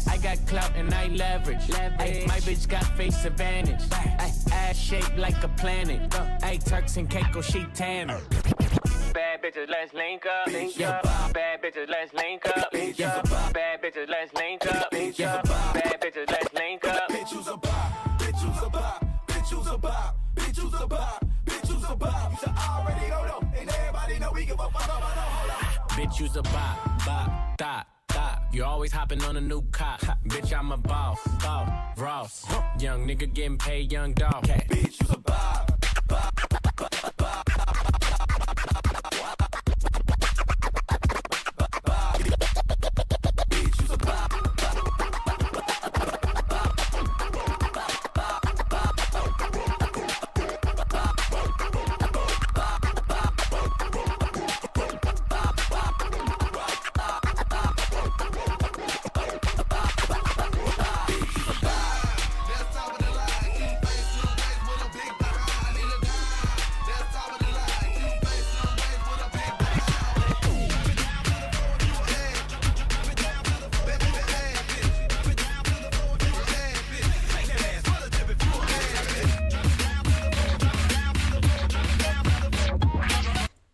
I got clout and I leverage. Ay, my bitch got face advantage. Ay, ass shaped like a planet. Hey, Turks and Caicos, she tanner. Bad bitches, let's link up. Bad bitches, let's link up. Bad bitches, let's link up. Bad bitches, let's link up. Bitch, who's a bop? Bitch, who's a bop? Bitch, who's a bop? Bitch, who's a bop? Bitch, who's a bop? So I already don't know, and everybody know we give a fuck about you's a bop, bop, dot, dot. You always hopping on a new cop. Bitch, I'm a boss, boss, Ross. Young nigga getting paid, young dog. Bitch, you's a bop, bop, bop, bop.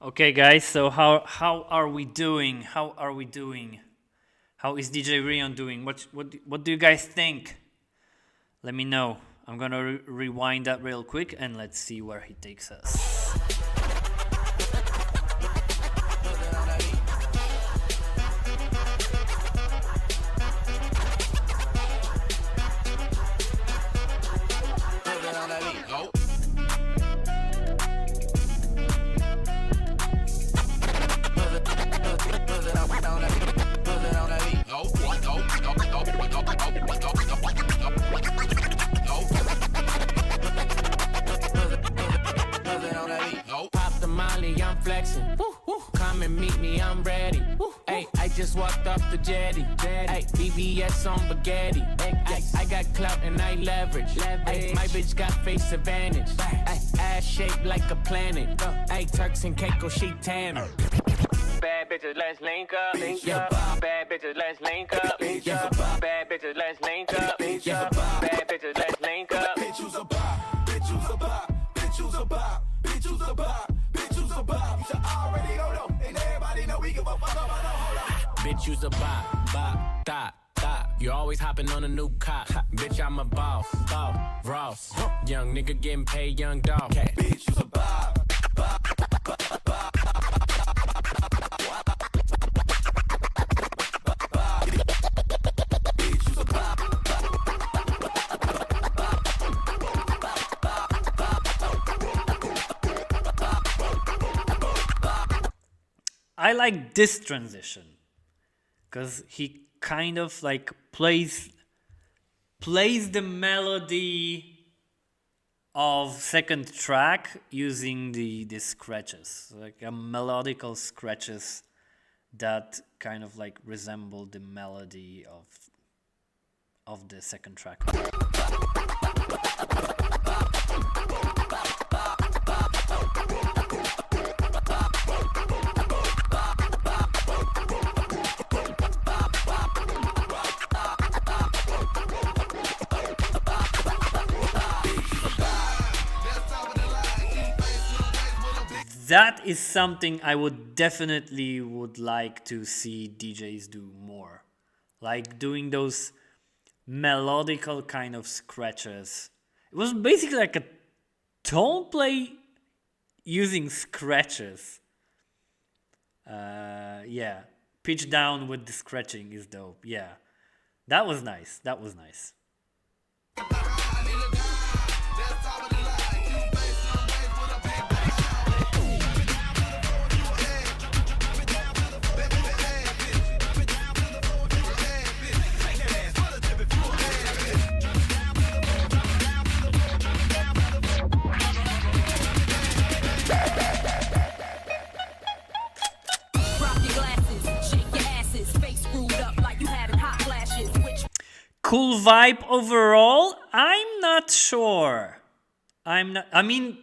Okay, guys. So how are we doing? How are we doing? How is DJ Rion doing? What do you guys think? Let me know. I'm gonna rewind that real quick and let's see where he takes us. Pop the molly, I'm flexing. Come and meet me, I'm ready. Hey, I just walked off the jetty. Hey, BBS on spaghetti. I got clout and I leverage. Hey, my bitch got face advantage. Ay, ass shaped like a planet. Hey, Turks and Caicos, she tanner. Bad bitches, let's link up. Bad bitches, let's link up. Bad bitches, let's link up. Bad bitches, let's link up. Bitch, you's a bop. Bitch, you's a bop. Bitch, you's a bop. Bitch, you's a bop. Bitch, you's a bop. You should already know. And everybody know we give a fuck about no hold up. Bitch, you's a bop, bop, dot, dot. You always hopping on a new cop. Bitch, I'm a boss, boss, Ross. Young nigga getting paid, young dog. Bitch, you's a bop, bop, bop, bop. I like this transition because he kind of like plays the melody of second track using the scratches, like a melodical scratches that kind of like resemble the melody of the second track. That is something I would definitely like to see DJs do more. Like doing those melodical kind of scratches. It was basically like a tone play using scratches. Yeah. Pitch down with the scratching is dope. Yeah. That was nice. That was nice. Cool vibe overall? I'm not sure. I mean,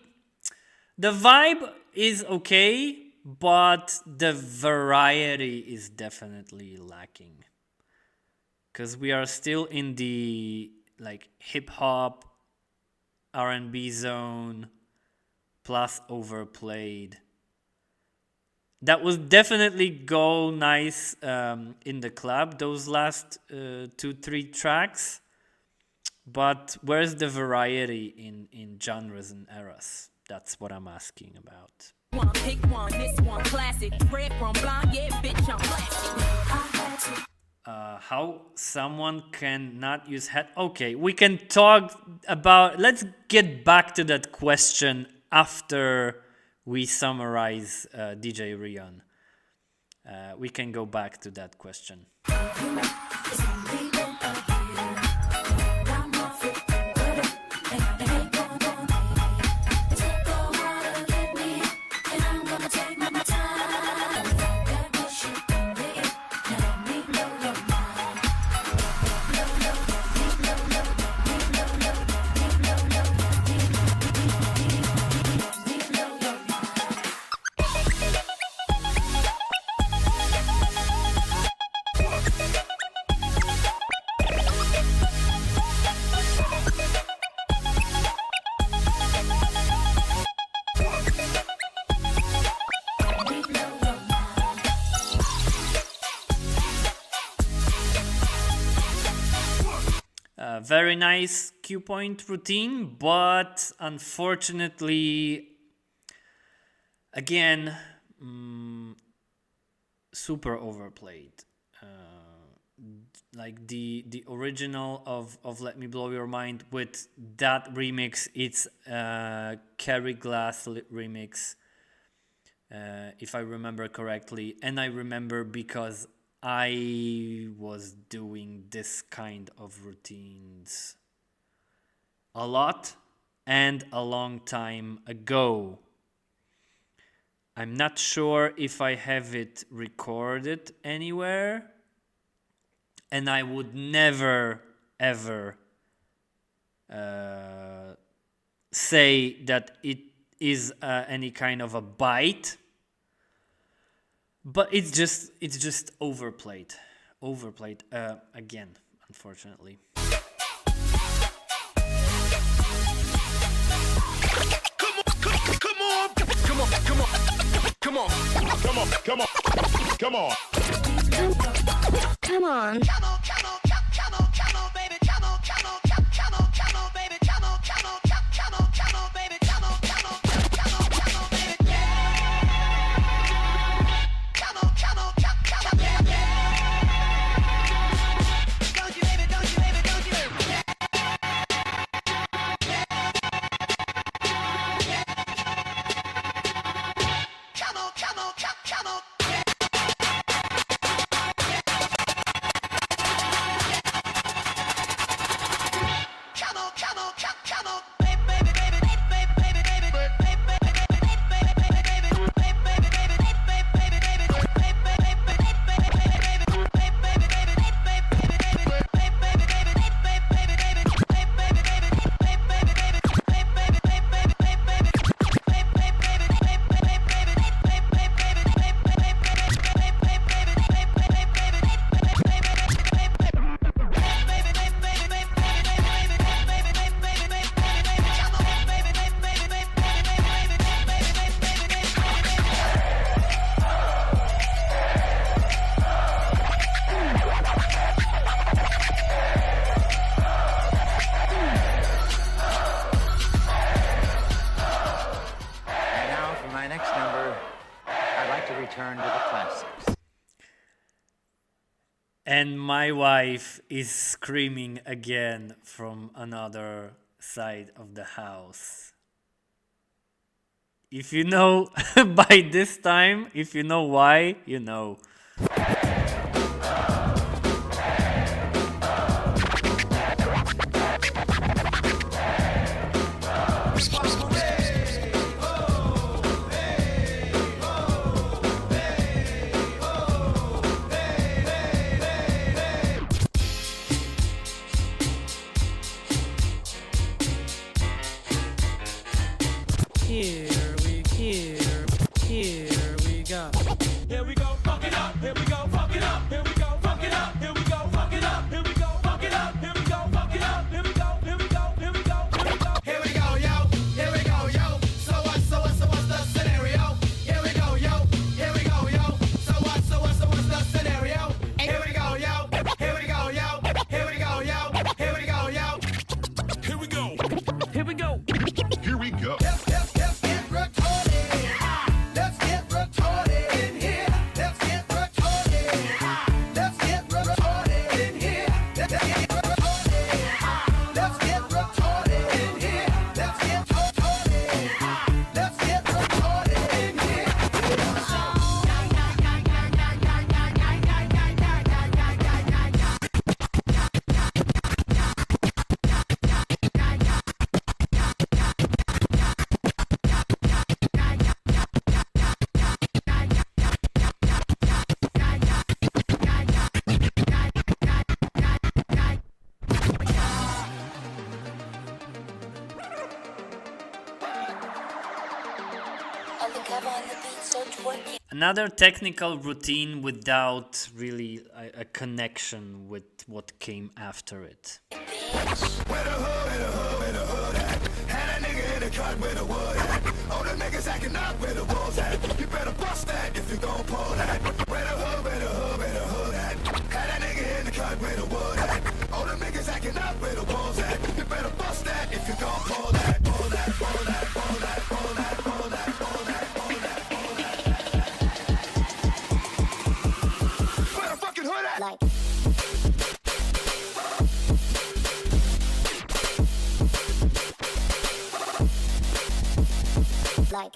the vibe is okay, but the variety is definitely lacking. Because we are still in the like hip hop, R&B zone, plus overplayed. That would definitely go nice in the club, those last 2-3 tracks. But where's the variety in genres and eras? That's what I'm asking about. One, pick one, this one, classic. Red from blind, yeah, bitch, I'm plastic. How someone can not use head. Okay, we can talk about. Let's get back to that question after we summarize DJ Rion. We can go back to that question. Very nice cue point routine, but unfortunately, again, super overplayed. Like the original of Let Me Blow Your Mind with that remix, it's Carrie Glass remix, if I remember correctly. And I remember because I was doing this kind of routines a lot and a long time ago. I'm not sure if I have it recorded anywhere, and I would never ever say that it is any kind of a bite. But it's just overplayed again, unfortunately. Come on. And my wife is screaming again from another side of the house. If you know by this time, if you know why, you know. Here we go. Here we go. Fuck it up. Another technical routine without really a connection with what came after it. Cut where the wood at. All the niggas acting up where the walls at. You better bust that if you gon' pull that. Where the hood, where the hood, where the hood at. Had that nigga in the cut where the wood at. All the niggas acting up where the walls at. You better bust that if you gon' pull that. Pull that, pull that, pull that, pull that, pull that, pull that, pull that, pull that. Where the fucking hood at? Like. Like.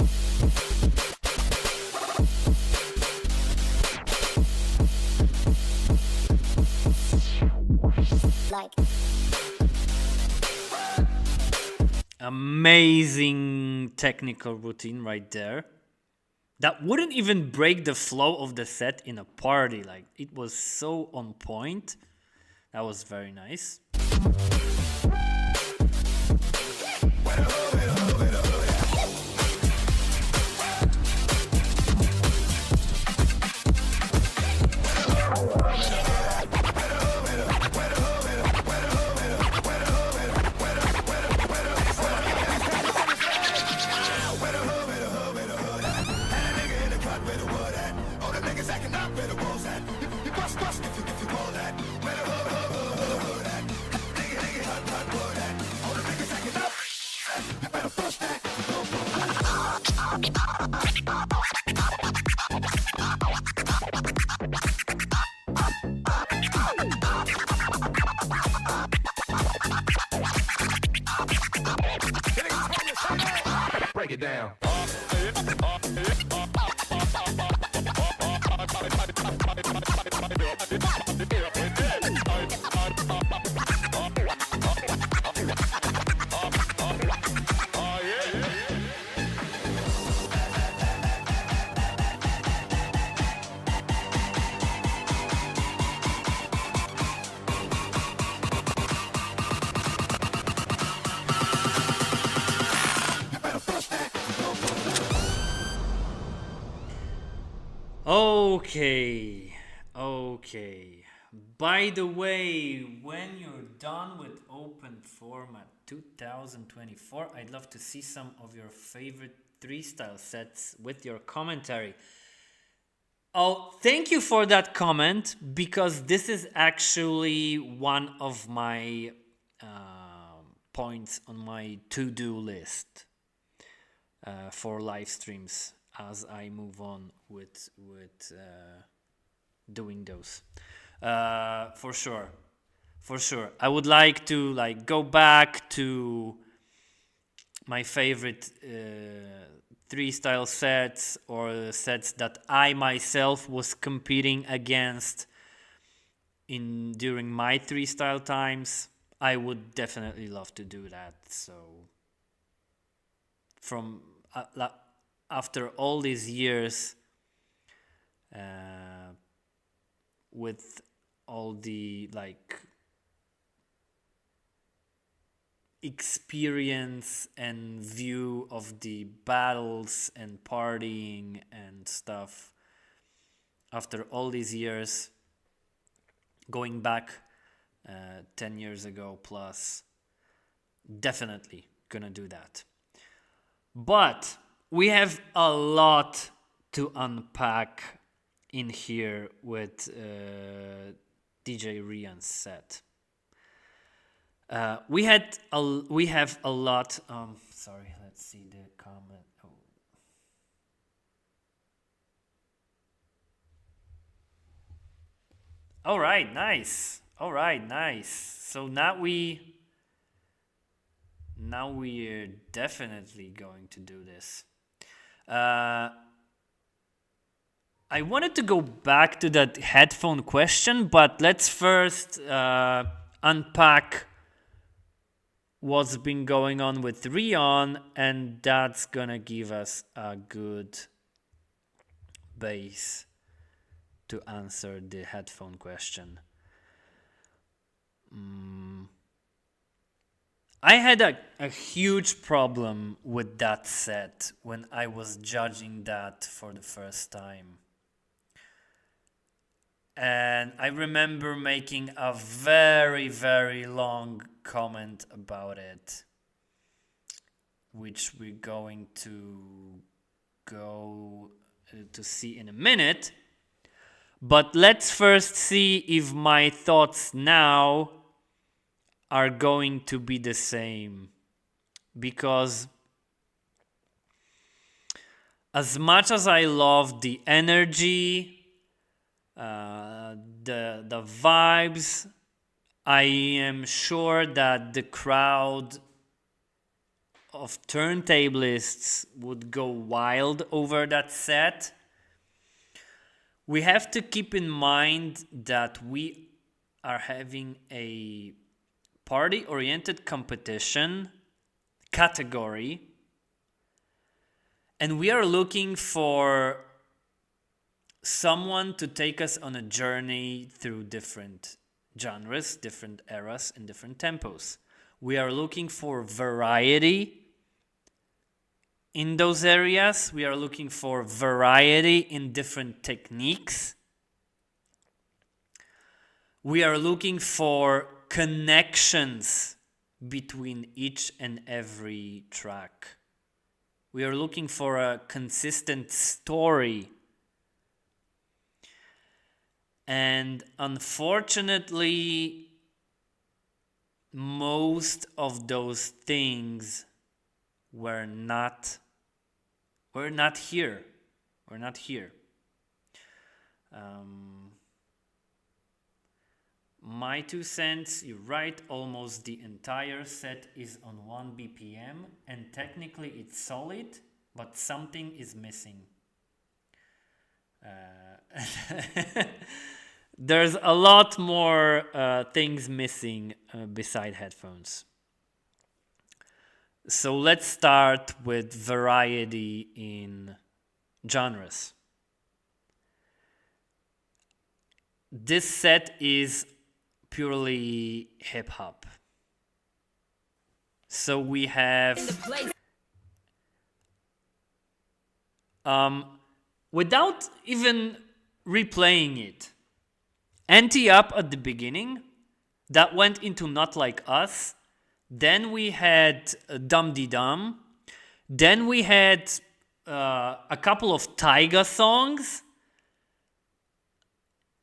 Like. Amazing technical routine right there. That wouldn't even break the flow of the set in a party. Like, it was so on point. That was very nice. Break it down. Okay. By the way, when you're done with Open Format 2024, I'd love to see some of your favorite 3-style sets with your commentary. Oh, thank you for that comment, because this is actually one of my points on my to-do list for live streams as I move on with doing those. For sure. I would like to go back to my favorite 3-style sets, or sets that I myself was competing against during my 3-style times. I would definitely love to do that. So from after all these years, with all the experience and view of the battles and partying and stuff, after all these years, going back 10 years ago plus, definitely gonna do that. But we have a lot to unpack in here with DJ Rian's set. We have a lot. Sorry, let's see the comment. Oh. All right, nice. So now we're definitely going to do this. I wanted to go back to that headphone question, but let's first unpack what's been going on with Rion, and that's gonna give us a good base to answer the headphone question. I had a huge problem with that set when I was judging that for the first time. And I remember making a very, very long comment about it, which we're going to go to see in a minute. But let's first see if my thoughts now are going to be the same. Because as much as I love the energy, the vibes, I am sure that the crowd of turntablists would go wild over that set. We have to keep in mind that we are having a party-oriented competition category, and we are looking for someone to take us on a journey through different genres, different eras, and different tempos. We are looking for variety in those areas. We are looking for variety in different techniques. We are looking for connections between each and every track. We are looking for a consistent story. And unfortunately, most of those things were not here. We're not here. My 2 cents, you're right, almost the entire set is on 1 BPM, and technically it's solid, but something is missing. There's a lot more things missing beside headphones. So let's start with variety in genres. This set is purely hip hop. So we have without even replaying it, Anti Up at the beginning, that went into Not Like Us. Then we had Dum Dee Dum. Then we had a couple of Tyga songs.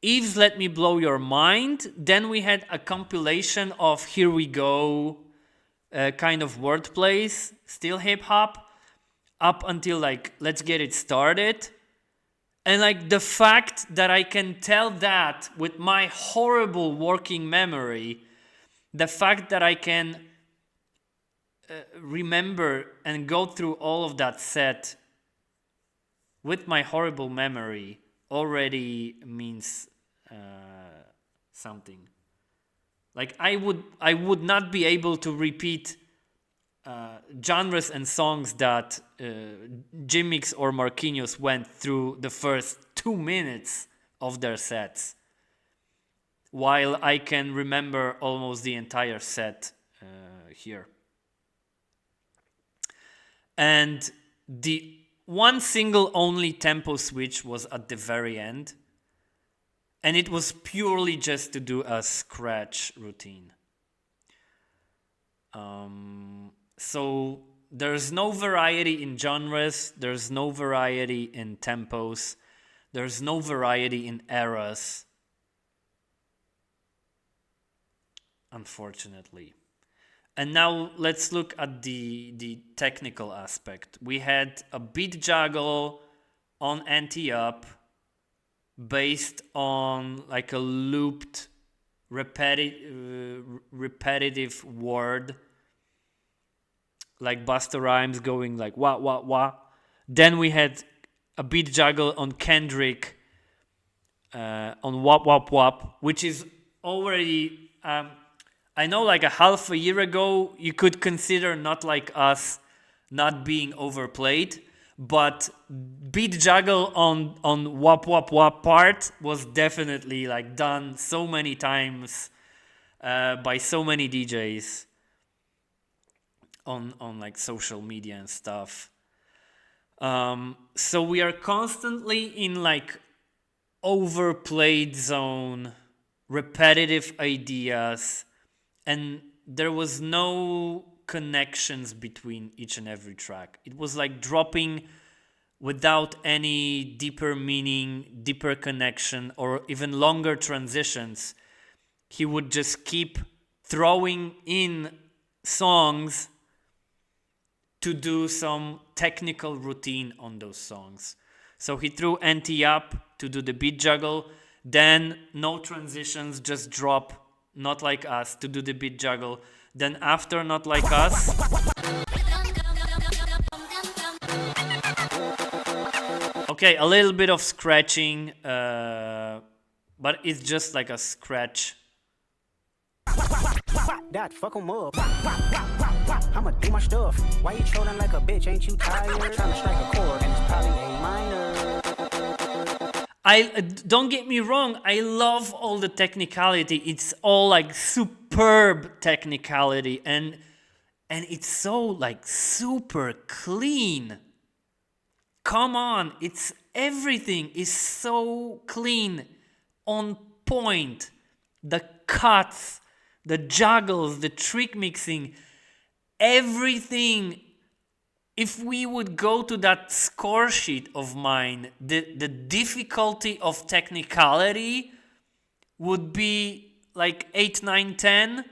Eve's Let Me Blow Your Mind. Then we had a compilation of Here We Go, kind of wordplays, still hip hop, up until like Let's Get It Started. And like the fact that I can tell that with my horrible working memory, the fact that I can remember and go through all of that set with my horrible memory already means something. Like I would not be able to repeat genres and songs that Jim Mix or Marquinhos went through the first 2 minutes of their sets, while I can remember almost the entire set here. And the one single only tempo switch was at the very end, and it was purely just to do a scratch routine. So there's no variety in genres, there's no variety in tempos, there's no variety in eras, unfortunately. And now let's look at the technical aspect. We had a beat juggle on Anti-Up based on like a looped repetitive word, like Busta Rhymes going like wah wah wah. Then we had a beat juggle on Kendrick on Wop Wop Wop, which is already I know like a half a year ago you could consider Not Like Us not being overplayed, but beat juggle on Wop Wop Wop part was definitely like done so many times by so many DJs. on like social media and stuff. So we are constantly in like overplayed zone, repetitive ideas, and there was no connections between each and every track. It was like dropping without any deeper meaning, deeper connection, or even longer transitions. He would just keep throwing in songs to do some technical routine on those songs. So he threw NT up to do the beat juggle, then no transitions, just drop Not Like Us to do the beat juggle, then after Not Like Us, okay, a little bit of scratching, but it's just like a scratch. That fuck 'em up. I'ma do my stuff. Why you trolling like a bitch? Ain't you tired? Trying to strike a chord and it's probably A minor. I don't get me wrong, I love all the technicality. It's all like superb technicality, and it's so like super clean. Come on, it's everything is so clean, on point. The cuts, the juggles, the trick mixing, everything. If we would go to that score sheet of mine, the difficulty of technicality would be like 8, 9, 10.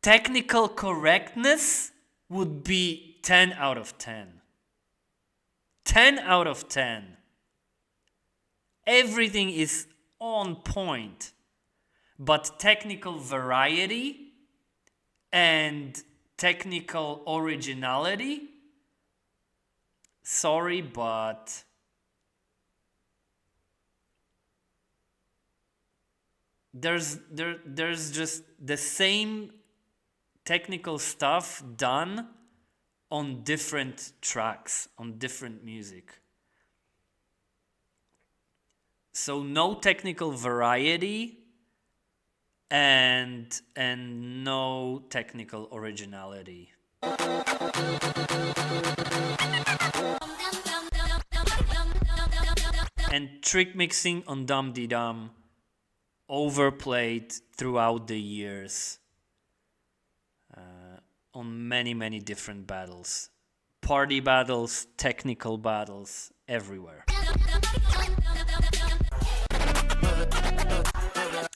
Technical correctness would be 10 out of 10. 10 out of 10. Everything is on point. But technical variety and technical originality, sorry, but there's just the same technical stuff done on different tracks, on different music. So no technical variety and no technical originality. And trick mixing on Dum Dee Dum, overplayed throughout the years on many different battles. Party battles, technical battles, everywhere.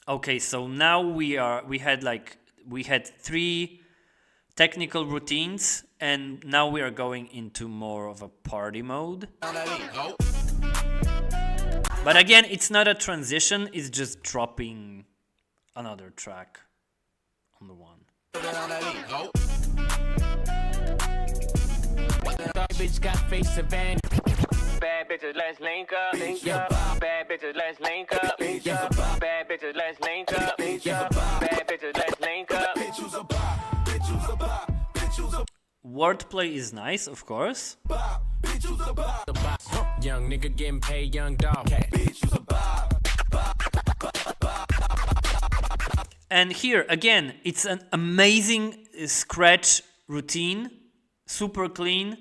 Okay, so now we had 3 technical routines, and now we are going into more of a party mode. But again, it's not a transition, it's just dropping another track on the one. Bitch got face of van. Bad bitches, let's link up. Bad bitches, let's link up. Bad bitches, let's link up. Bad bitches, let's link up. Wordplay is nice, of course. Young nigga getting paid, young dog. And here, again, it's an amazing scratch routine, super clean.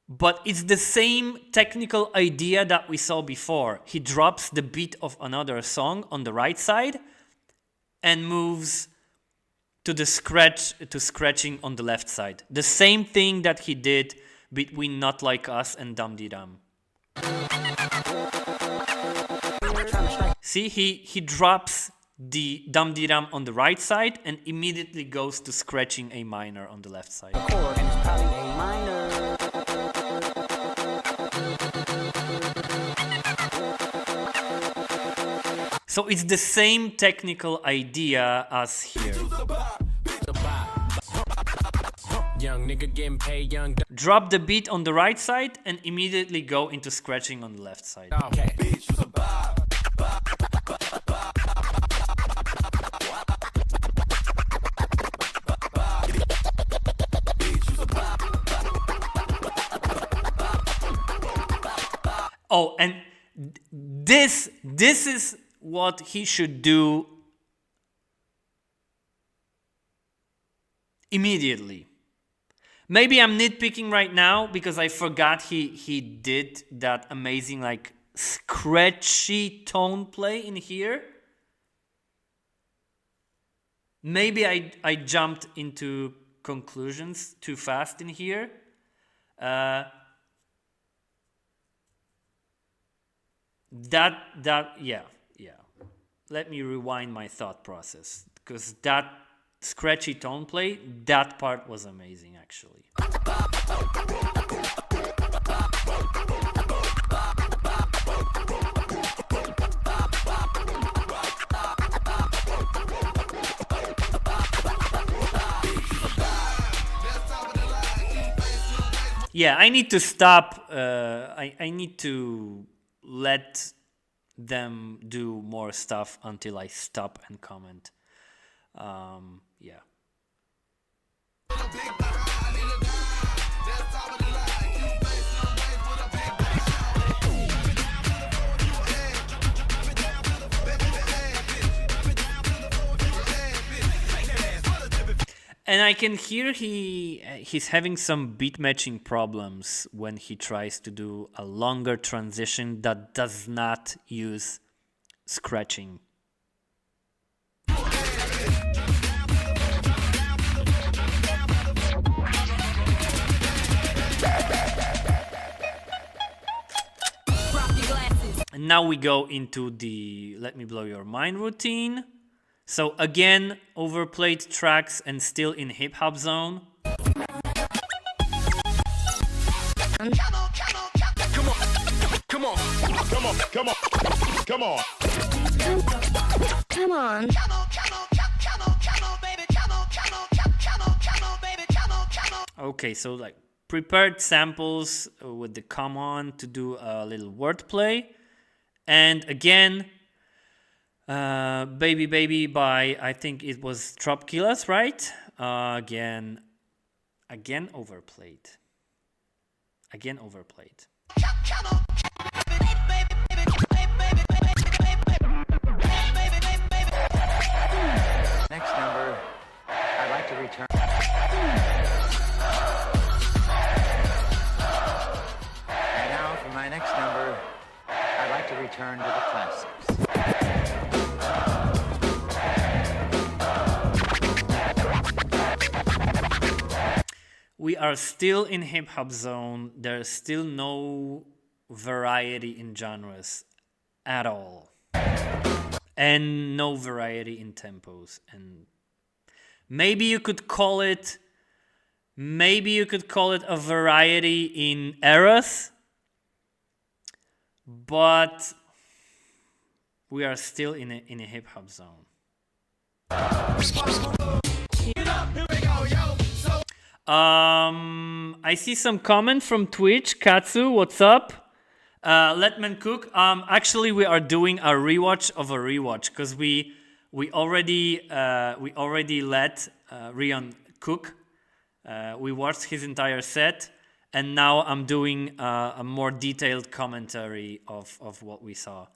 But it's the same technical idea that we saw before. He drops the beat of another song on the right side and moves to the scratching on the left side. The same thing that he did between Not Like Us and Dum Dee Dum. See, he drops the Dum Dee Dum on the right side and immediately goes to scratching A minor on the left side. So it's the same technical idea as here. Young nigga getting paid, young dog. Drop the beat on the right side and immediately go into scratching on the left side. Okay. Oh, and this is what he should do immediately. Maybe I'm nitpicking right now because I forgot he did that amazing like scratchy tone play in here. Maybe I jumped into conclusions too fast in here. Yeah. Let me rewind my thought process, because that scratchy tone play, that part was amazing actually. Yeah, I need to stop. I need to let them do more stuff until I stop and comment. Yeah. And I can hear he's having some beat matching problems when he tries to do a longer transition that does not use scratching. And now we go into the Let Me Blow Your Mind routine. So again, overplayed tracks and still in hip hop zone. Come on. Okay, so like prepared samples with the come on to do a little wordplay. And again, Baby Baby by, I think it was Trop Killers, right? Again overplayed. Again overplayed. Next number, I'd like to return. And now for my next number, I'd like to return to the classics. We are still in hip hop zone. There's still no variety in genres at all. And no variety in tempos. And maybe you could call it a variety in eras, but we are still in a hip hop zone. I see some comment from Twitch. Katsu, what's up? Letman Cook. Actually, we are doing a rewatch of a rewatch because we already let Rion cook. We watched his entire set, and now I'm doing a more detailed commentary of what we saw.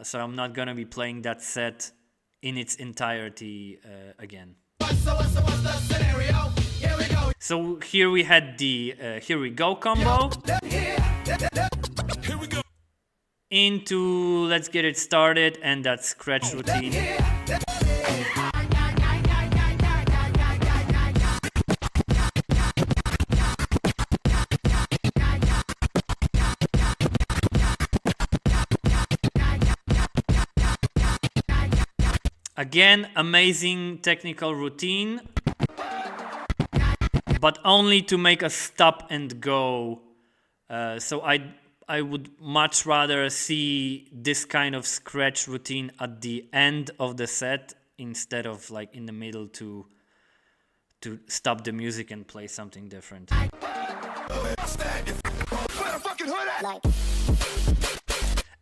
So I'm not gonna be playing that set in its entirety again. So here we had the Here We Go combo. Into Let's Get It Started and that scratch routine. Again, amazing technical routine, but only to make a stop and go. So I would much rather see this kind of scratch routine at the end of the set instead of like in the middle to stop the music and play something different.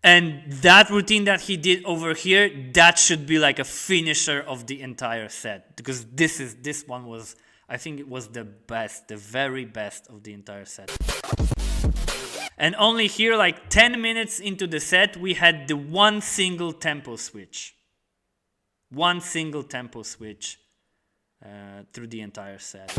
And that routine that he did over here, that should be like a finisher of the entire set, because this one was, I think it was the best, the very best of the entire set. And only here, like 10 minutes into the set, we had the one single tempo switch. One single tempo switch through the entire set.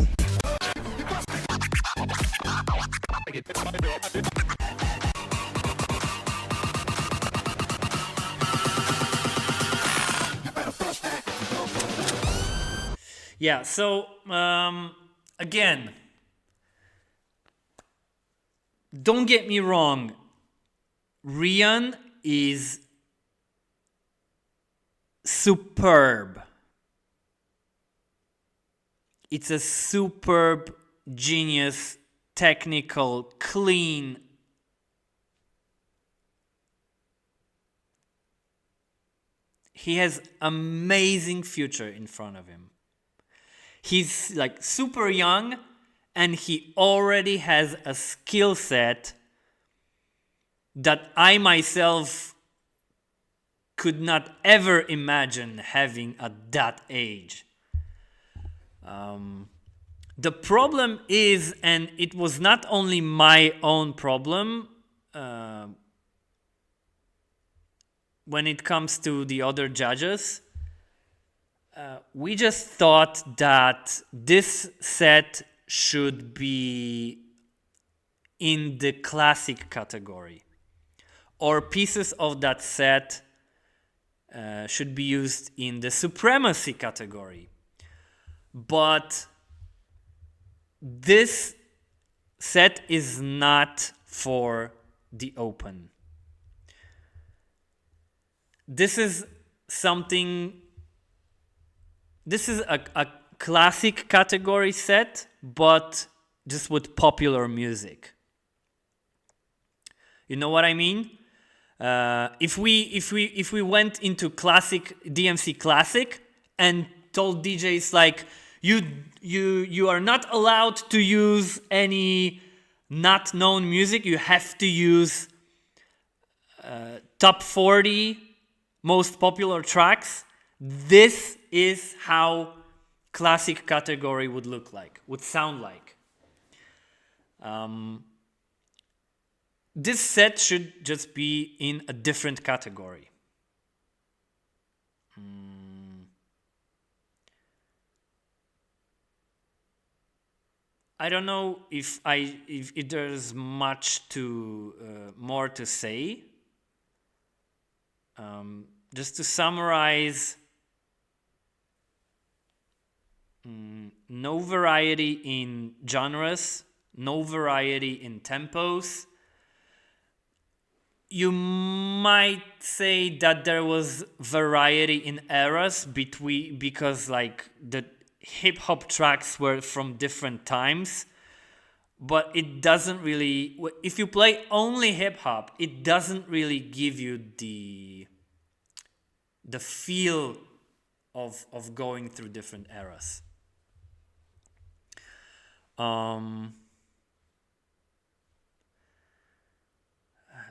Yeah, so again, don't get me wrong, Rian is superb. It's a superb, genius, technical, clean. He has amazing future in front of him. He's like super young and he already has a skill set that I myself could not ever imagine having at that age. The problem is, and it was not only my own problem when it comes to the other judges, we just thought that this set should be in the classic category, or pieces of that set should be used in the supremacy category. But this set is not for the open. This is a classic category set, but just with popular music. You know what I mean? If we went into classic DMC classic and told DJs like, you are not allowed to use any not known music, you have to use top 40 most popular tracks, this is how classic category would look like, would sound like. This set should just be in a different category. I don't know if there's much more to say. Just to summarize, no variety in genres, no variety in tempos. You might say that there was variety in eras because like the hip hop tracks were from different times, but it doesn't really, if you play only hip hop, it doesn't really give you the feel of going through different eras.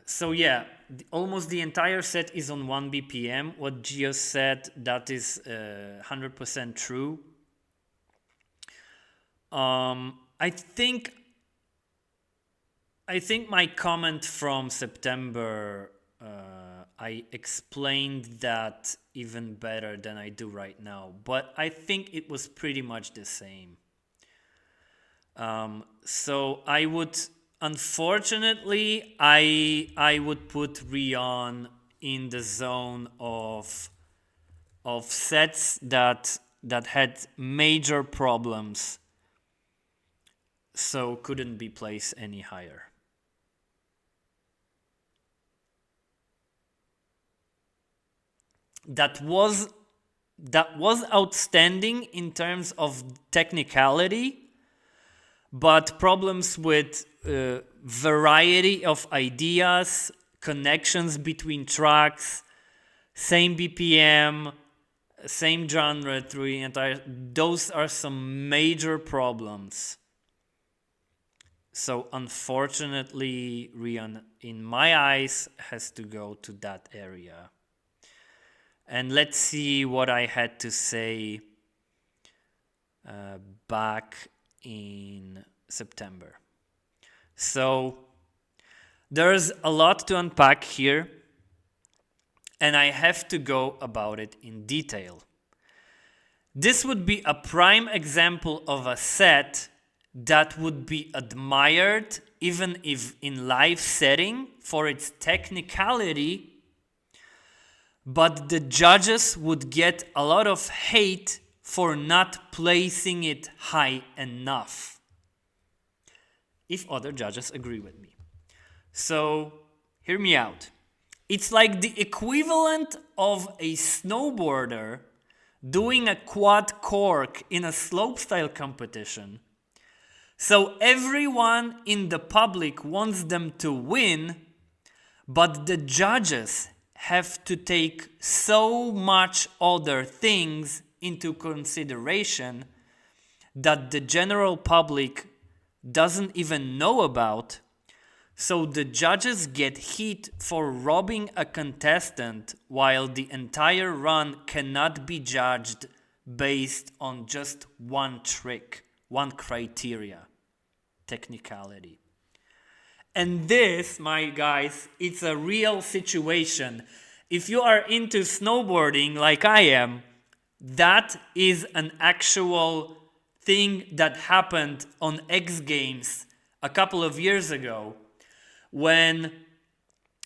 So yeah, almost the entire set is on 1 BPM. What Gio said, that is 100% true. I think my comment from September, I explained that even better than I do right now, but I think it was pretty much the same. So I would, unfortunately, I would put Rion in the zone of sets that had major problems, so couldn't be placed any higher. That was outstanding in terms of technicality, but problems with variety of ideas, connections between tracks, same BPM, same genre through the entire, those are some major problems. So unfortunately, Rion, in my eyes, has to go to that area. And let's see what I had to say back in September. So there's a lot to unpack here, and I have to go about it in detail. This would be a prime example of a set that would be admired even if in live setting for its technicality, but the judges would get a lot of hate for not placing it high enough, if other judges agree with me. So, hear me out. It's like the equivalent of a snowboarder doing a quad cork in a slopestyle competition. So everyone in the public wants them to win, but the judges have to take so much other things into consideration that the general public doesn't even know about. So the judges get heat for robbing a contestant while the entire run cannot be judged based on just one trick, one criteria, technicality. And this, my guys, it's a real situation. If you are into snowboarding like I am, that is an actual thing that happened on X Games a couple of years ago, when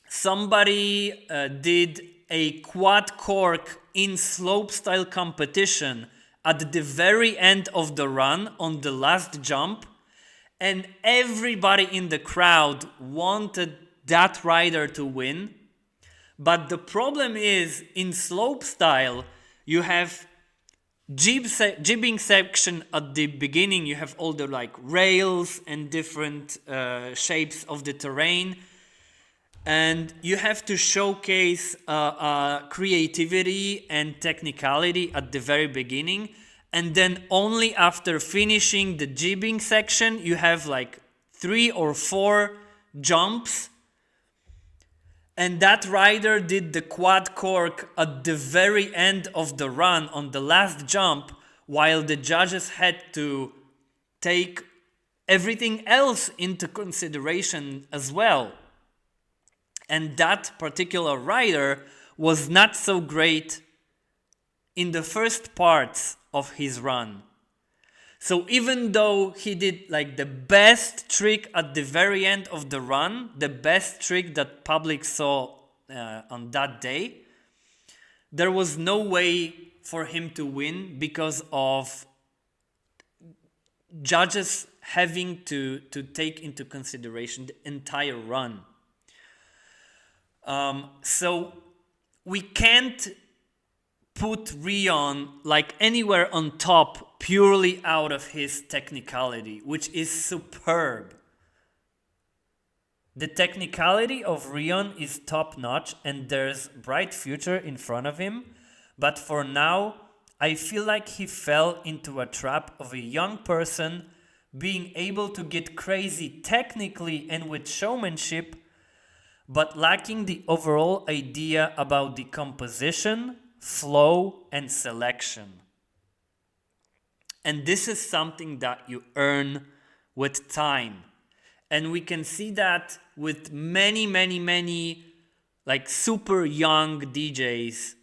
somebody did a quad cork in slopestyle competition at the very end of the run on the last jump, and everybody in the crowd wanted that rider to win. But the problem is, in slopestyle, you have jibbing section at the beginning. You have all the like rails and different shapes of the terrain, and you have to showcase creativity and technicality at the very beginning, and then only after finishing the jibbing section you have like 3 or 4 jumps. And that rider did the quad cork at the very end of the run on the last jump, while the judges had to take everything else into consideration as well. And that particular rider was not so great in the first parts of his run. So even though he did like the best trick at the very end of the run, the best trick that public saw on that day, there was no way for him to win because of judges having to take into consideration the entire run. So we can't put Rion like anywhere on top purely out of his technicality, which is superb. The technicality of Rion is top notch and there's bright future in front of him, but for now I feel like he fell into a trap of a young person being able to get crazy technically and with showmanship, but lacking the overall idea about the composition, flow, and selection. And this is something that you earn with time. And we can see that with many like super young DJs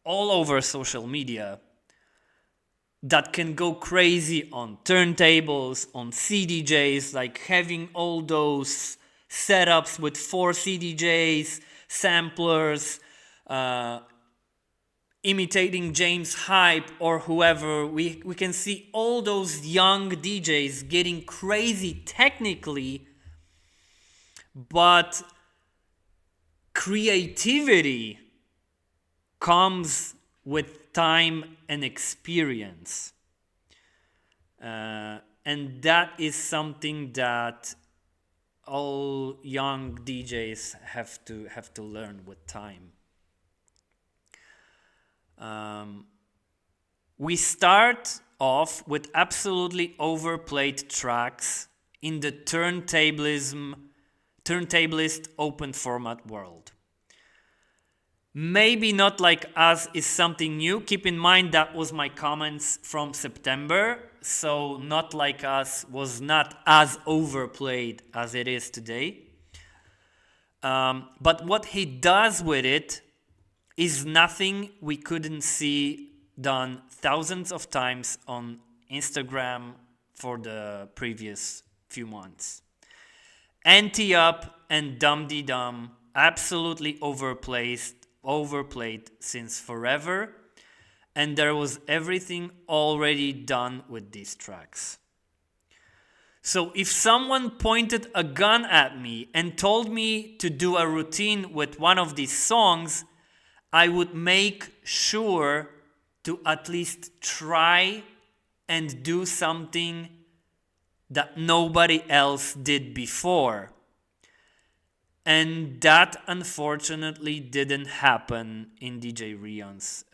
all over social media that can go crazy on turntables, on CDJs, like having all those setups with 4 CDJs, samplers, imitating James Hype or whoever. We can see all those young DJs getting crazy technically, but creativity comes with time and experience. And that is something that all young DJs have to learn with time. We start off with absolutely overplayed tracks in the turntablist open format world. Maybe Not Like Us is something new. Keep in mind that was my comments from September, so Not Like Us was not as overplayed as it is today. But what he does with it is nothing we couldn't see done thousands of times on Instagram for the previous few months. Anti Up and Dum Dee Dum, absolutely overplayed since forever, and there was everything already done with these tracks. So if someone pointed a gun at me and told me to do a routine with one of these songs, I would make sure to at least try and do something that nobody else did before. And that unfortunately didn't happen in DJ Rion's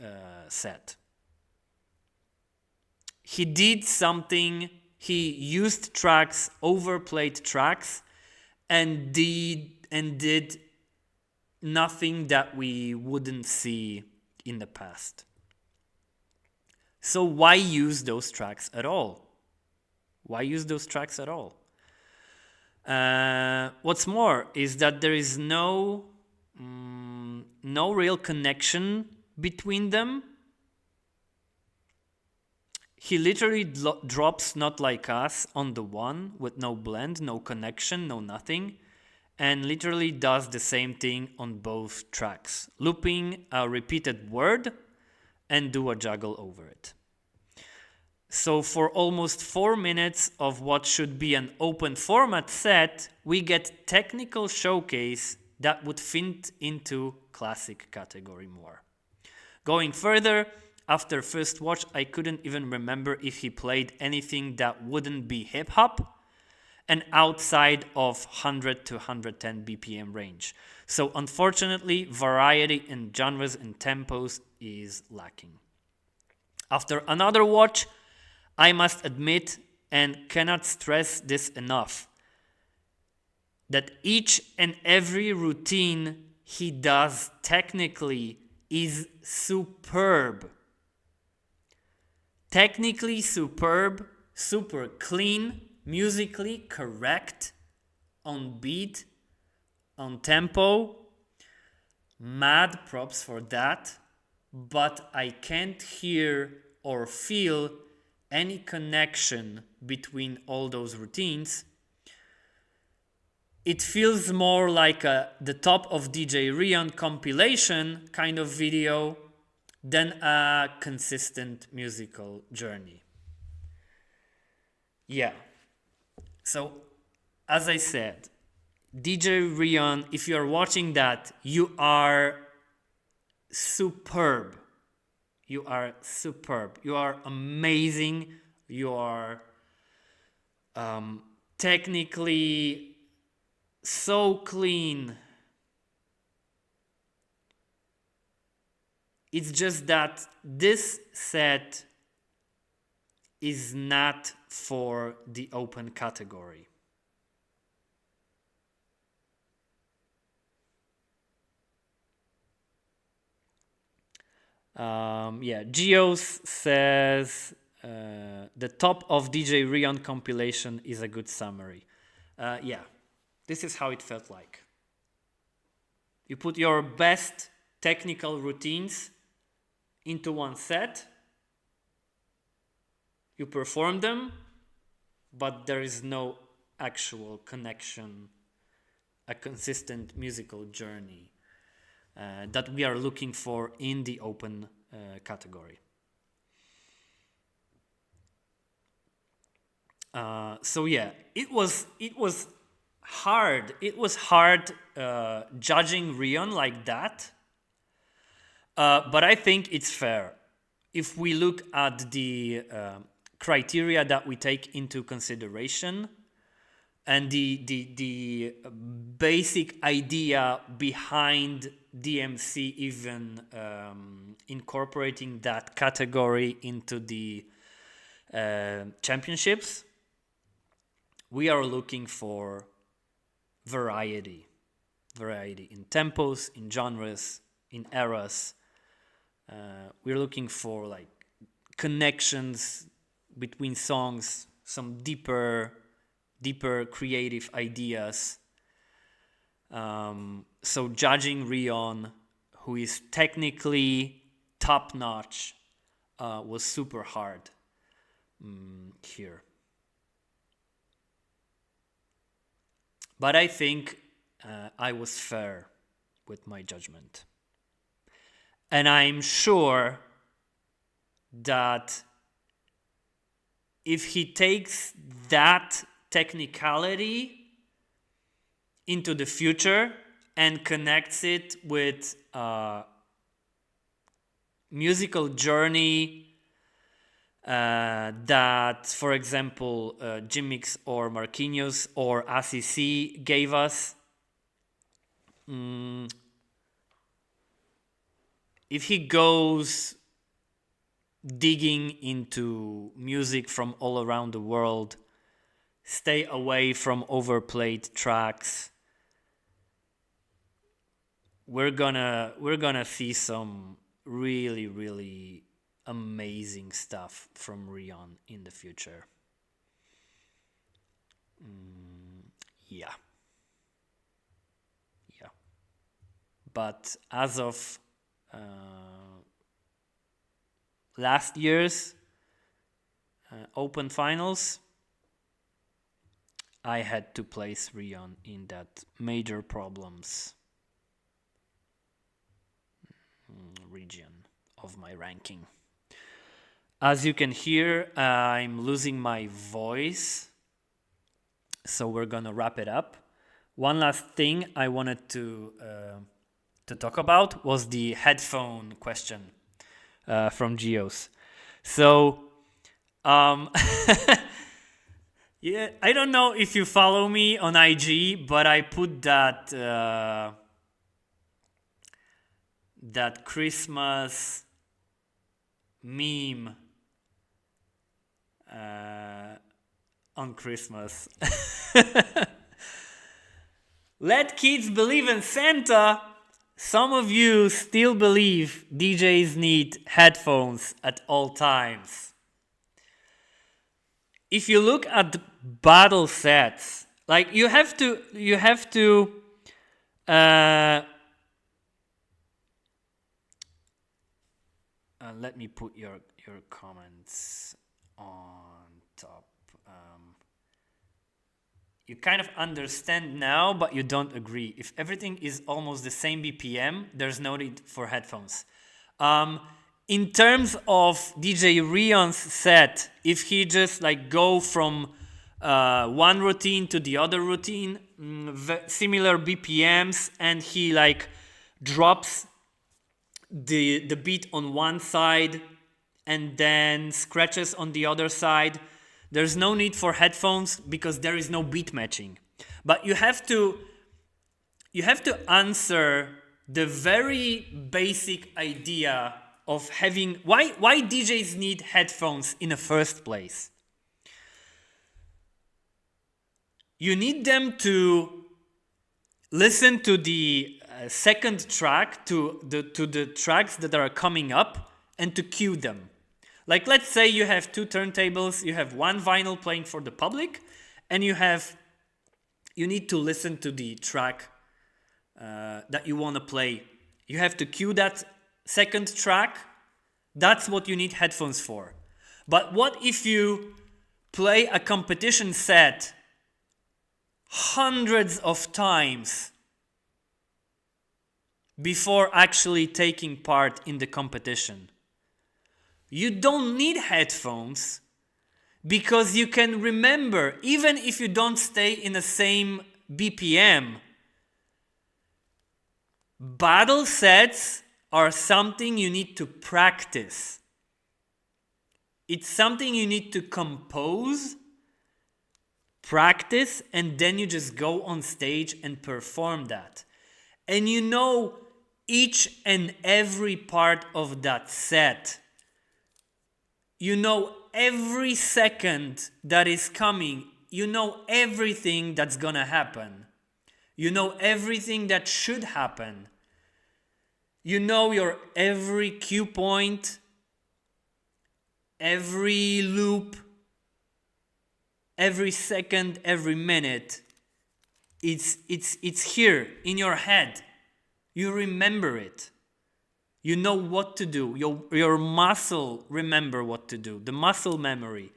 set. He did something, he used tracks, overplayed tracks, and did nothing that we wouldn't see in the past. So why use those tracks at all? Why use those tracks at all? What's more is that there is no real connection between them. He literally drops Not Like Us on the one with no blend, no connection, no nothing, and literally does the same thing on both tracks, looping a repeated word and do a juggle over it. So for almost 4 minutes of what should be an open format set, we get technical showcase that would fit into classic category more. Going further, after first watch, I couldn't even remember if he played anything that wouldn't be hip-hop and outside of 100 to 110 BPM range. So unfortunately, variety in genres and tempos is lacking. After another watch, I must admit, and cannot stress this enough, that each and every routine he does technically is superb. Technically superb, super clean, musically correct, on beat, on tempo. Mad props for that, but I can't hear or feel any connection between all those routines. It feels more like the top of DJ Rion compilation kind of video than a consistent musical journey. Yeah. So, as I said, DJ Rion, if you're watching that, you are superb. You are superb. You are amazing. You are technically so clean. It's just that this set is not for the open category. Geos says the top of DJ Rion compilation is a good summary. This is how it felt like. You put your best technical routines into one set, you perform them, but there is no actual connection, a consistent musical journey that we are looking for in the open category. It was hard. It was hard judging Rion like that. But I think it's fair. If we look at the criteria that we take into consideration and the basic idea behind DMC even incorporating that category into the championships, we are looking for variety in tempos, in genres, in eras. We're looking for like connections between songs, some deeper creative ideas. So judging Rion, who is technically top notch, was super hard here. But I think I was fair with my judgment. And I'm sure that if he takes that technicality into the future and connects it with musical journey that, for example, Jim Mix or Marquinhos or ACC gave us, if he goes digging into music from all around the world, stay away from overplayed tracks, we're gonna see some really, really amazing stuff from Rion in the future. Yeah. But as of last year's Open Finals, I had to place Rion in that major problems region of my ranking. As you can hear, I'm losing my voice, so we're gonna wrap it up. One last thing I wanted to talk about was the headphone question from Geos. So, yeah, I don't know if you follow me on IG, but I put that that Christmas meme on Christmas. Let kids believe in Santa. Some of you still believe DJs need headphones at all times. If you look at the battle sets, like you have to let me put your comments on top. You kind of understand now, but you don't agree. If everything is almost the same BPM, there's no need for headphones. In terms of DJ Rion's set, if he just like go from one routine to the other routine, similar BPMs, and he like drops the beat on one side and then scratches on the other side, there's no need for headphones because there is no beat matching. But you have to answer the very basic idea of having why DJs need headphones in the first place. You need them to listen to the second track, to the tracks that are coming up, and to cue them. Like, let's say you have two turntables, you have one vinyl playing for the public, and you need to listen to the track that you want to play. You have to cue that second track. That's what you need headphones for. But what if you play a competition set hundreds of times before actually taking part in the competition? You don't need headphones because you can remember, even if you don't stay in the same BPM. Battle sets are something you need to practice. It's something you need to compose, practice, and then you just go on stage and perform that. And you know each and every part of that set. You know every second that is coming. You know everything that's gonna happen. You know everything that should happen. You know your every cue point, every loop, every second, every minute. It's here in your head. You remember it. You know what to do. Your muscle remember what to do. The muscle memory.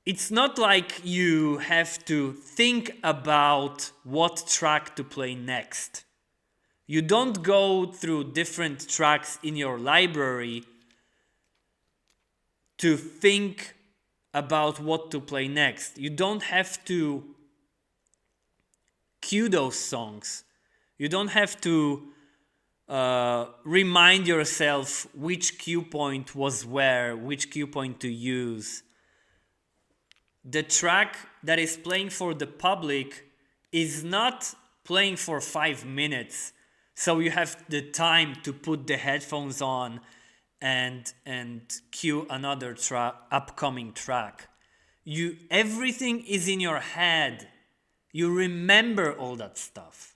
It's not like you have to think about what track to play next. You don't go through different tracks in your library to think about what to play next. You don't have to cue those songs. You don't have to remind yourself which cue point was where, which cue point to use. The track that is playing for the public is not playing for 5 minutes. So you have the time to put the headphones on and cue another upcoming track. Everything is in your head. You remember all that stuff.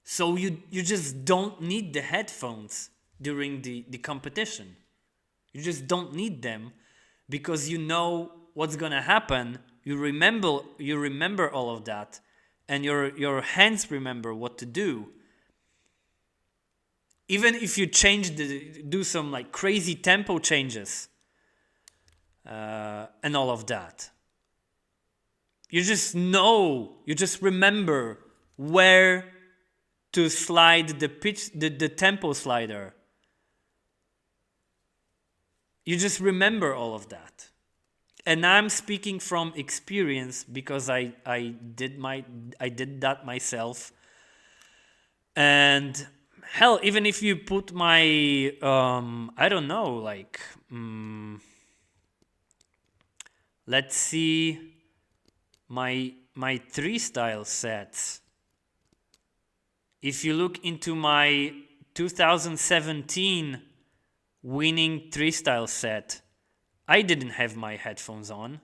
So you just don't need the headphones during the competition. You just don't need them because you know what's gonna happen. You remember all of that, and your hands remember what to do. Even if you do some like crazy tempo changes and all of that, you just know, you just remember where to slide the tempo slider. You just remember all of that. And I'm speaking from experience because I did that myself. And hell, even if you put my I don't know, like let's see my 3-style sets. If you look into my 2017 winning 3-style set, I didn't have my headphones on.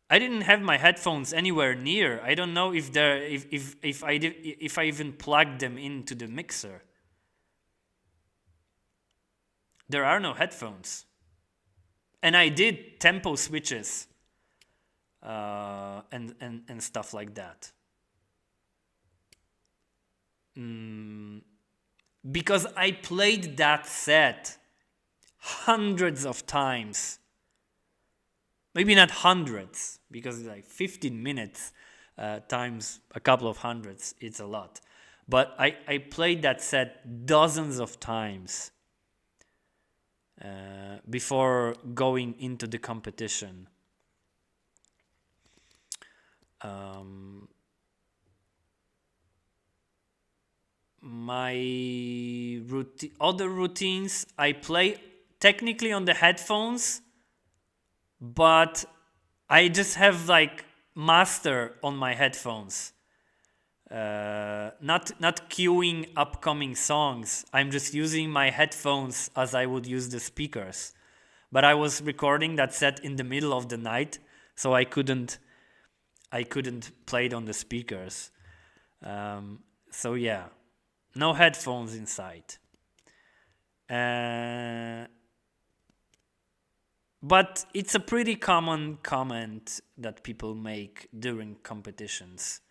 I didn't have my headphones anywhere near. I don't know if I even plugged them into the mixer. There are no headphones. And I did tempo switches and stuff like that. Because I played that set hundreds of times. Maybe not hundreds, because it's like 15 minutes times a couple of hundreds, it's a lot. But I played that set dozens of times before going into the competition. My other routines, I play technically on the headphones, but I just have like master on my headphones. Not queuing upcoming songs. I'm just using my headphones as I would use the speakers. But I was recording that set in the middle of the night, so I couldn't play it on the speakers. So yeah, no headphones inside. But it's a pretty common comment that people make during competitions.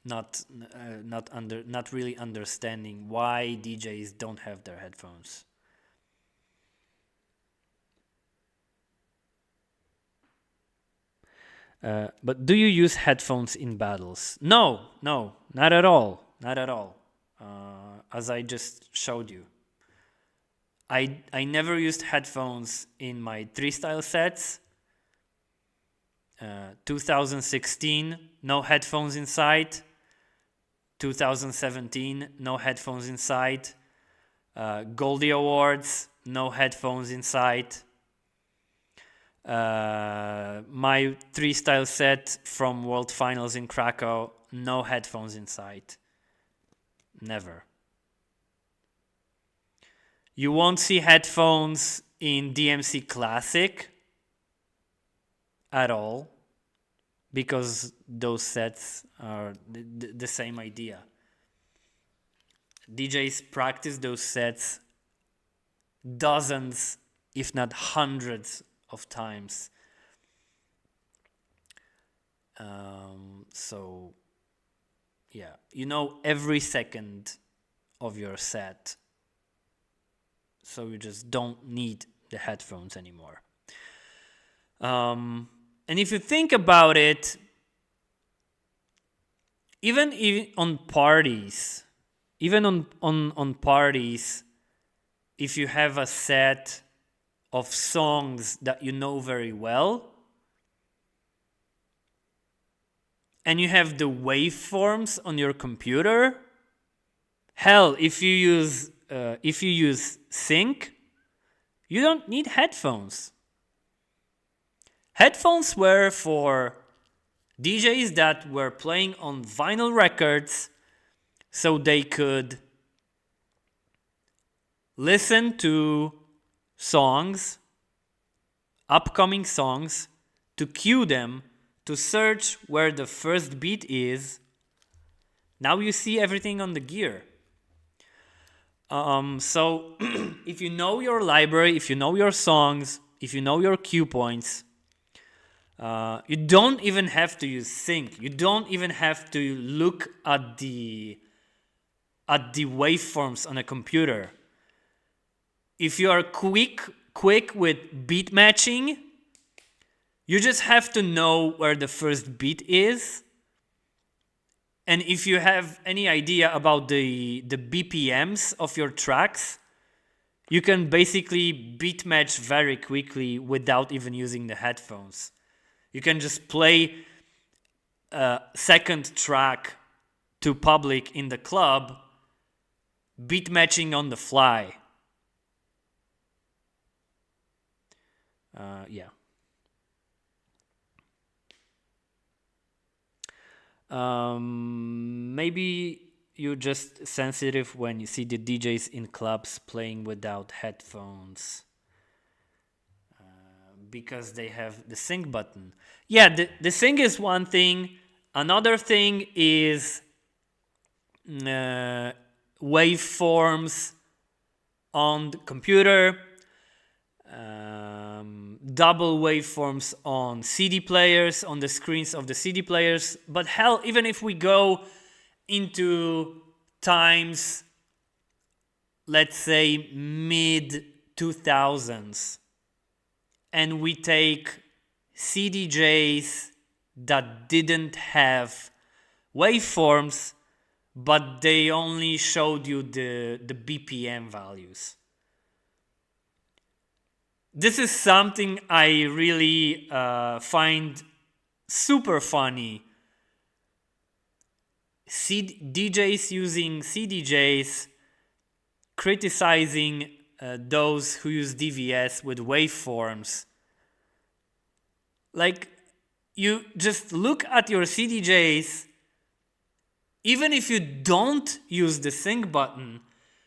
Not really understanding why DJs don't have their headphones. But do you use headphones in battles? No, not at all. As I just showed you. I never used headphones in my 3-style sets. 2016, no headphones inside. 2017, no headphones inside. Goldie Awards, no headphones inside. My 3-style set from World Finals in Krakow, no headphones inside. Never. You won't see headphones in DMC Classic at all, because those sets are the same idea. DJs practice those sets dozens, if not hundreds of times So yeah, you know every second of your set, so you just don't need the headphones anymore. And if you think about it, even on parties, on parties, if you have a set of songs that you know very well, and you have the waveforms on your computer, hell, if you use sync, you don't need headphones. Headphones were for DJs that were playing on vinyl records, so they could listen to songs, upcoming songs, to cue them, to search where the first beat is. Now you see everything on the gear. So if you know your library, if you know your songs, if you know your cue points, you don't even have to use sync. You don't even have to look at the waveforms on a computer. If you are quick with beat matching, you just have to know where the first beat is. And if you have any idea about the BPMs of your tracks, you can basically beat match very quickly without even using the headphones. You can just play a second track to public in the club, beat matching on the fly. Yeah. Maybe you're just sensitive when you see the DJs in clubs playing without headphones because they have the sync button. Yeah, the sync is one thing. Another thing is waveforms on the computer, double waveforms on CD players, on the screens of the CD players. But hell, even if we go into times, let's say mid 2000s, and we take CDJs that didn't have waveforms, but they only showed you the BPM values. This is something I really find super funny. DJs using CDJs criticizing those who use DVS with waveforms. Like, you just look at your CDJs, even if you don't use the sync button,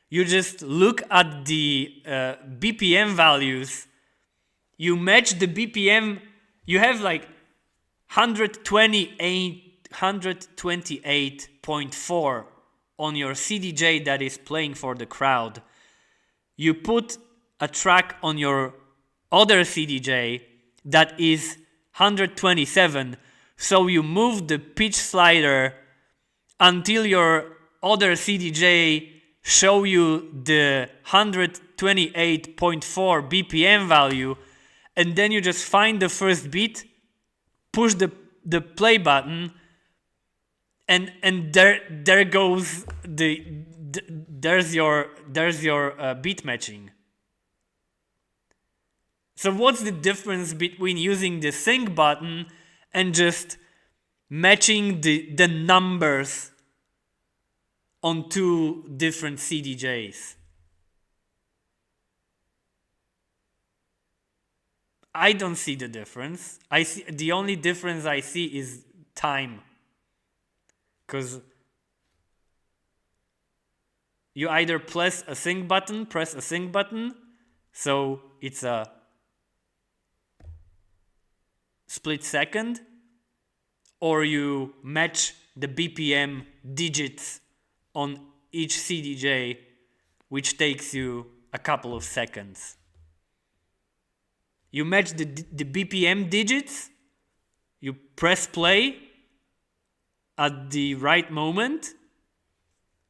you just look at the BPM values. You match the BPM, you have like 128.4 on your CDJ that is playing for the crowd. You put a track on your other CDJ that is 127, so you move the pitch slider until your other CDJ show you the 128.4 BPM value, and then you just find the first beat, push the play button, and there goes there's your beat matching. So what's the difference between using the sync button and just matching the numbers on two different CDJs? I don't see the difference. The only difference I see is time. Because you either press a sync button, so it's a split second, or you match the BPM digits on each CDJ, which takes you a couple of seconds. You match the BPM digits, You press play at the right moment,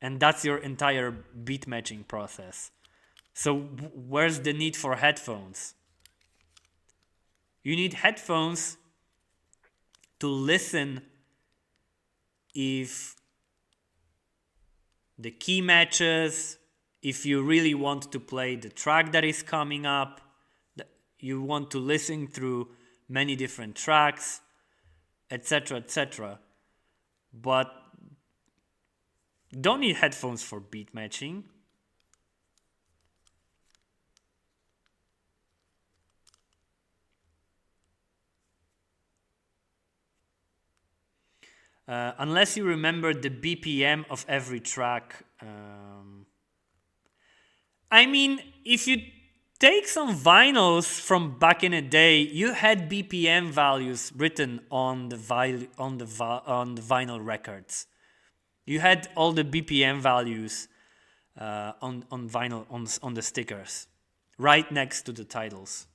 and that's your entire beat matching process. So where's the need for headphones? You need headphones to listen if the key matches, if you really want to play the track that is coming up, you want to listen through many different tracks, etc., etc. But don't need headphones for beat matching. Unless you remember the BPM of every track. I mean, if you take some vinyls from back in the day, you had BPM values written on the vinyl records. You had all the BPM values on vinyl on the stickers, right next to the titles.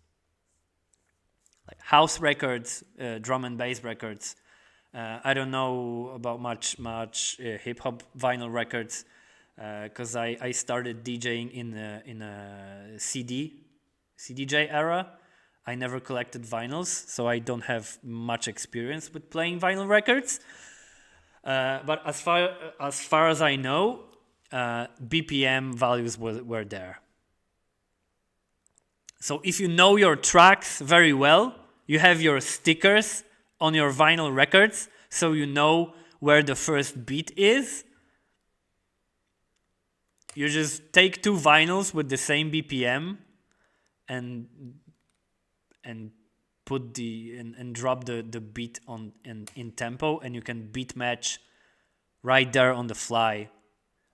Like house records, drum and bass records. I don't know about much hip hop vinyl records because I started DJing in a CDJ era. I never collected vinyls, so I don't have much experience with playing vinyl records. But as far as I know, BPM values were there. So if you know your tracks very well, you have your stickers on your vinyl records, so you know where the first beat is. You just take two vinyls with the same BPM and put and drop the beat on in tempo, and you can beat match right there on the fly.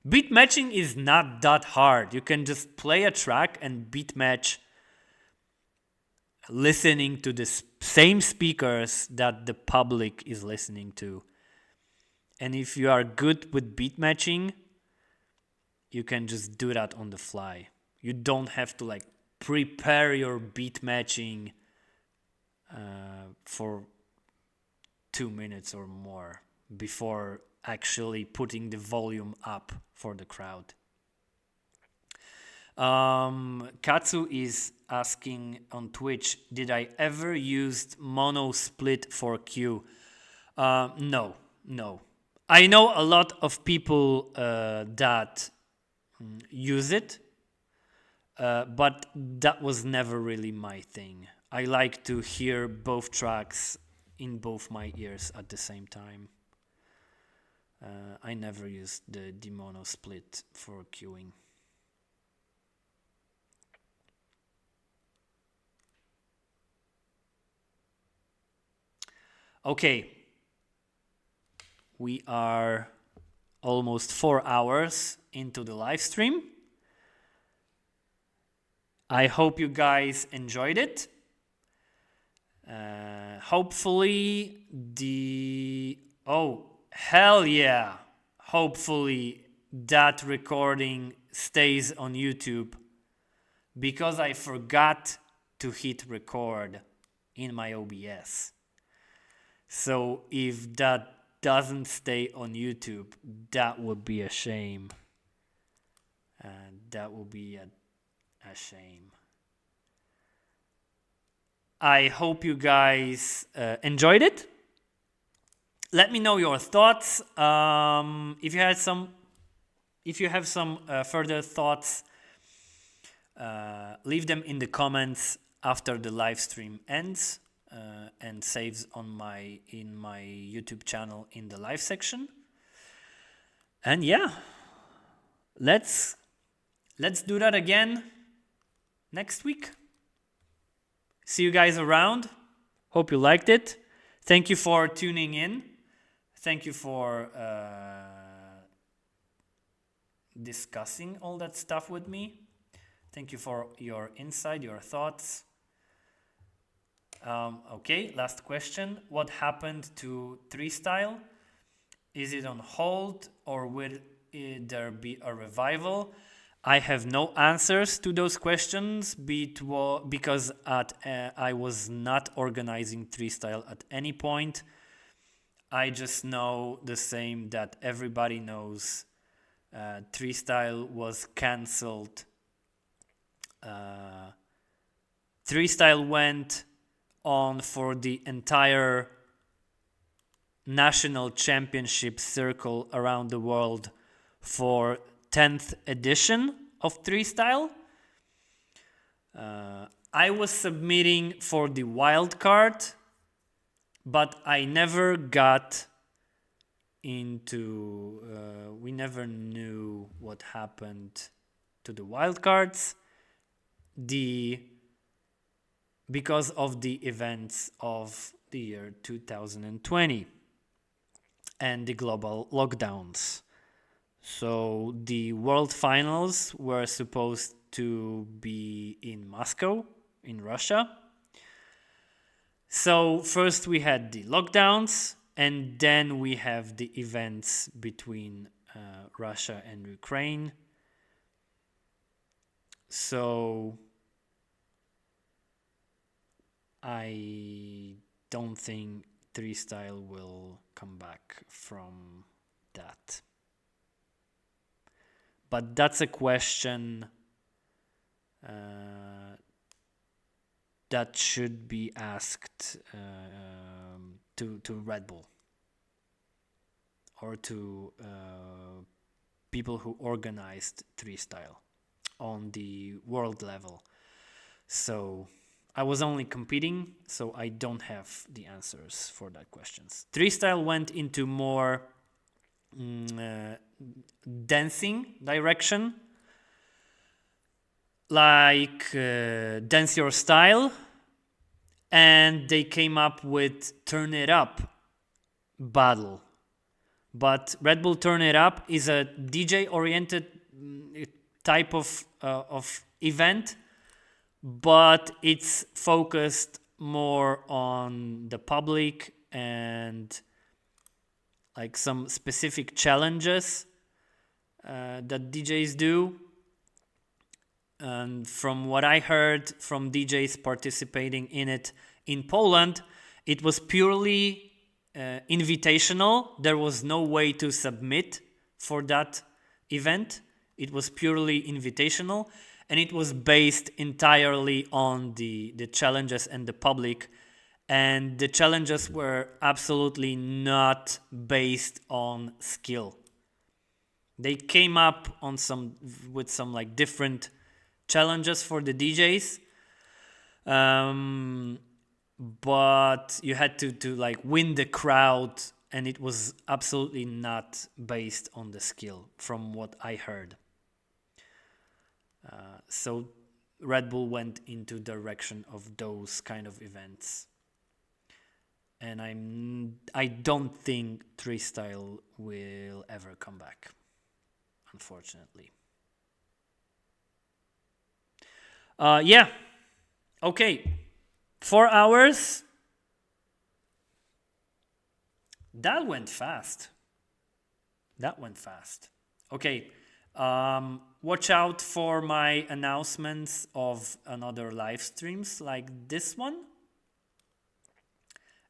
Beat matching is not that hard. You can just play a track and beat match listening to the same speakers that the public is listening to. And if you are good with beat matching, you can just do that on the fly. You don't have to like prepare your beat matching for 2 minutes or more before actually putting the volume up for the crowd. Katsu is asking on Twitch, did I ever use mono split for Q? No. I know a lot of people that use it, but that was never really my thing. I like to hear both tracks in both my ears at the same time. I never used the mono split for queuing. Okay, we are almost 4 hours into the live stream. I hope you guys enjoyed it. Hopefully hell yeah, hopefully that recording stays on YouTube, because I forgot to hit record in my OBS. So if that doesn't stay on YouTube, that would be a shame. That would be a shame. I hope you guys enjoyed it. Let me know your thoughts. If you have some further thoughts, leave them in the comments after the live stream ends. And saves in my YouTube channel in the live section. And yeah, let's do that again next week. See you guys around. Hope you liked it. Thank you for tuning in. Thank you for discussing all that stuff with me. Thank you for your insight, your thoughts. Okay, last question. What happened to 3-Style? Is it on hold, or will there be a revival? I have no answers to those questions because I was not organizing freestyle at any point. I just know the same that everybody knows. Freestyle was cancelled. Freestyle went on for the entire national championship circle around the world for 10th edition of freestyle. I was submitting for the wild card, but I never got into we never knew what happened to the wild cards because of the events of the year 2020 and the global lockdowns. So the world finals were supposed to be in Moscow, in Russia. So first we had the lockdowns, and then we have the events between Russia and Ukraine. So I don't think freestyle will come back from that. But that's a question that should be asked to Red Bull or to people who organized freestyle on the world level. So I was only competing, so I don't have the answers for that questions. Freestyle went into more dancing direction, like Dance Your Style, and they came up with Turn It Up battle. But Red Bull Turn It Up is a DJ-oriented type of event, but it's focused more on the public and like some specific challenges that DJs do. And from what I heard from DJs participating in it in Poland, it was purely invitational. There was no way to submit for that event. It was purely invitational, and it was based entirely on the challenges and the public. And the challenges were absolutely not based on skill. They came up with some like different challenges for the DJs, but you had to like win the crowd, and it was absolutely not based on the skill from what I heard. So Red Bull went into direction of those kind of events, and I don't think freestyle will ever come back, unfortunately. Yeah. Okay. 4 hours. That went fast. Okay. Watch out for my announcements of another live streams like this one.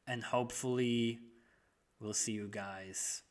And hopefully we'll see you guys